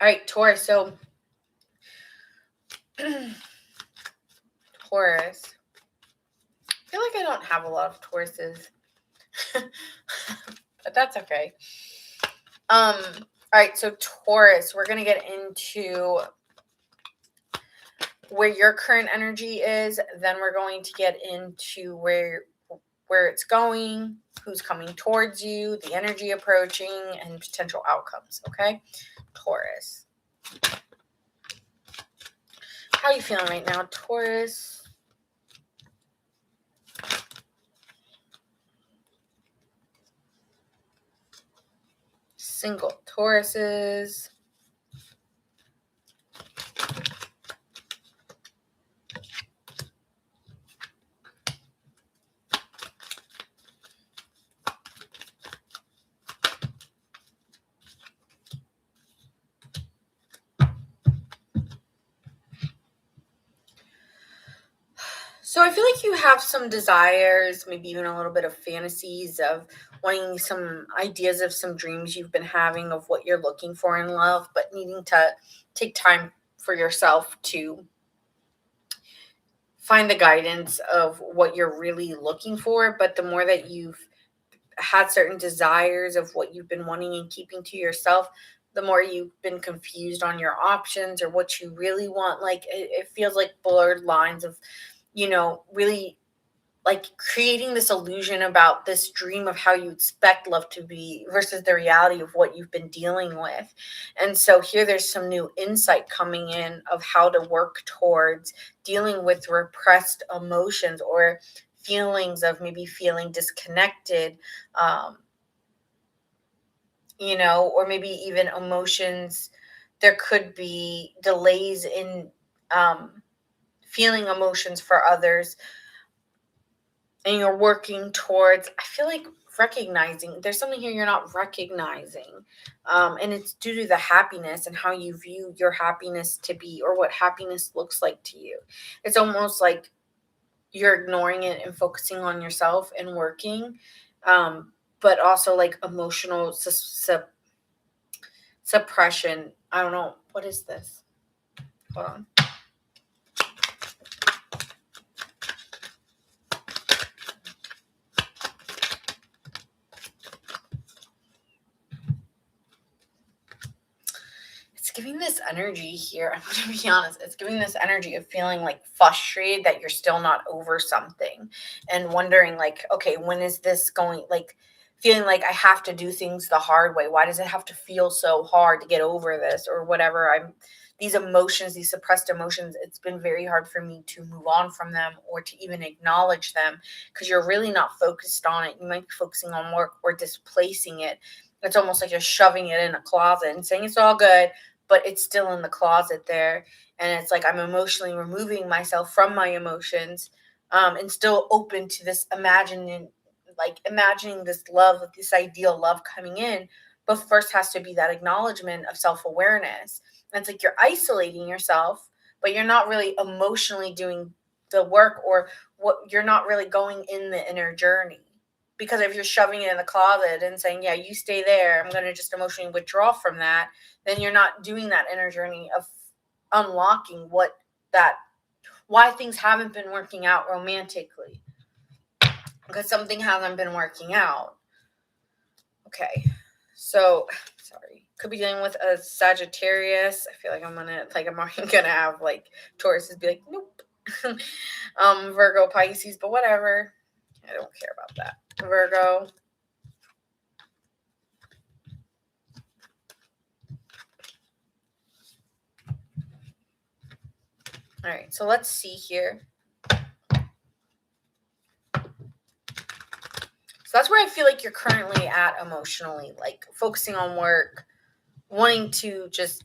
All right, Taurus. So, Taurus. I feel like I don't have a lot of Tauruses, but that's okay. All right, so Taurus, we're gonna get into where your current energy is. Then we're going to get into where it's going, who's coming towards you, the energy approaching, and potential outcomes. Okay, Taurus. How are you feeling right now, Taurus? Single Tauruses. So I feel like you have some desires, maybe even a little bit of fantasies of wanting some ideas of some dreams you've been having of what you're looking for in love, but needing to take time for yourself to find the guidance of what you're really looking for. But the more that you've had certain desires of what you've been wanting and keeping to yourself, the more you've been confused on your options or what you really want. Like it feels like blurred lines of, really like creating this illusion about this dream of how you expect love to be versus the reality of what you've been dealing with. And so here there's some new insight coming in of how to work towards dealing with repressed emotions or feelings of maybe feeling disconnected, or maybe even emotions. There could be delays in feeling emotions for others, and you're working towards, I feel like, recognizing there's something here you're not recognizing, and it's due to the happiness and how you view your happiness to be, or what happiness looks like to you. It's almost like you're ignoring it and focusing on yourself and working, but also like emotional suppression. I don't know, what is this? Hold on. Giving this energy here, I'm going to be honest, it's giving this energy of feeling like frustrated that you're still not over something, and wondering like, okay, when is this going, like feeling like I have to do things the hard way. Why does it have to feel so hard to get over this or whatever? These emotions, these suppressed emotions, it's been very hard for me to move on from them or to even acknowledge them, because you're really not focused on it. You might be focusing on work or displacing it. It's almost like you're shoving it in a closet and saying it's all good, but it's still in the closet there. And it's like I'm emotionally removing myself from my emotions, and still open to this imagining this love, this ideal love coming in. But first has to be that acknowledgement of self-awareness. And it's like you're isolating yourself, but you're not really emotionally doing the work, or what, you're not really going in the inner journey. Because if you're shoving it in the closet and saying, yeah, you stay there, I'm going to just emotionally withdraw from that, then you're not doing that inner journey of unlocking why things haven't been working out romantically, because something hasn't been working out. Okay, so sorry, could be dealing with a Sagittarius. I feel like I'm already gonna have like Tauruses be like, nope. Virgo, Pisces, but whatever, I don't care about that. Virgo. All right, so let's see here. So that's where I feel like you're currently at emotionally, like focusing on work, wanting to just,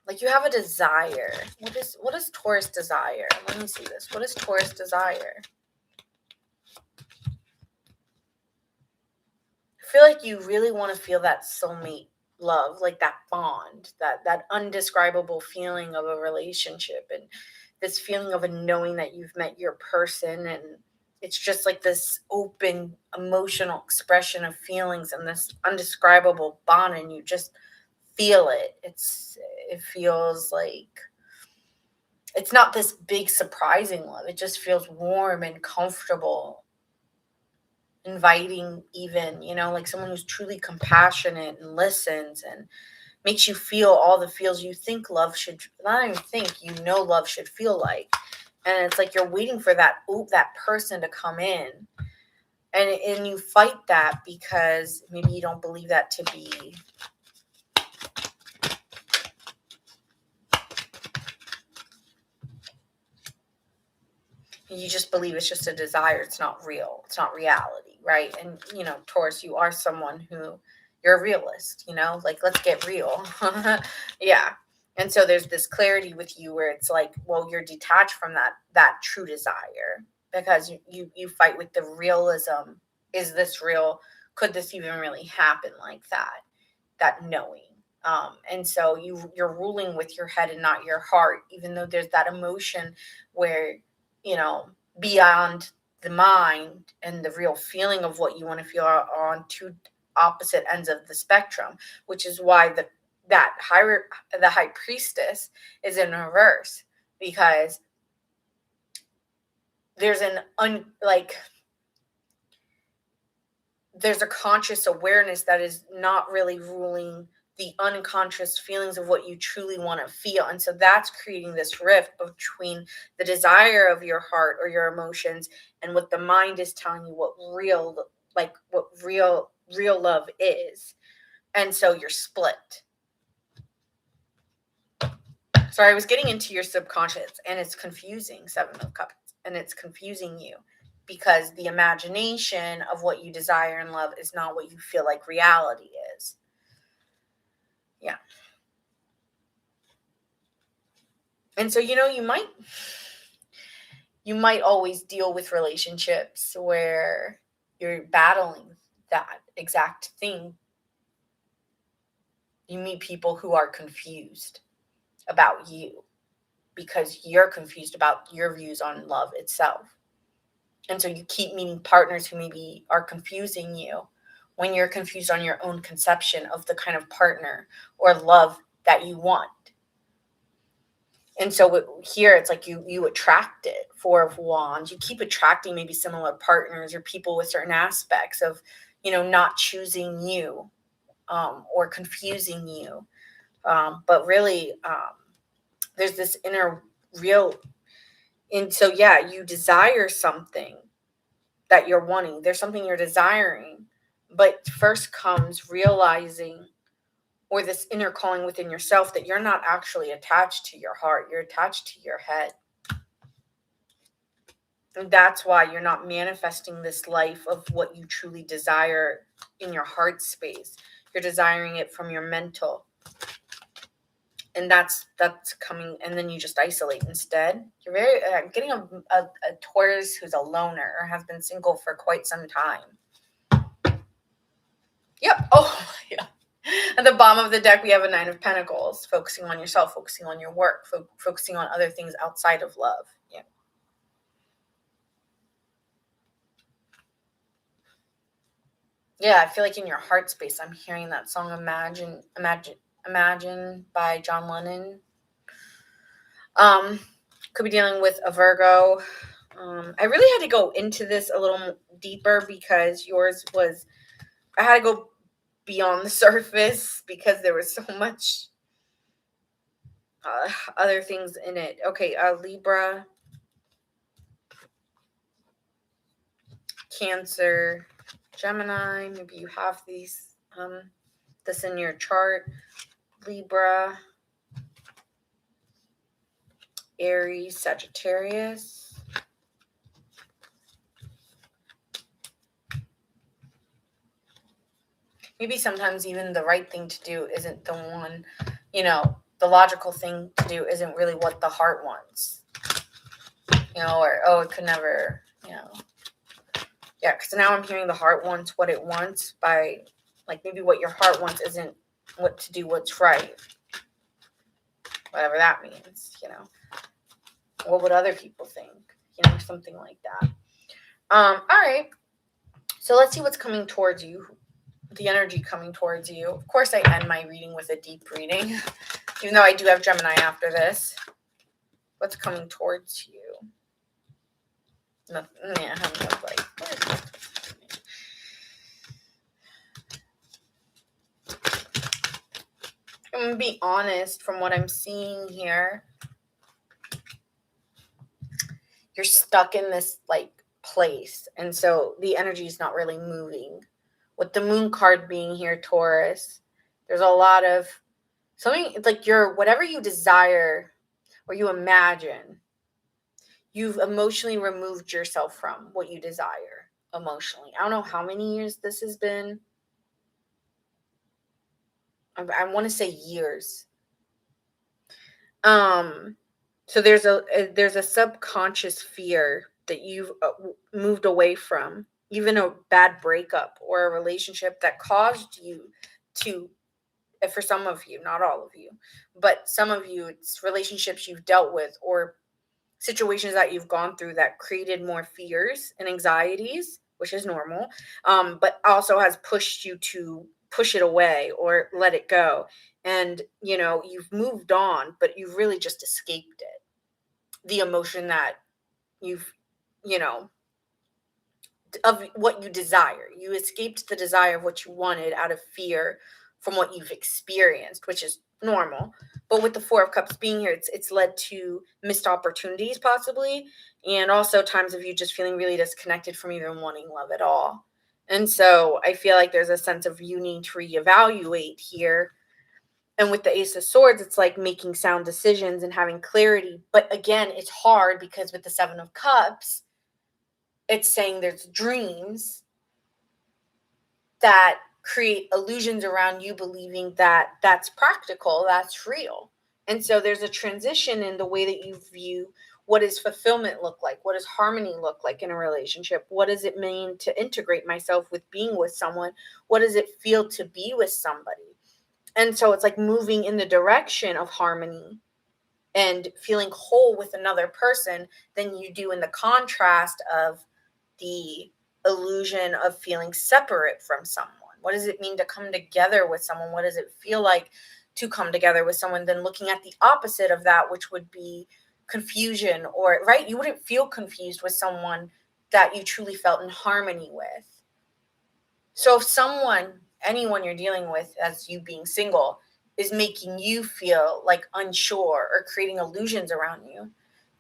like, you have a desire. What is Taurus desire? Let me see this. What is Taurus desire? I feel like you really want to feel that soulmate love, like that bond, that undescribable feeling of a relationship, and this feeling of a knowing that you've met your person, and it's just like this open emotional expression of feelings and this undescribable bond, and you just feel it. It feels like it's not this big surprising love. It just feels warm and comfortable, inviting even, like someone who's truly compassionate and listens and makes you feel all the feels you think love should, not even think, love should feel like. And it's like you're waiting for that person to come in, and you fight that because maybe you don't believe that to be you just believe it's just a desire. It's not real. It's not reality, right? And Taurus, you are someone who, you're a realist, like, let's get real. Yeah. And so there's this clarity with you where it's like, well, you're detached from that true desire, because you fight with the realism. Is this real? Could this even really happen like that knowing? And so you're ruling with your head and not your heart, even though there's that emotion where, beyond the mind and the real feeling of what you want to feel are on two opposite ends of the spectrum, which is why the high priestess is in reverse, because there's there's a conscious awareness that is not really ruling the unconscious feelings of what you truly want to feel. And so that's creating this rift between the desire of your heart or your emotions and what the mind is telling you what real love is. And so you're split. So I was getting into your subconscious, and it's confusing, Seven of Cups, and it's confusing you because the imagination of what you desire in love is not what you feel like reality is. Yeah. And so, you might always deal with relationships where you're battling that exact thing. You meet people who are confused about you because you're confused about your views on love itself. And so you keep meeting partners who maybe are confusing you when you're confused on your own conception of the kind of partner or love that you want. And so here it's like you attract it. Four of Wands. You keep attracting maybe similar partners or people with certain aspects of, not choosing you or confusing you. But really, there's this inner real. And so, yeah, you desire something that you're wanting. There's something you're desiring. But first comes realizing, or this inner calling within yourself, that you're not actually attached to your heart. You're attached to your head. And that's why you're not manifesting this life of what you truly desire in your heart space. You're desiring it from your mental. And that's coming, and then you just isolate instead. You're very getting a Taurus who's a loner or has been single for quite some time. Yep. Oh, yeah. At the bottom of the deck, we have a Nine of Pentacles, focusing on yourself, focusing on your work, focusing on other things outside of love. Yeah. Yeah, I feel like in your heart space, I'm hearing that song Imagine by John Lennon. Could be dealing with a Virgo. I really had to go into this a little deeper because yours was, I had to go beyond the surface because there was so much other things in it. Okay, Libra, Cancer, Gemini. Maybe you have this in your chart. Libra, Aries, Sagittarius. Maybe sometimes even the right thing to do isn't the one, the logical thing to do isn't really what the heart wants. Or, it could never, Yeah, because now I'm hearing the heart wants what it wants by, like, maybe what your heart wants isn't what to do what's right. Whatever that means, What would other people think? Something like that. All right. So let's see what's coming towards you. the energy coming towards you. Of course, I end my reading with a deep reading, even though I do have Gemini after this. What's coming towards you? Nothing. Yeah, I have no like. I'm gonna be honest. From what I'm seeing here, you're stuck in this like place, and so the energy is not really moving. With the Moon card being here, Taurus, there's a lot of something. It's like your whatever you desire or you imagine, you've emotionally removed yourself from what you desire emotionally. I don't know how many years this has been. I want to say years. So there's a subconscious fear that you've moved away from, even a bad breakup or a relationship that caused you to, for some of you, not all of you, but some of you, it's relationships you've dealt with or situations that you've gone through that created more fears and anxieties, which is normal, but also has pushed you to push it away or let it go. And, you've moved on, but you've really just escaped it. The emotion that you've, you know, of what you desire. You escaped the desire of what you wanted out of fear from what you've experienced, which is normal. But with the Four of Cups being here, it's led to missed opportunities possibly, and also times of you just feeling really disconnected from even wanting love at all. And so I feel like there's a sense of you need to reevaluate here. And with the Ace of Swords, it's like making sound decisions and having clarity. But again, it's hard because with the Seven of Cups, it's saying there's dreams that create illusions around you believing that that's practical, that's real. And so there's a transition in the way that you view what does fulfillment look like? What does harmony look like in a relationship? What does it mean to integrate myself with being with someone? What does it feel to be with somebody? And so it's like moving in the direction of harmony and feeling whole with another person than you do in the contrast of the illusion of feeling separate from someone. What does it mean to come together with someone? What does it feel like to come together with someone? Then looking at the opposite of that, which would be confusion, or right, you wouldn't feel confused with someone that you truly felt in harmony with. So if anyone you're dealing with as you being single is making you feel like unsure or creating illusions around you,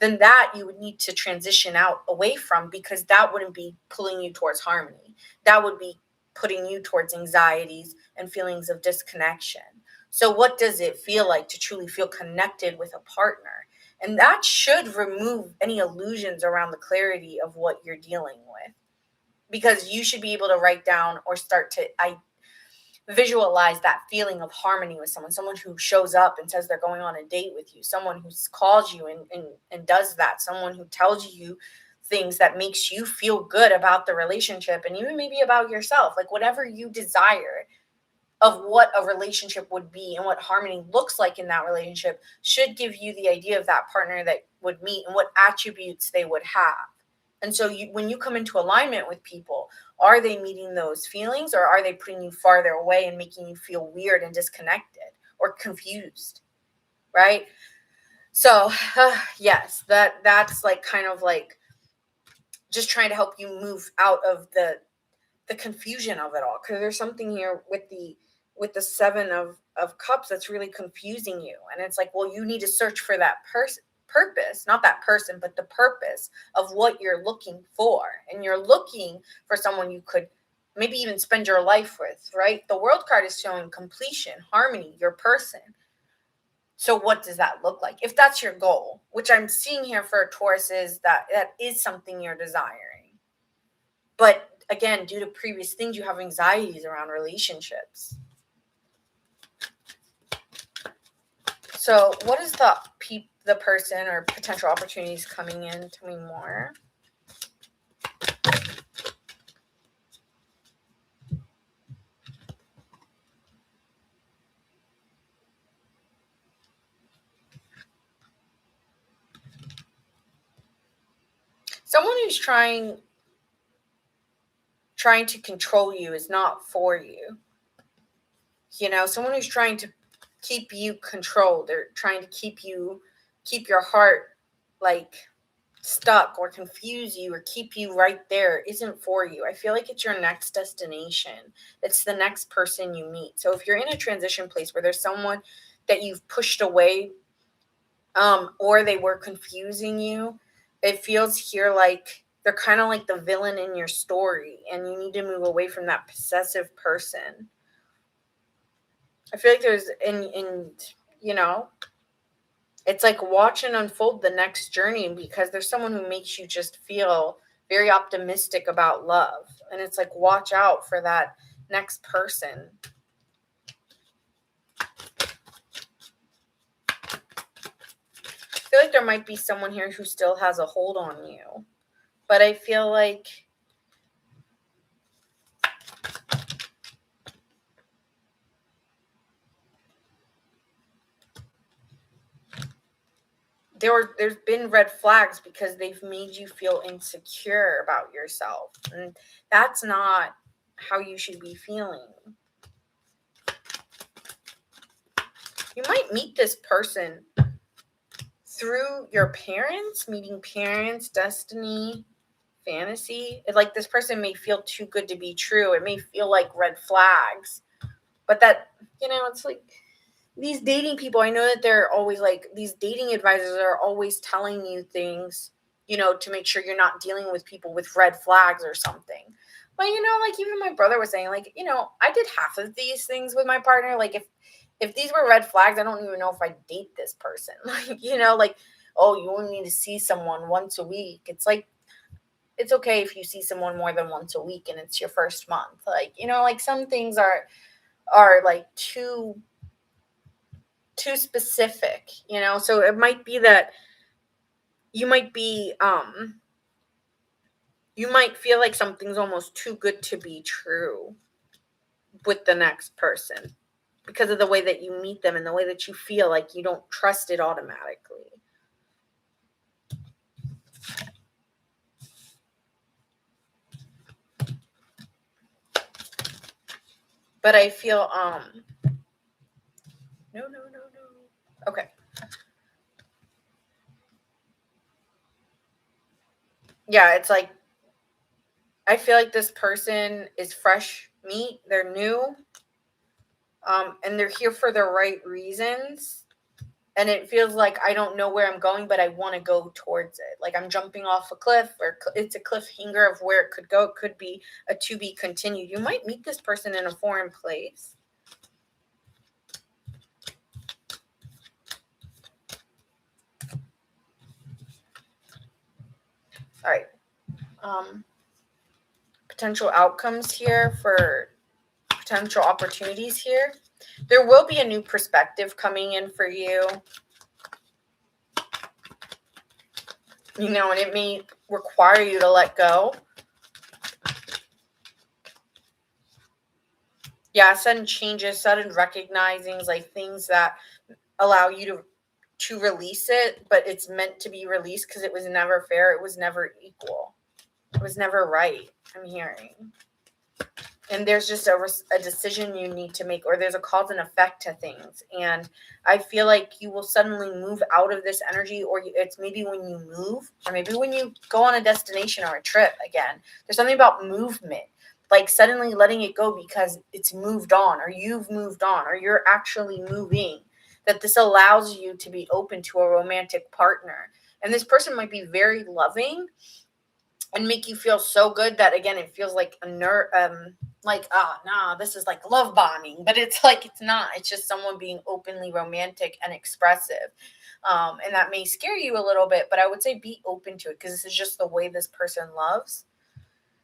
then that you would need to transition out away from, because that wouldn't be pulling you towards harmony. That would be putting you towards anxieties and feelings of disconnection. So what does it feel like to truly feel connected with a partner? And that should remove any illusions around the clarity of what you're dealing with, because you should be able to write down or start to visualize that feeling of harmony with someone who shows up and says they're going on a date with you, someone who calls you and does that, someone who tells you things that makes you feel good about the relationship and even maybe about yourself, like whatever you desire of what a relationship would be and what harmony looks like in that relationship should give you the idea of that partner that would meet and what attributes they would have. And so when you come into alignment with people, are they meeting those feelings, or are they putting you farther away and making you feel weird and disconnected or confused? Right? So yes, that's like kind of like just trying to help you move out of the confusion of it all, because there's something here with the Seven of Cups that's really confusing you. And it's like, well, you need to search for that purpose, not that person, but the purpose of what you're looking for. And you're looking for someone you could maybe even spend your life with, right? The World card is showing completion, harmony, your person. So what does that look like? If that's your goal, which I'm seeing here for Taurus, is that is something you're desiring. But again, due to previous things, you have anxieties around relationships. So what is the person or potential opportunities coming in? Tell me more. Someone who's trying trying to control you is not for you. Someone who's trying to keep you controlled, or trying to keep your heart like stuck, or confuse you, or keep you right there, isn't for you. I feel like it's your next destination. It's the next person you meet. So if you're in a transition place where there's someone that you've pushed away, or they were confusing you, it feels here like they're kind of like the villain in your story, and you need to move away from that possessive person. I feel like there's it's like watch and unfold the next journey, because there's someone who makes you just feel very optimistic about love. And it's like, watch out for that next person. I feel like there might be someone here who still has a hold on you. But I feel like there's been red flags because they've made you feel insecure about yourself. And that's not how you should be feeling. You might meet this person through your parents, meeting parents, destiny, fantasy. Like, this person may feel too good to be true. It may feel like red flags. But that, it's like these dating people, I know that they're always like, these dating advisors are always telling you things, to make sure you're not dealing with people with red flags or something. But, like even my brother was saying, like, I did half of these things with my partner. Like, if these were red flags, I don't even know if I date this person. Like, oh, you only need to see someone once a week. It's like, it's okay if you see someone more than once a week and it's your first month. Like, like some things are like too specific, so it might be that you might feel like something's almost too good to be true with the next person, because of the way that you meet them and the way that you feel like you don't trust it automatically. But I feel no. Okay. Yeah, it's like, I feel like this person is fresh meat. They're new. And they're here for the right reasons. And it feels like I don't know where I'm going, but I want to go towards it. Like I'm jumping off a cliff, or it's a cliffhanger of where it could go. It could be a to be continued. You might meet this person in a foreign place. All right. Potential outcomes here for potential opportunities here. There will be a new perspective coming in for you. And it may require you to let go. Yeah, sudden changes, sudden recognizings, like things that allow you to release it, but it's meant to be released because it was never fair. It was never equal. It was never right, I'm hearing. And there's just a decision you need to make, or there's a cause and effect to things. And I feel like you will suddenly move out of this energy, or it's maybe when you move, or maybe when you go on a destination or a trip again. There's something about movement, like suddenly letting it go because it's moved on, or you've moved on, or you're actually moving, that this allows you to be open to a romantic partner. And this person might be very loving and make you feel so good that, again, it feels like this is like love bombing, but it's like, it's not. It's just someone being openly romantic and expressive. And that may scare you a little bit, but I would say be open to it, because this is just the way this person loves.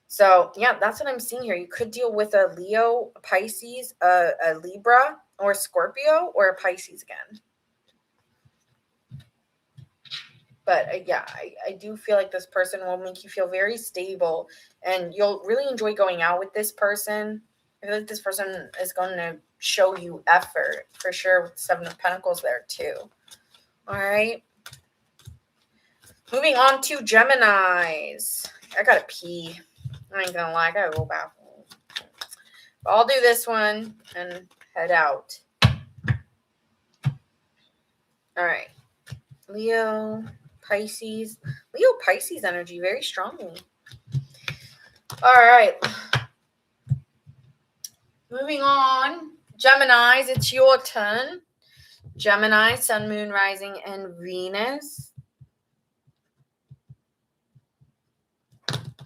So yeah, that's what I'm seeing here. You could deal with a Leo, a Pisces, a Libra, or a Scorpio, or a Pisces again. But I do feel like this person will make you feel very stable, and you'll really enjoy going out with this person. I feel like this person is going to show you effort for sure, with the Seven of Pentacles there too. All right. Moving on to Geminis. I gotta pee. I ain't gonna lie, I gotta go bathroom. But I'll do this one and head out. Alright. Leo, Pisces. Leo, Pisces energy very strongly. Alright. Moving on. Geminis, it's your turn. Gemini, Sun, Moon, Rising, and Venus.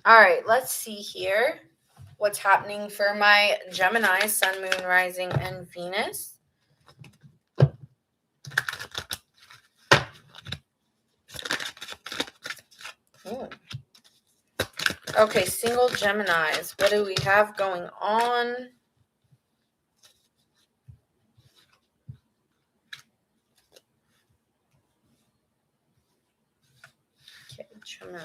All right, let's see here what's happening for my Gemini, Sun, Moon, Rising, and Venus. Okay, single Geminis. What do we have going on? Okay, Gemini.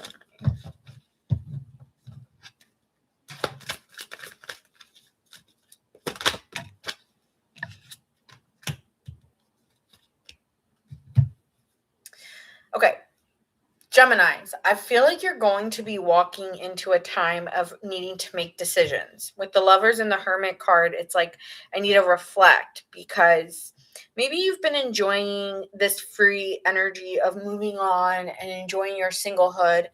Okay, Geminis, I feel like you're going to be walking into a time of needing to make decisions. With the Lovers and the Hermit card, it's like I need to reflect because maybe you've been enjoying this free energy of moving on and enjoying your singlehood,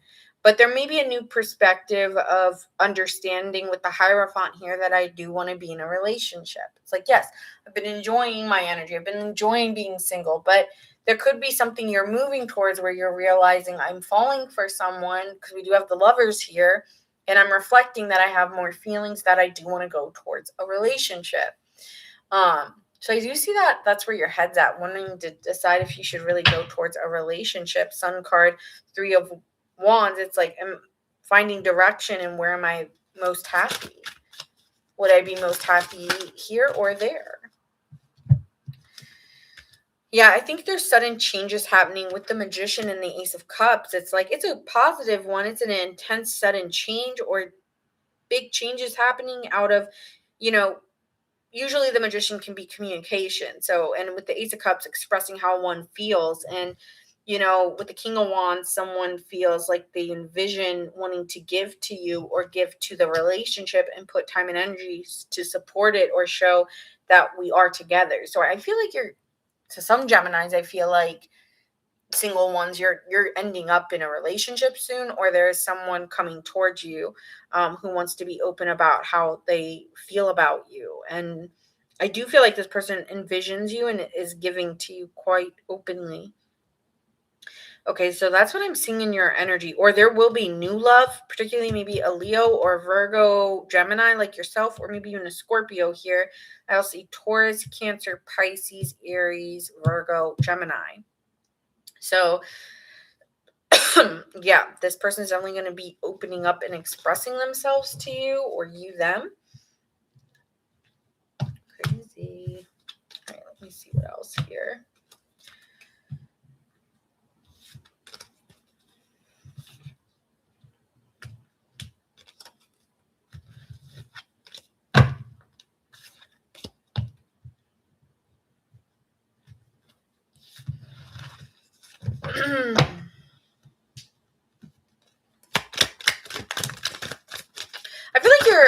but there may be a new perspective of understanding with the Hierophant here that I do want to be in a relationship. It's like, yes, I've been enjoying my energy. I've been enjoying being single, but there could be something you're moving towards where you're realizing I'm falling for someone because we do have the Lovers here, and I'm reflecting that I have more feelings that I do want to go towards a relationship. So I do see that that's where your head's at, wanting to decide if you should really go towards a relationship. Sun card, 3 of Wands. It's like I'm finding direction and where am I most happy? Would I be most happy here or there? Yeah, I think there's sudden changes happening with the Magician and the Ace of Cups. It's like it's a positive one. It's an intense sudden change or big changes happening out of, usually the Magician can be communication. So, and with the Ace of Cups, expressing how one feels. And, with the King of Wands, someone feels like they envision wanting to give to you or give to the relationship and put time and energy to support it or show that we are together. So I feel like to some Geminis, I feel like single ones, you're ending up in a relationship soon, or there's someone coming towards you who wants to be open about how they feel about you. And I do feel like this person envisions you and is giving to you quite openly. Okay, so that's what I'm seeing in your energy. Or there will be new love, particularly maybe a Leo or Virgo, Gemini like yourself, or maybe even a Scorpio here. I also see Taurus, Cancer, Pisces, Aries, Virgo, Gemini. So, yeah, this person is definitely going to be opening up and expressing themselves to you or you them. Crazy. All right, let me see what else here.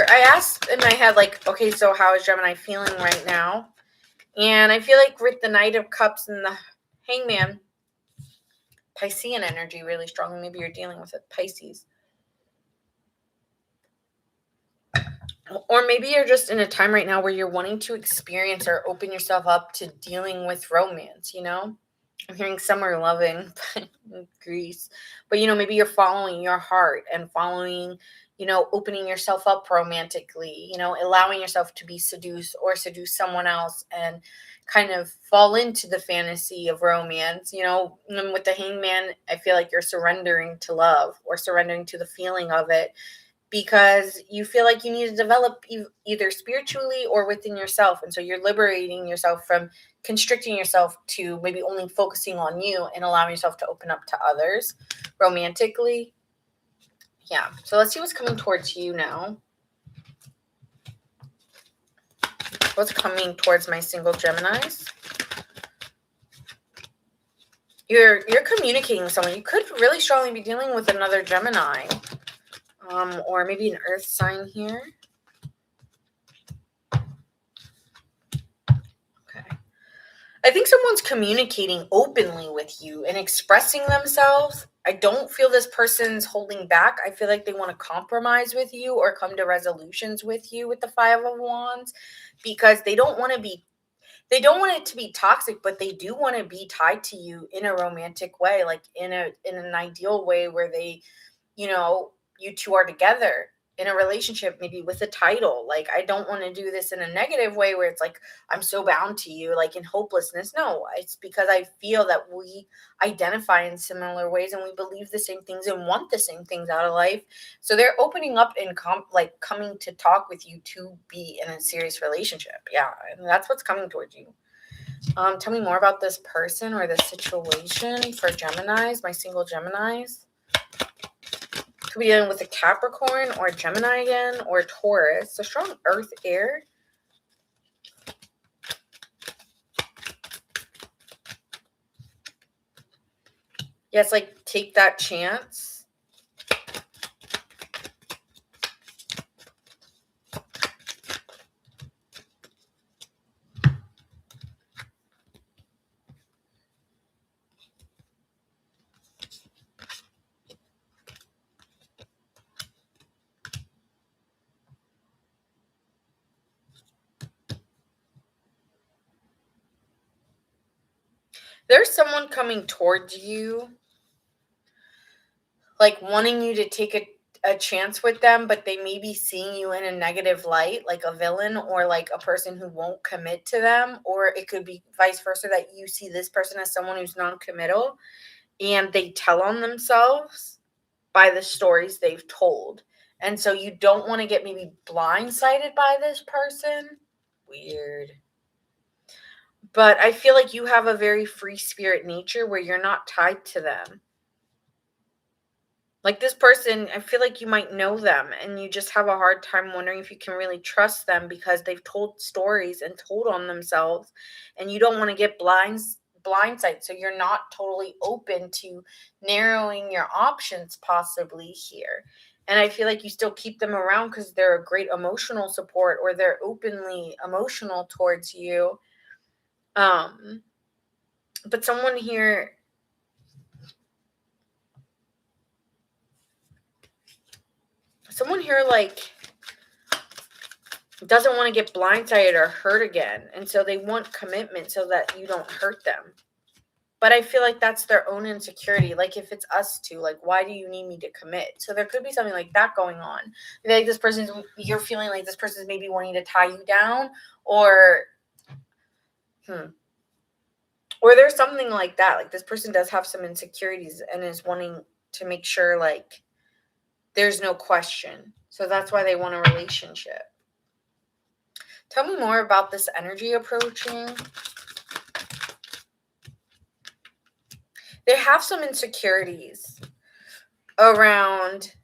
I asked in my head, like, okay, so how is Gemini feeling right now? And I feel like with the Knight of Cups and the Hangman, Piscean energy really strong. Maybe you're dealing with it, Pisces. Or maybe you're just in a time right now where you're wanting to experience or open yourself up to dealing with romance, I'm hearing summer loving Greece. But, maybe you're following your heart and following, opening yourself up romantically, allowing yourself to be seduced or seduce someone else and kind of fall into the fantasy of romance. And with the Hangman, I feel like you're surrendering to love or surrendering to the feeling of it because you feel like you need to develop either spiritually or within yourself. And so you're liberating yourself from constricting yourself to maybe only focusing on you and allowing yourself to open up to others romantically. Yeah. So let's see what's coming towards you now. What's coming towards my single Geminis? You're communicating with someone. You could really strongly be dealing with another Gemini. or maybe an earth sign here. Okay. I think someone's communicating openly with you and expressing themselves. I don't feel this person's holding back. I feel like they want to compromise with you or come to resolutions with you with the Five of Wands, because they don't want it to be toxic, but they do want to be tied to you in a romantic way, like in an ideal way where they, you two are together in a relationship, maybe with a title. Like, I don't want to do this in a negative way where it's like I'm so bound to you, like in hopelessness. No, it's because I feel that we identify in similar ways and we believe the same things and want the same things out of life. So they're opening up and coming to talk with you to be in a serious relationship. Yeah, and that's what's coming towards you. Tell me more about this person or this situation for Geminis, my single Geminis. Could be dealing with a Capricorn or a Gemini again, or a Taurus. So strong earth air. Yes, like take that chance. There's someone coming towards you, like wanting you to take a chance with them, but they may be seeing you in a negative light, like a villain or like a person who won't commit to them. Or it could be vice versa, that you see this person as someone who's non-committal and they tell on themselves by the stories they've told. And so you don't want to get maybe blindsided by this person. Weird. But I feel like you have a very free spirit nature where you're not tied to them. Like this person, I feel like you might know them and you just have a hard time wondering if you can really trust them because they've told stories and told on themselves, and you don't want to get blindsided. So you're not totally open to narrowing your options possibly here. And I feel like you still keep them around because they're a great emotional support, or they're openly emotional towards you. But someone here, like doesn't want to get blindsided or hurt again, and so they want commitment so that you don't hurt them. But I feel like that's their own insecurity. Like if it's us two, like why do you need me to commit? So there could be something like that going on. Like you're feeling like this person's maybe wanting to tie you down, or or there's something like that. Like this person does have some insecurities and is wanting to make sure like there's no question. So that's why they want a relationship. Tell me more about this energy approaching. They have some insecurities around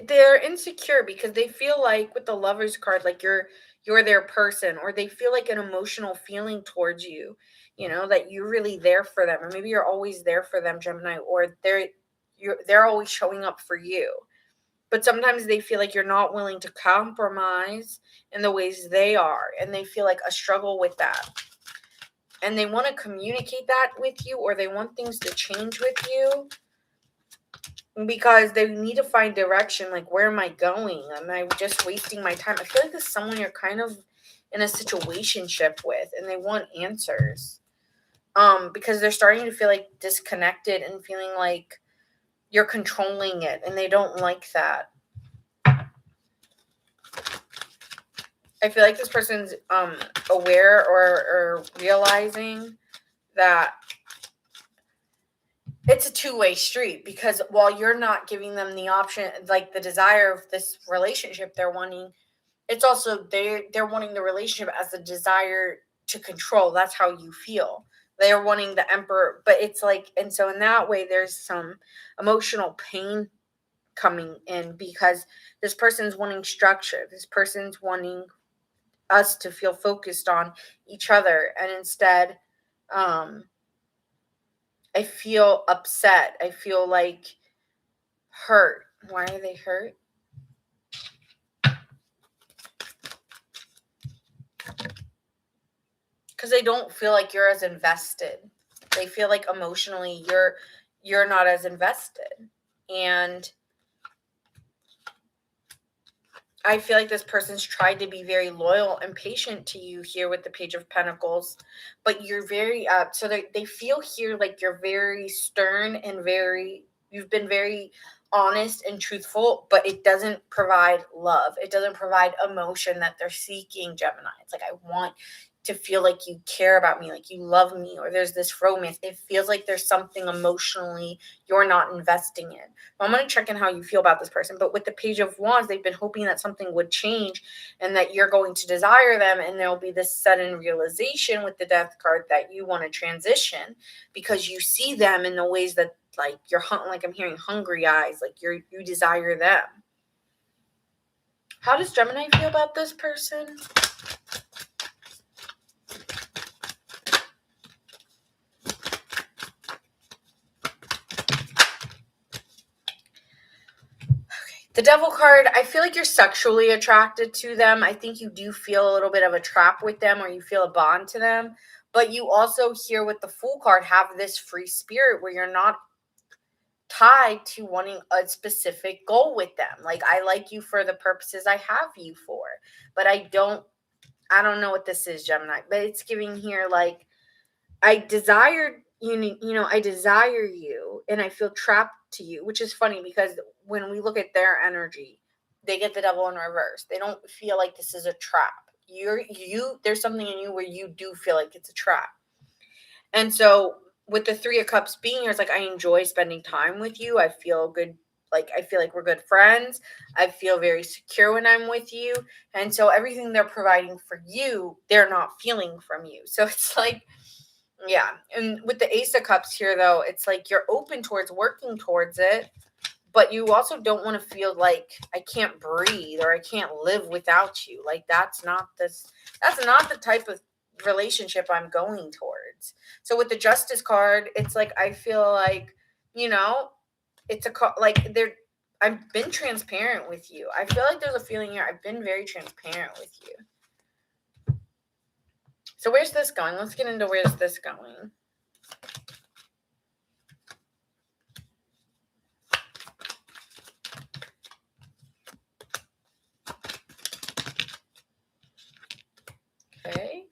they're insecure because they feel like with the Lovers card, like you're their person, or they feel like an emotional feeling towards you, that you're really there for them, or maybe you're always there for them, Gemini, or they're always showing up for you. But sometimes they feel like you're not willing to compromise in the ways they are, and they feel like a struggle with that. And they want to communicate that with you, or they want things to change with you because they need to find direction. Like, where am I going? Am I just wasting my time? I feel like this is someone you're kind of in a situationship with, and they want answers. Because they're starting to feel like disconnected and feeling like you're controlling it, and they don't like that. I feel like this person's aware or realizing that it's a two-way street, because while you're not giving them the option, like the desire of this relationship they're wanting, it's also they're wanting the relationship as a desire to control. That's how you feel. They're wanting the emperor, but it's like, and so in that way there's some emotional pain coming in, because this person's wanting structure. This person's wanting us to feel focused on each other. And instead, I feel upset. I feel like hurt. Why are they hurt? Because they don't feel like you're as invested. They feel like emotionally you're not as invested. And I feel like this person's tried to be very loyal and patient to you here with the Page of Pentacles, but you're very so they feel here like you're very stern and you've been very honest and truthful, but it doesn't provide love. It doesn't provide emotion that they're seeking, Gemini. It's like, I want to feel like you care about me, like you love me, or there's this romance. It feels like there's something emotionally you're not investing in. I'm going to check in how you feel about this person. But with the Page of Wands, they've been hoping that something would change and that you're going to desire them. And there'll be this sudden realization with the Death card that you want to transition, because you see them in the ways that, like, like I'm hearing hungry eyes, like you desire them. How does Gemini feel about this person? The Devil card, I feel like you're sexually attracted to them. I think you do feel a little bit of a trap with them, or you feel a bond to them. But you also here with the Fool card have this free spirit where you're not tied to wanting a specific goal with them. Like, I like you for the purposes I have you for. But I don't know what this is, Gemini. But it's giving here like, I desire I desire you and I feel trapped to you, which is funny because when we look at their energy, they get the Devil in reverse. They don't feel like this is a trap. There's something in you where you do feel like it's a trap. And so with the Three of Cups being here, it's like, I enjoy spending time with you. I feel good. Like, I feel like we're good friends. I feel very secure when I'm with you. And so everything they're providing for you, they're not feeling from you. So it's like, yeah. And with the Ace of Cups here, though, it's like you're open towards working towards it, but you also don't want to feel like I can't breathe or I can't live without you. Like, that's not the type of relationship I'm going towards. So with the Justice card, it's like, I feel like, it's like I've been transparent with you. I feel like there's a feeling here I've been very transparent with you. So where's this going? Let's get into where's this going. Okay.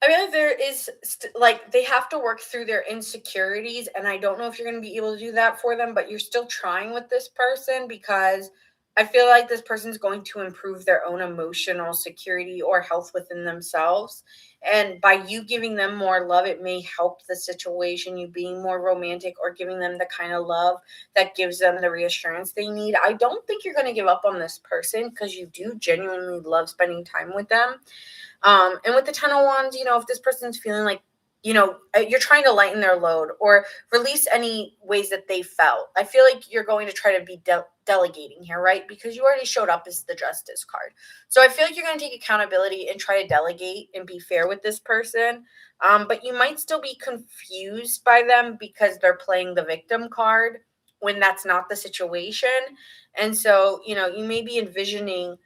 I mean, there is like, they have to work through their insecurities, and I don't know if you're going to be able to do that for them, but you're still trying with this person, because I feel like this person's going to improve their own emotional security or health within themselves. And by you giving them more love, it may help the situation, you being more romantic or giving them the kind of love that gives them the reassurance they need. I don't think you're going to give up on this person, because you do genuinely love spending time with them. And with the Ten of Wands, if this person's feeling like, you're trying to lighten their load or release any ways that they felt, I feel like you're going to try to be delegating here, right? Because you already showed up as the Justice card. So I feel like you're going to take accountability and try to delegate and be fair with this person. But you might still be confused by them because they're playing the victim card when that's not the situation. And so, you may be envisioning,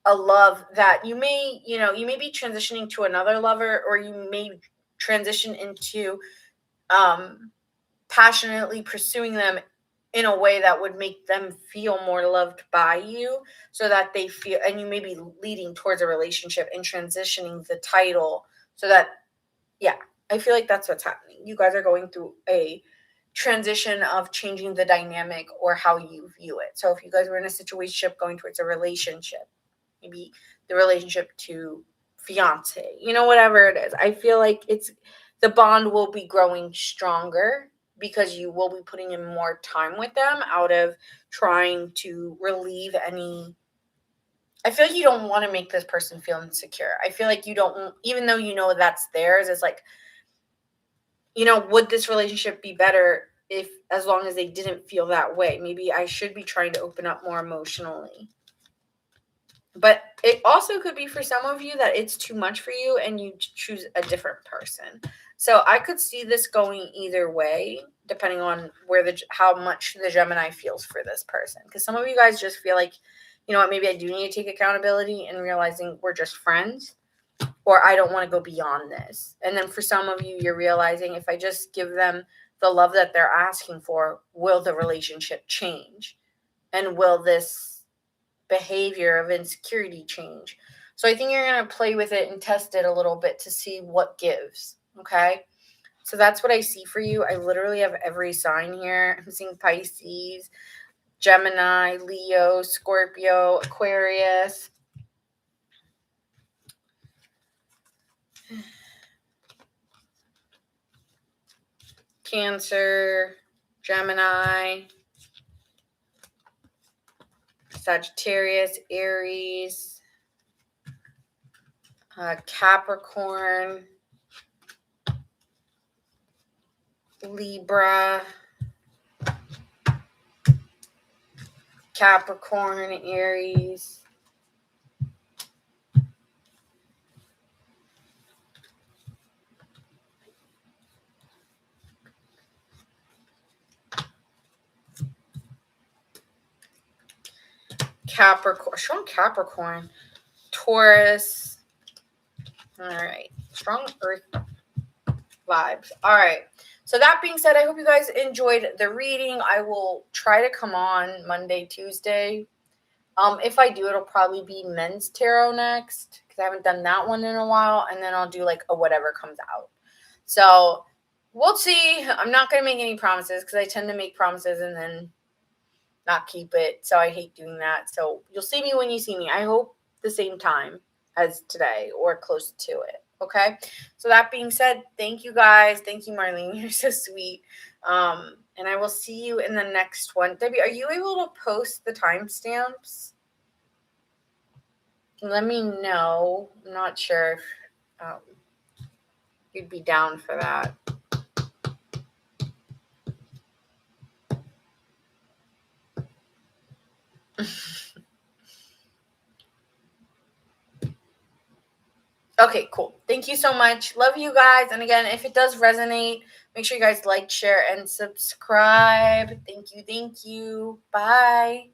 a love that you may be transitioning to another lover, or you may transition into passionately pursuing them in a way that would make them feel more loved by you, so that they feel, and you may be leading towards a relationship and transitioning the title so that, yeah, I feel like that's what's happening. You guys are going through a transition of changing the dynamic or how you view it. So if you guys were in a situation going towards a relationship, maybe the relationship to fiance, whatever it is, I feel like the bond will be growing stronger. because you will be putting in more time with them out of trying to relieve any. I feel like you don't want to make this person feel insecure. I feel like you don't, even though you know that's theirs, it's like, would this relationship be better if, as long as they didn't feel that way? Maybe I should be trying to open up more emotionally. But it also could be for some of you that it's too much for you and you choose a different person. So I could see this going either way, depending on how much the Gemini feels for this person. Because some of you guys just feel like, you know what, maybe I do need to take accountability and realizing we're just friends, or I don't want to go beyond this. And then for some of you, you're realizing if I just give them the love that they're asking for, will the relationship change? And will this behavior of insecurity change? So I think you're going to play with it and test it a little bit to see what gives. Okay. So that's what I see for you. I literally have every sign here. I'm seeing Pisces, Gemini, Leo, Scorpio, Aquarius. Cancer, Gemini, Sagittarius, Aries, Capricorn, Libra, Capricorn, Aries, strong Capricorn, Taurus. All right, strong Earth vibes. All right. So that being said, I hope you guys enjoyed the reading. I will try to come on Monday, Tuesday. If I do, it'll probably be men's tarot next because I haven't done that one in a while, and then I'll do like a whatever comes out. So we'll see. I'm not gonna make any promises because I tend to make promises and then not keep it. So I hate doing that. So you'll see me when you see me. I hope the same time as today or close to it. Okay. So that being said, thank you guys. Thank you, Marlene. You're so sweet. And I will see you in the next one. Debbie, are you able to post the timestamps? Let me know. I'm not sure if you'd be down for that. Okay, cool. Thank you so much. Love you guys. And again, if it does resonate, make sure you guys like, share, and subscribe. Thank you. Thank you. Bye.